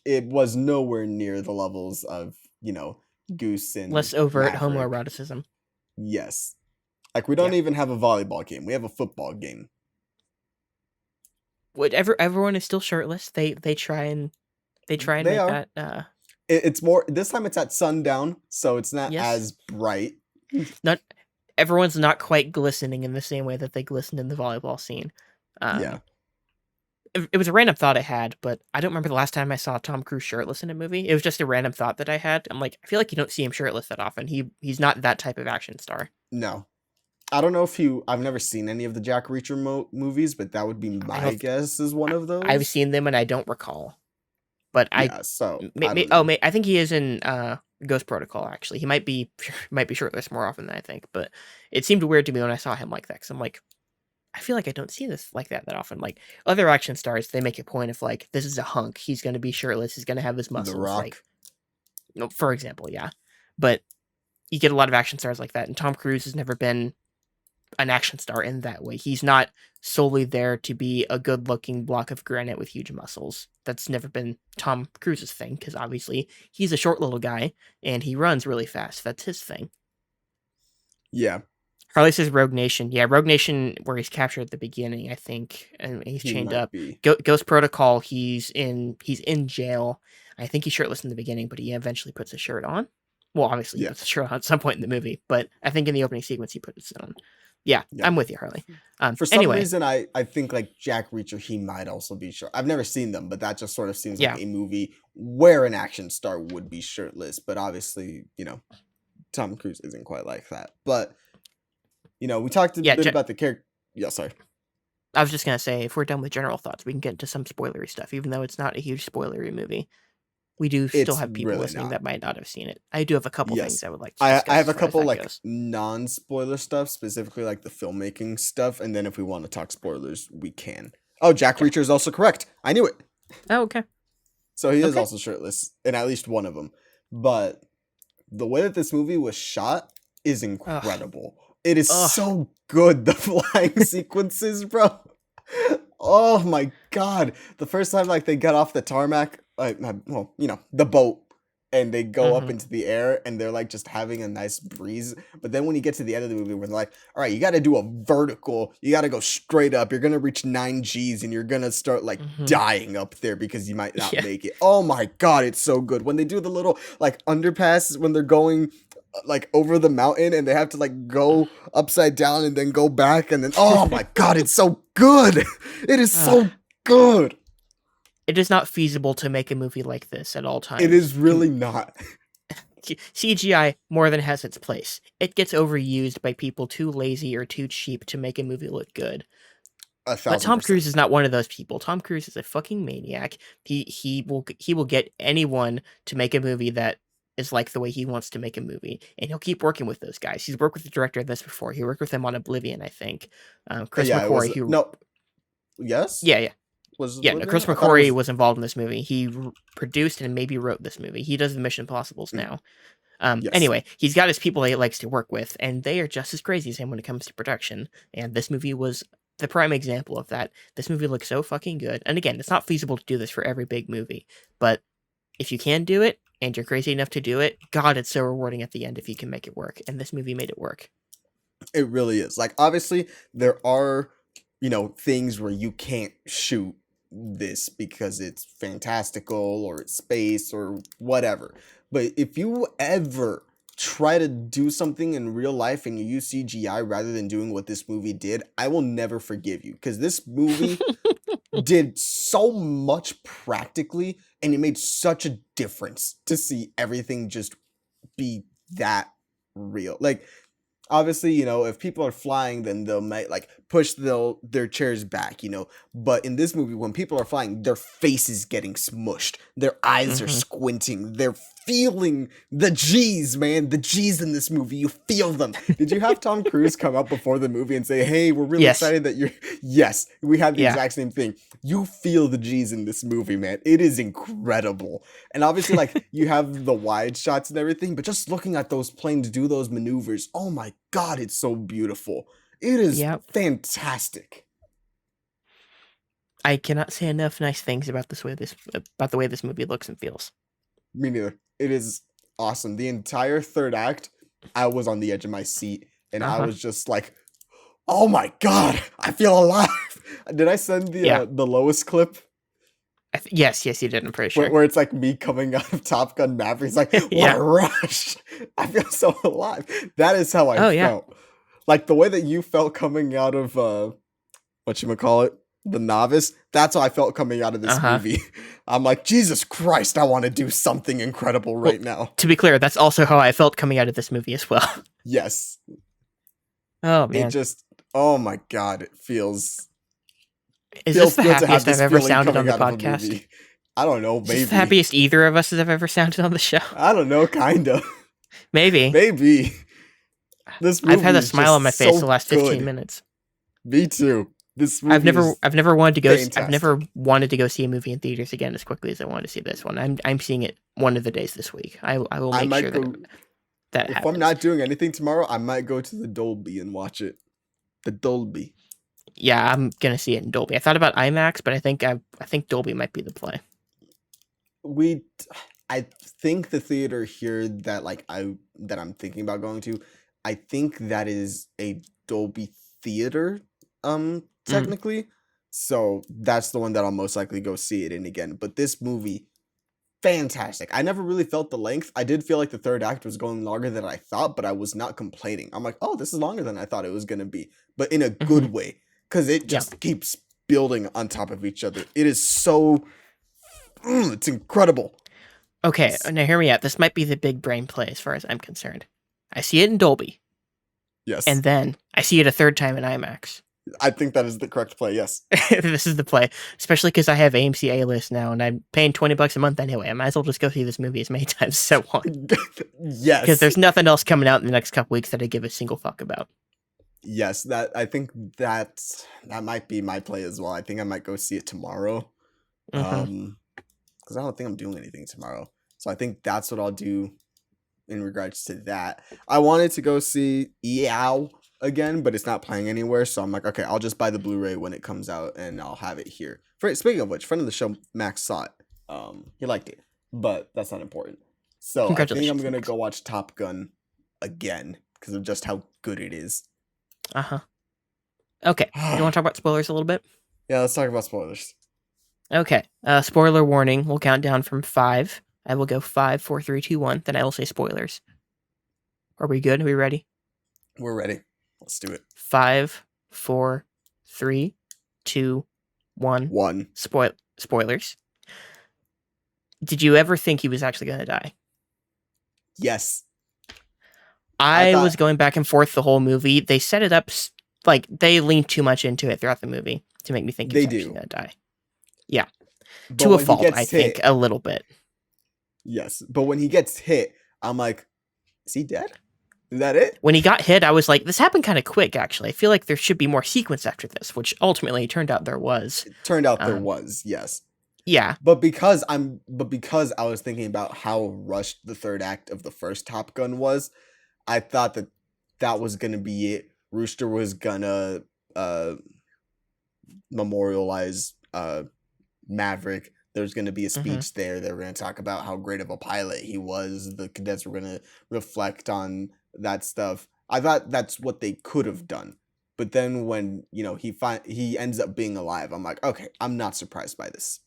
it was nowhere near the levels of, Goose and less overt Maverick. homoeroticism. Yes. Like, we don't even have a volleyball game. We have a football game. Everyone is still shirtless. They try and make that. It's more, this time it's at sundown, so it's not as bright. Everyone's not quite glistening in the same way that they glistened in the volleyball scene. It was a random thought I had, but I don't remember the last time I saw Tom Cruise shirtless in a movie. It was just a random thought that I had. I'm like, I feel like you don't see him shirtless that often. He's not that type of action star. No. I don't know if I've never seen any of the Jack Reacher movies, but that would be my guess is one of those. I've seen them and I don't recall. But I think he is in Ghost Protocol, actually. He might be shirtless more often than I think, but it seemed weird to me when I saw him like that, because I'm like, I feel like I don't see this like that often. Like, other action stars, they make a point of, like, this is a hunk. He's going to be shirtless. He's going to have his muscles. The Rock. Like, for example, yeah. But you get a lot of action stars like that, and Tom Cruise has never been an action star in that way. He's not solely there to be a good-looking block of granite with huge muscles. That's never been Tom Cruise's thing, because obviously he's a short little guy, and he runs really fast. That's his thing. Yeah. Harley says Rogue Nation. Yeah, Rogue Nation, where he's captured at the beginning, I think, and he's chained up. Ghost Protocol, he's in jail. I think he's shirtless in the beginning, but he eventually puts a shirt on. Well, obviously, he puts a shirt on at some point in the movie, but I think in the opening sequence he puts it on. Yeah, I'm with you, Harley. For some reason, I think, like, Jack Reacher, he might also be short. I've never seen them, but that just sort of seems like a movie where an action star would be shirtless. But obviously, Tom Cruise isn't quite like that. But, we talked a bit about the character. Yeah, sorry. I was just going to say, if we're done with general thoughts, we can get into some spoilery stuff, even though it's not a huge spoilery movie. We do still have people listening that might not have seen it. I do have a couple things I would like to discuss. I have a couple, like, non-spoiler stuff, specifically, like, the filmmaking stuff, and then if we want to talk spoilers, we can. Oh, Jack Reacher is also correct. I knew it. Oh, okay. So he is also shirtless, in at least one of them. But the way that this movie was shot is incredible. It is so good, the flying sequences, bro. Oh my god. The first time, like, they got off the tarmac, the boat, and they go up into the air, and they're, like, just having a nice breeze. But then when you get to the end of the movie, where they're like, all right, you got to do a vertical. You got to go straight up. You're going to reach 9 Gs, and you're going to start, like, dying up there because you might not make it. Oh my god, it's so good. When they do the little, like, underpass, when they're going, like, over the mountain, and they have to, like, go upside down and then go back, and then, oh my god, it's so good. It is so good. It is not feasible to make a movie like this at all times. It is really not. CGI more than has its place. It gets overused by people too lazy or too cheap to make a movie look good. But Tom Cruise is not one of those people. Tom Cruise is a fucking maniac. He will get anyone to make a movie that is like the way he wants to make a movie, and he'll keep working with those guys. He's worked with the director of this before. He worked with him on Oblivion, I think. Chris McQuarrie. Yes. Yeah. was Yeah, no, working on Chris it? I thought it McQuarrie was. was involved in this movie. He produced and maybe wrote this movie. He does the Mission Impossibles Mm, now. yes, Anyway, he's got his people that he likes to work with, and they are just as crazy as him when it comes to production. And this movie was the prime example of that. This movie looks so fucking good. And again, it's not feasible to do this for every big movie, but if you can do it and you're crazy enough to do it, God, it's so rewarding at the end if you can make it work. And this movie made it work. it really is. Like, obviously, there are, things where you can't shoot this because it's fantastical or it's space or whatever. But if you ever try to do something in real life and you use CGI rather than doing what this movie did, I will never forgive you, because this movie did so much practically and it made such a difference to see everything just be that real. Like, obviously, if people are flying, then they'll might like push their chairs back, but in this movie, when people are flying, their face is getting smushed, their eyes are Hmm. squinting, they're feeling the G's, man. The G's in this movie, you feel them. Did you have Tom Cruise come up before the movie and say, hey, we're really Yes. excited that you're yes, we had the Yeah. exact same thing. You feel the G's in this movie, man. It is incredible. And obviously, like, you have the wide shots and everything, but just looking at those planes do those maneuvers, oh my God, it's so beautiful. It is Yep. fantastic. I cannot say enough nice things about the way this movie looks and feels. Me neither. It is awesome. The entire third act, I was on the edge of my seat, and I Uh-huh. was just like, oh my God, I feel alive. Did I send Yeah. the lowest clip? Yes, you did, I'm pretty sure. Where it's like me coming out of Top Gun Maverick. It's like, what Yeah. a rush. I feel so alive. That is how I Oh, yeah. felt. Like the way that you felt coming out of whatchamacallit, The Novice, that's how I felt coming out of this Uh-huh. movie. I'm like, Jesus Christ, I want to do something incredible right now. To be clear, that's also how I felt coming out of this movie as well. Yes. Oh, It man. just, oh my God, it feels Is this the good to have happiest this I've ever feeling sounded on coming the out of a podcast? movie. I don't know, Is this the maybe. happiest either of us have ever sounded on the show? I don't know, kinda. Maybe. Maybe. This movie I've had a is smile on my just face so the last 15 good. minutes. Me too. This movie I've never wanted to go fantastic. I've never wanted to go see a movie in theaters again as quickly as I wanted to see this one. I'm seeing it one of the days this week. I will I make might sure go that if happens. I'm not doing anything tomorrow, I might go to the Dolby and watch it. The Dolby. Yeah, I'm gonna see it in Dolby. I thought about IMAX, but I think Dolby might be the play. I think the theater here that I'm thinking about going to, I think that is a Dolby theater, technically. So that's the one that I'll most likely go see it in again. But this movie, fantastic. I never really felt the length. I did feel like the third act was going longer than I thought, but I was not complaining. I'm like, oh, this is longer than I thought it was gonna be, but in a good way, because it just keeps building on top of each other. It is so, it's incredible. Okay, now hear me out. This might be the big brain play as far as I'm concerned. I see it in Dolby, Yes, and then I see it a third time in IMAX. I think that is the correct play. Yes. This is the play, especially because I have AMC A-list now, and I'm paying $20 a month anyway. I might as well just go see this movie as many times as I want. Yes. Because there's nothing else coming out in the next couple weeks that I give a single fuck about. Yes, I think that might be my play as well. I think I might go see it tomorrow. Mhm. Because I don't think I'm doing anything tomorrow. So I think that's what I'll do in regards to that. I wanted to go see Eow again, but it's not playing anywhere. So I'm like, okay, I'll just buy the Blu-ray when it comes out and I'll have it here. Speaking of which, friend of the show, Max saw it. He liked it, but that's not important. So I think I'm Congratulations, going to Max. go watch Top Gun again because of just how good it is. Uh-huh. Okay, you want to talk about spoilers a little bit? Yeah, let's talk about spoilers. Okay, spoiler warning. We'll count down from 5. I will go 5, 4, 3, 2, 1. Then I will say spoilers. Are we good? Are we ready? We're ready. Let's do it. 5, 4, 3, 2, 1. 1. Spoilers. Did you ever think he was actually going to die? Yes. I was going back and forth the whole movie. They set it up like they leaned too much into it throughout the movie to make me think he was actually going to die. Yeah. But to a fault, I think, a little bit. Yes. But when he gets hit, I'm like, is he dead? Is that it? When he got hit, I was like, this happened kind of quick, actually. I feel like there should be more sequence after this, which ultimately it turned out there was. It turned out there Um, was, yes. yeah. But because I was thinking about how rushed the third act of the first Top Gun was, I thought that that was gonna be it. Rooster was gonna uh memorialize Maverick. There's going to be a Hmm. speech there. They're going to talk about how great of a pilot he was. The cadets were going to reflect on that stuff. I thought that's what they could have done. But then when, he ends up being alive, I'm like, okay, I'm not surprised by this.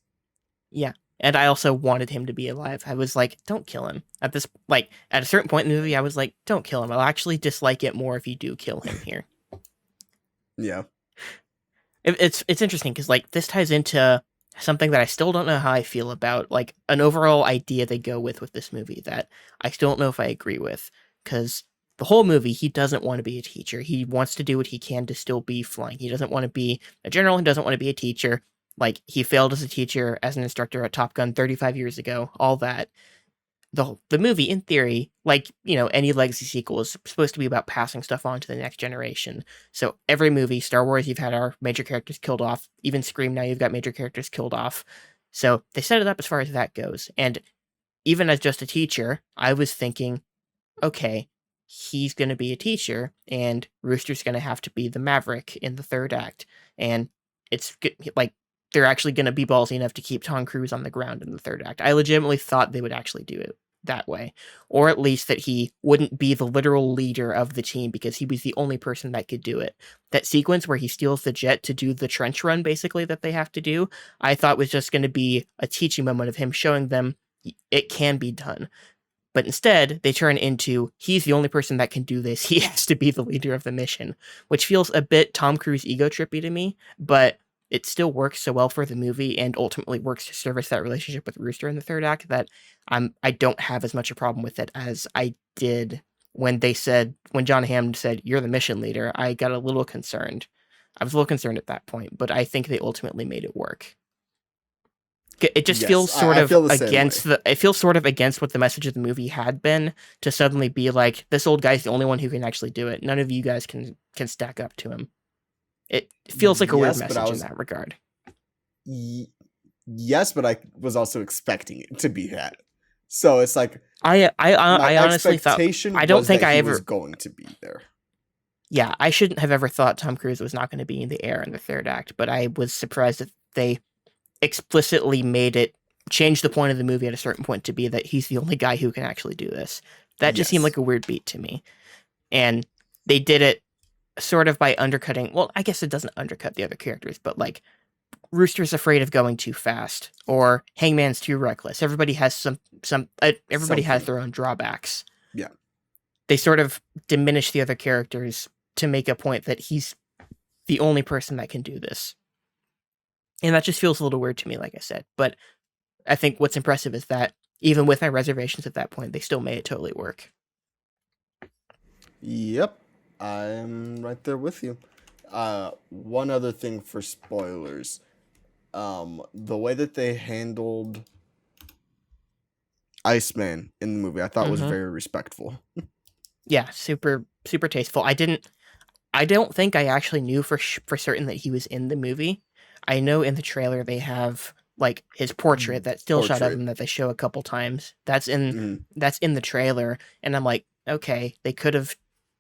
Yeah. And I also wanted him to be alive. I was like, don't kill him. At a certain point in the movie, I was like, don't kill him. I'll actually dislike it more if you do kill him here. Yeah. It's interesting because like this ties into something that I still don't know how I feel about, like an overall idea they go with this movie that I still don't know if I agree with, because the whole movie he doesn't want to be a teacher. He wants to do what he can to still be flying. He doesn't want to be a general. He doesn't want to be a teacher. Like he failed as a teacher, as an instructor at Top Gun 35 years ago. All that. The movie, in theory, like, any legacy sequel is supposed to be about passing stuff on to the next generation. So every movie, Star Wars, you've had our major characters killed off. Even Scream, now you've got major characters killed off. So they set it up as far as that goes. And even as just a teacher, I was thinking, okay, he's going to be a teacher, and Rooster's going to have to be the Maverick in the third act. And it's like they're actually going to be ballsy enough to keep Tom Cruise on the ground in the third act. I legitimately thought they would actually do it that way, or at least that he wouldn't be the literal leader of the team because he was the only person that could do it. That sequence where he steals the jet to do the trench run, basically, that they have to do, I thought was just going to be a teaching moment of him showing them it can be done. But instead, they turn into, he's the only person that can do this. He has to be the leader of the mission, which feels a bit Tom Cruise ego trippy to me, but it still works so well for the movie and ultimately works to service that relationship with Rooster in the third act that I don't have as much a problem with it as I did when John Hamm said, "You're the mission leader." I got a little concerned. I was a little concerned at that point, but I think they ultimately made it work. It just Yes, feels sort I of feel the same against way. what the message of the movie had been, to suddenly be like, this old guy's the only one who can actually do it. None of you guys can stack up to him. It feels like a weird Yes, but I message in was that regard. y- yes, but I was also expecting it to be that. So it's like my I honestly thought, I expectation don't was think that I he was ever going to be there. yeah, I shouldn't have ever thought Tom Cruise was not going to be in the air in the third act, but I was surprised that they explicitly made it change the point of the movie at a certain point to be that he's the only guy who can actually do this. That just seemed Yes. like a weird beat to me. And they did it sort of by undercutting, well, I guess it doesn't undercut the other characters, but like Rooster's afraid of going too fast, or Hangman's too reckless. Everybody has everybody has Something. their own drawbacks. Yeah. They sort of diminish the other characters to make a point that he's the only person that can do this. And that just feels a little weird to me, like I said. But I think what's impressive is that even with my reservations at that point, they still made it totally work. Yep. I'm right there with you. One other thing for spoilers. The way that they handled Iceman in the movie, I thought was Mm-hmm. very respectful. Yeah, super super tasteful. I don't think I actually knew for certain that he was in the movie. I know in the trailer they have like his portrait, that still shot of Portrait. him that they show a couple times. That's in the trailer, and I'm like, okay, they could have.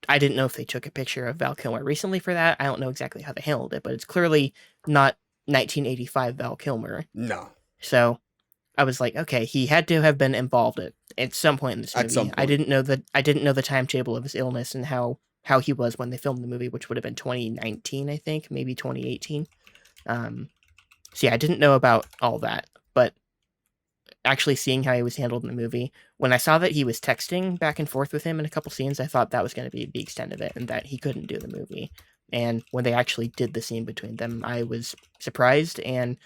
I didn't know if they took a picture of Val Kilmer recently for that. I don't know exactly how they handled it, but it's clearly not 1985 Val Kilmer. No. So I was like, okay, he had to have been involved at some point in this At movie. some point. I didn't know the timetable of his illness and how he was when they filmed the movie, which would have been 2019, I think, maybe 2018. So yeah, I didn't know about all that, but actually seeing how he was handled in the movie, when I saw that he was texting back and forth with him in a couple scenes, I thought that was going to be the extent of it and that he couldn't do the movie. And when they actually did the scene between them, I was surprised and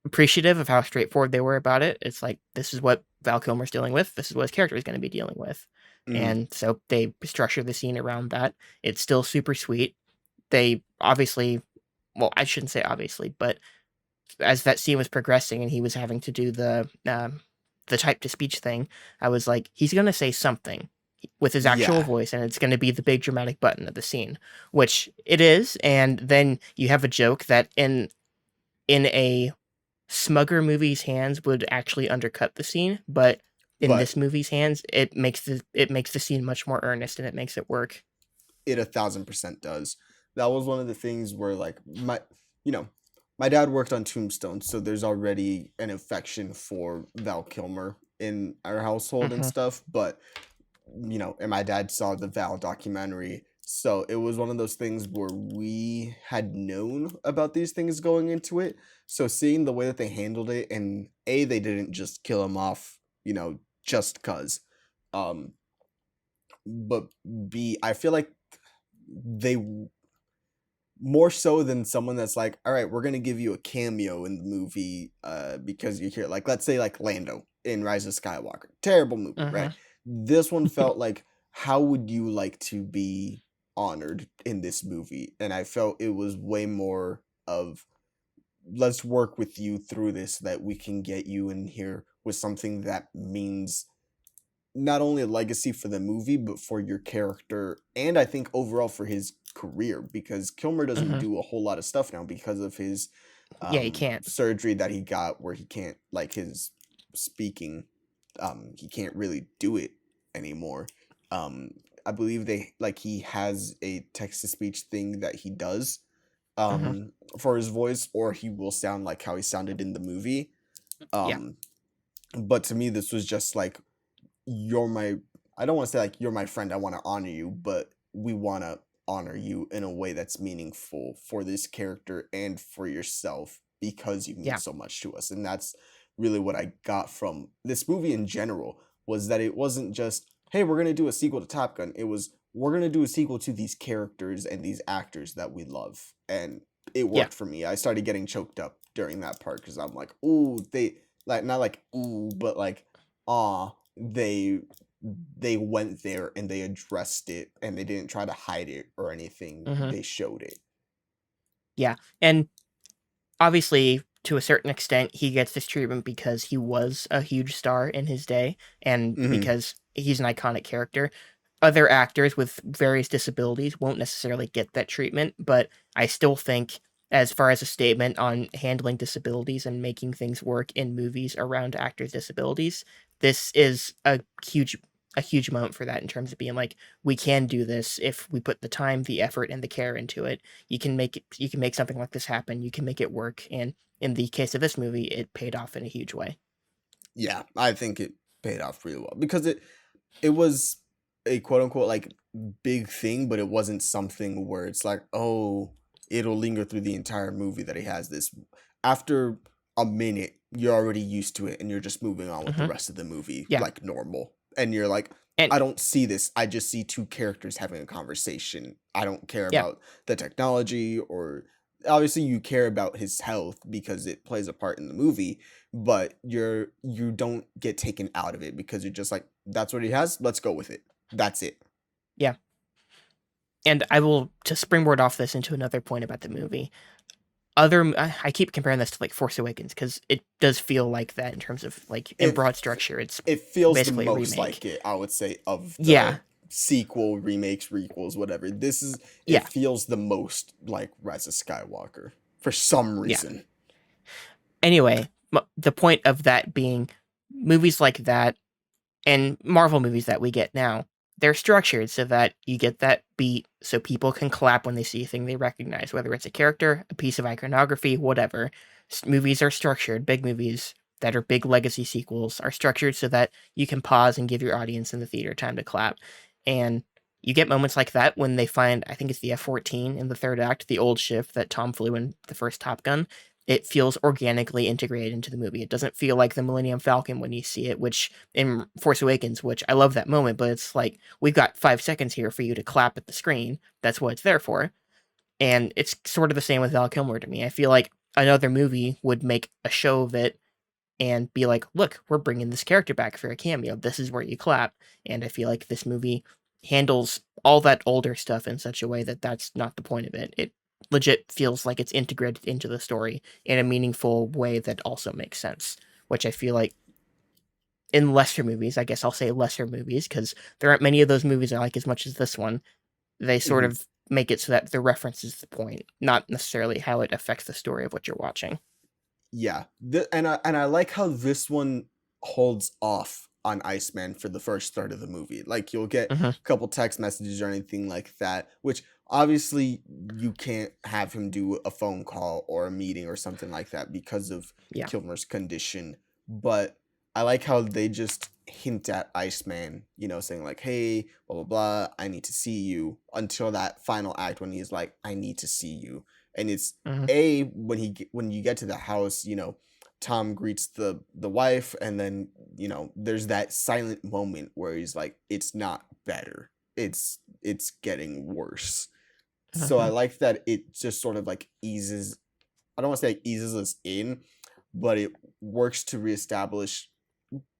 appreciative of how straightforward they were about it. It's like, this is what Val Kilmer's dealing with. This is what his character is going to be dealing with. Mm-hmm. And so they structure the scene around that. It's still super sweet. They obviously, well, I shouldn't say obviously, but as that scene was progressing and he was having to do the type to speech thing, I was like, he's going to say something. with his actual Yeah, voice, and it's going to be the big dramatic button of the scene, which it is. And then you have a joke that in a smugger movie's hands would actually undercut the scene, but in but this movie's hands, it makes the scene much more earnest, and it makes it work. it 1,000% does. That was one of the things where like you know, my dad worked on Tombstone, so there's already an affection for Val Kilmer in our household and Hmm. stuff. But and my dad saw the Val documentary, so it was one of those things where we had known about these things going into it. So seeing the way that they handled it, and A, they didn't just kill him off, just cuz. Um, but B, I feel like they more so than someone that's like, all right, we're gonna give you a cameo in the movie, because you're here. Like, let's say like Lando in Rise of Skywalker, terrible movie, right? Hmm. This one felt like, how would you like to be honored in this movie? And I felt it was way more of, let's work with you through this so that we can get you in here with something that means not only a legacy for the movie, but for your character, and I think overall for his career, because Kilmer doesn't Hmm. do a whole lot of stuff now because of his Yeah, you can't. surgery that he got, where he can't, like, his speaking, he can't really do it anymore. Um, I believe he has a text to speech thing that he does Hmm. for his voice, or he will sound like how he sounded in the movie. Yeah, Um, but to me, this was just like, you're my I don't want to say like, you're my friend, I want to honor you, but we want to honor you in a way that's meaningful for this character and for yourself, because you mean yeah, so much to us. And that's really what I got from this movie in general, was that it wasn't just, hey, we're going to do a sequel to Top Gun. It was, we're going to do a sequel to these characters and these actors that we love. And it yeah, worked for me. I started getting choked up during that part, because I'm like, ooh, they, like, not like ooh, but like, ah, they went there and they addressed it, and they didn't try to hide it or anything. hmm, They showed it. yeah. And obviously, to a certain extent, he gets this treatment because he was a huge star in his day, and Hmm. because he's an iconic character. Other actors with various disabilities won't necessarily get that treatment, but I still think, as far as a statement on handling disabilities and making things work in movies around actors' disabilities, this is a huge moment for that, in terms of being like, we can do this if we put the time, the effort, and the care into it. You can make something like this happen. You can make it work. And in the case of this movie, it paid off in a huge way. Yeah, I think it paid off really well, because it was a quote unquote like big thing, but it wasn't something where it's like, oh, it'll linger through the entire movie that he has this. After a minute, you're already used to it, and you're just moving on with the Hmm. rest of the movie Yeah. like normal. And you're like, And I don't see this. I just see two characters having a conversation. I don't care yeah. about the technology, or obviously you care about his health because it plays a part in the movie, but you don't get taken out of it, because you're just like, that's what he has, let's go with it. That's it. Yeah. And I will, to springboard off this into another point about the movie. I keep comparing this to like Force Awakens, because it does feel like that in terms of like in it broad structure. It's it feels the basically a most remake. like it, I would say, of the Yeah. sequel, remakes, requels, whatever. It Yeah. feels the most like Rise of Skywalker for some Yeah. reason. Anyway, the point of that being, movies like that and Marvel movies that we get now, they're structured so that you get that beat, so people can clap when they see a thing they recognize, whether it's a character, a piece of iconography, whatever. Movies are structured, big movies that are big legacy sequels are structured so that you can pause and give your audience in the theater time to clap. And you get moments like that when they find, I think it's the F-14 in the third act, the old ship that Tom flew in the first Top Gun. It feels organically integrated into the movie. It doesn't feel like the Millennium Falcon when you see it, which in Force Awakens, which I love that moment, but it's like, we've got 5 seconds here for you to clap at the screen. That's what it's there for. And it's sort of the same with Val Kilmer to me. I feel like another movie would make a show of it and be like, look, we're bringing this character back for a cameo. This is where you clap. And I feel like this movie handles all that older stuff in such a way that that's not the point of it. It legit feels like it's integrated into the story in a meaningful way that also makes sense, which I feel like in lesser movies, I guess I'll say lesser movies, because there aren't many of those movies I like as much as this one. They sort Mhm. of make it so that the reference is the point, not necessarily how it affects the story of what you're watching. Yeah, and I like how this one holds off on Iceman for the first third of the movie. Like you'll get Hmm. a couple text messages or anything like that, which obviously you can't have him do a phone call or a meeting or something like that because of Yeah. Kilmer's condition. But I like how they just hint at Iceman, saying like, "Hey, blah blah blah, I need to see you," until that final act when he's like, "I need to see you," and it's Hmm. when you get to the house, Tom greets the wife, and then there's that silent moment where he's like, "It's not better. It's getting worse." So I Hmm. like that it just sort of like eases. I don't want to say eases us in, but it works to reestablish.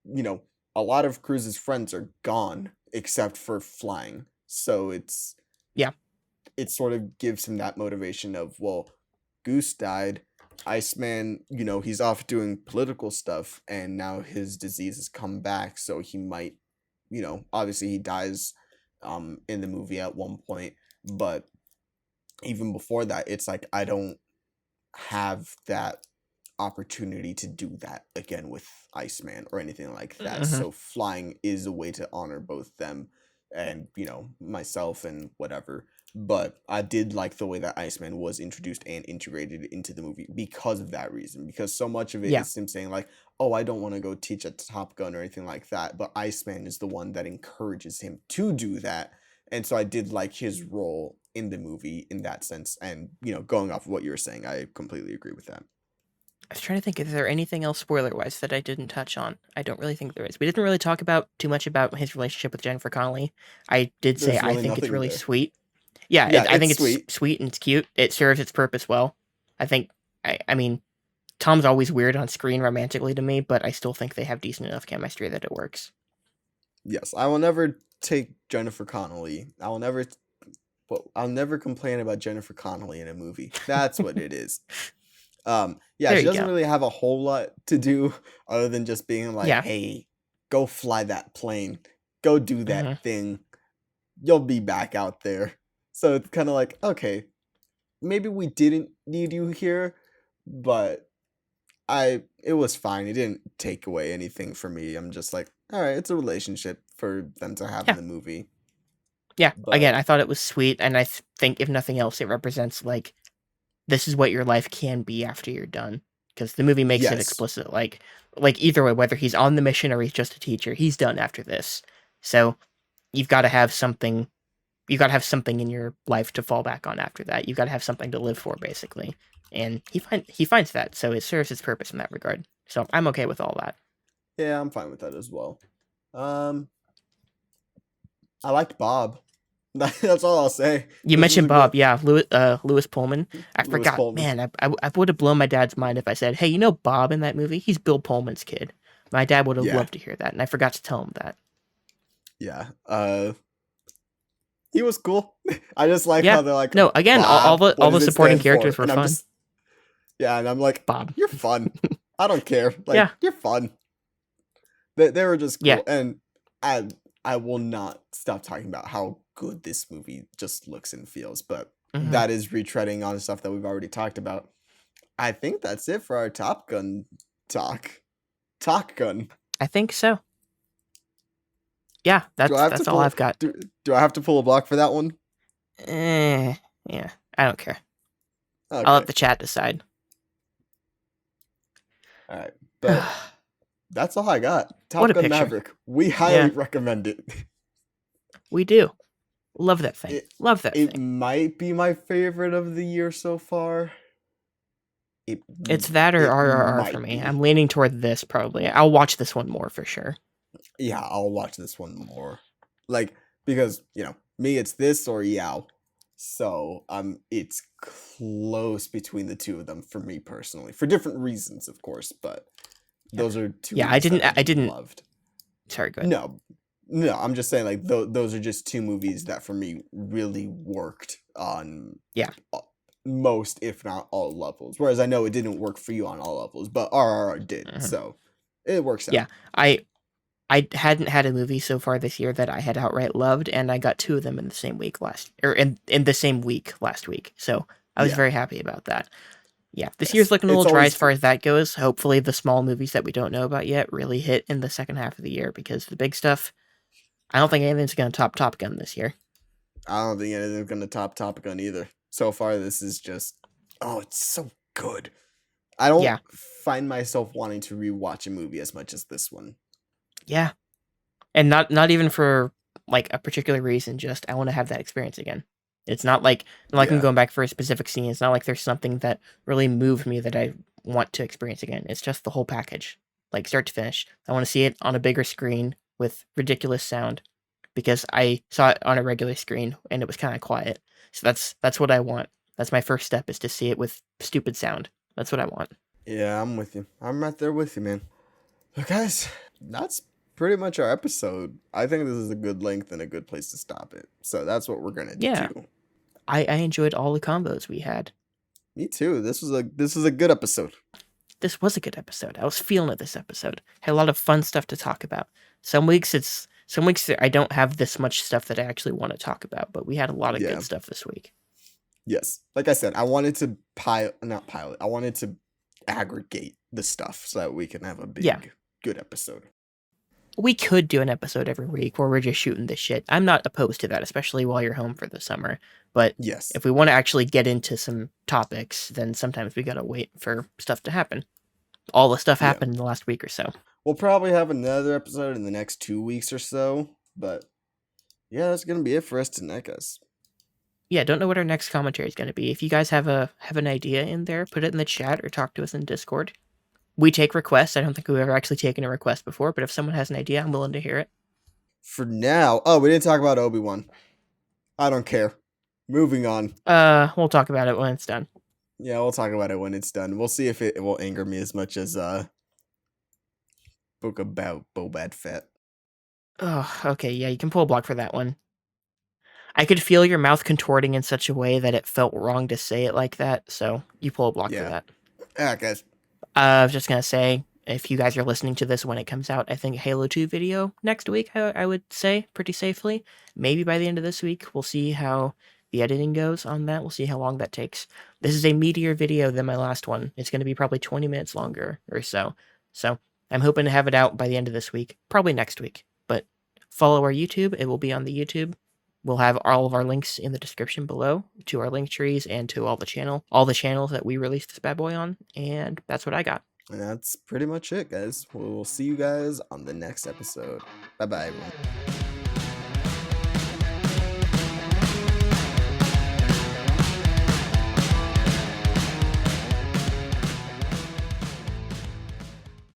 You know, a lot of Cruz's friends are gone except for flying, so Yeah. it sort of gives him that motivation of, well, Goose died, Iceman, he's off doing political stuff, and now his disease has come back, so he might, obviously he dies in the movie at one point, but even before that, it's like I don't have that opportunity to do that again with Iceman or anything like that. Hmm. So flying is a way to honor both them and, myself and whatever. But I did like the way that Iceman was introduced and integrated into the movie because of that reason. Because so much of it Yeah. is him saying like, "Oh, I don't want to go teach at Top Gun or anything like that." But Iceman is the one that encourages him to do that. And so I did like his role in the movie in that sense. And, going off of what you were saying, I completely agree with that. I was trying to think if there anything else spoiler-wise that I didn't touch on. I don't really think there is. We didn't really talk about too much about his relationship with Jennifer Connelly. I did say There's I really think it's nothing really there. sweet. Yeah, Yeah, I think it's it's sweet. sweet and it's cute. It serves its purpose well. I think. I mean, Tom's always weird on screen romantically to me, but I still think they have decent enough chemistry that it works. Yes, I will never take Jennifer Connelly. Well, I'll never complain about Jennifer Connelly in a movie. That's what it is. Yeah, There she you doesn't go. really have a whole lot to do other than just being like, Yeah. "Hey, go fly that plane. Go do Hmm. that thing. You'll be back out there." So it's kind of like, okay, maybe we didn't need you here, but it was fine. It didn't take away anything for me. I'm just like, all right, it's a relationship for them to have in Yeah. the movie. Yeah. Again, But I thought it was sweet, and I think if nothing else, it represents like this is what your life can be after you're done. Because the movie makes it yes, explicit, like either way, whether he's on the mission or he's just a teacher, he's done after this. So you've got to have something. You've got to have something in your life to fall back on after that. You've got to have something to live for, basically. And he finds that, so it serves its purpose in that regard. So I'm okay with all that. yeah, I'm fine with that as well. Um, I liked Bob. That's all I'll say. You This was mentioned a good Bob, yeah, Lewis Pullman. I Lewis forgot, Pullman. man. I would have blown my dad's mind if I said, "Hey, you know Bob in that movie? He's Bill Pullman's kid." My dad would have Yeah, loved to hear that, and I forgot to tell him that. yeah. He was cool. I just like Yeah, how they're like, no. Again, Bob. What all does the it supporting stand characters for? were And I'm fun. just yeah, and I'm like, Bob. you're fun. I don't care. Like Yeah, you're fun. They were just yeah. cool, and I I will not stop talking about how good this movie just looks and feels. But Hmm. that is retreading on stuff that we've already talked about. I think that's it for our Top Gun talk. Top Gun. I think so. Yeah, Do I have to that's all pull? I've got. Do I have to pull a block for that one? Yeah, I don't care. I'll let Okay. the chat decide. All right. But that's all I got. What Top a Gun picture. Maverick. We highly Yeah, recommend it. we do. Love that thing. It Love that it thing. might be my favorite of the year so far. It It's that or it RRR for might me. I'm be. leaning toward this probably. I'll watch this one more for sure. Yeah, I'll watch this one more. Like because, me it's this or Yao. So, it's close between the two of them for me personally. For different reasons, of course, but Yeah. those are two Yeah, movies that I I didn't loved. sorry, go ahead. No. No, I'm just saying like those are just two movies that for me really worked on Yeah. uh, most if not all levels. Whereas I know it didn't work for you on all levels, but RRR did. Mhm. So, it works Yeah. out. I I hadn't had a movie so far this year that I had outright loved, and I got 2 of them in the same week in the same week last week. So I was Yeah. very happy about that. Yeah, this year's Yes. looking a It's little dry always as far good. as that goes. Hopefully, the small movies that we don't know about yet really hit in the second half of the year, because the big stuff, I don't think anything's going to top Top Gun this year. I don't think anything's gonna top Top Gun either. So far, this is just, oh, it's so good. I don't Yeah, find myself wanting to rewatch a movie as much as this one. yeah, and not even for like a particular reason. Just I want to have that experience again. It's not like I'm Yeah. going back for a specific scene. It's not like there's something that really moved me that I want to experience again. It's just the whole package, like start to finish. I want to see it on a bigger screen with ridiculous sound, because I saw it on a regular screen and it was kind of quiet. So that's what I want. That's my first step, is to see it with stupid sound. That's what I want. Yeah, I'm with you. I'm right there with you, man. But guys, that's pretty much our episode. I think this is a good length and a good place to stop it. So that's what we're gonna Yeah, do. I enjoyed all the combos we had. Me too. This was a good episode. This was a good episode. I was feeling it this episode. Had a lot of fun stuff to talk about. Some weeks I don't have this much stuff that I actually want to talk about, but we had a lot of Yeah. good stuff this week. Yes. Like I said, I wanted to not pilot. I wanted to aggregate the stuff so that we can have a Yeah. big, good episode. We could do an episode every week where we're just shooting this shit. I'm not opposed to that, especially while you're home for the summer. But Yes. if we want to actually get into some topics, then sometimes we gotta wait for stuff to happen. All the stuff Yeah. happened in the last week or so. We'll probably have another episode in the next 2 weeks or so. But yeah, that's gonna be it for us tonight, guys. Yeah, don't know what our next commentary is going to be. If you guys have an idea in there, put it in the chat or talk to us in Discord. We take requests. I don't think we've ever actually taken a request before, but if someone has an idea, I'm willing to hear it. For now, oh, we didn't talk about Obi-Wan. I don't care. Moving on. We'll talk about it when it's done. Yeah, we'll talk about it when it's done. We'll see if it will anger me as much as book about Boba Fett. Oh, okay, yeah, you can pull a block for that one. I could feel your mouth contorting in such a way that it felt wrong to say it like that, so you pull a block for Yeah. that. Alright, guys. I was just gonna say, if you guys are listening to this when it comes out, I think Halo 2 video next week, I would say, pretty safely. Maybe by the end of this week. We'll see how the editing goes on that. We'll see how long that takes. This is a meatier video than my last one. It's going to be probably 20 minutes longer or so. So I'm hoping to have it out by the end of this week, probably next week. But follow our YouTube. It will be on the YouTube. We'll have all of our links in the description below to our Linktrees and to all the channels that we released this bad boy on. And that's what I got. And that's pretty much it, guys. We'll see you guys on the next episode. Bye-bye, everyone.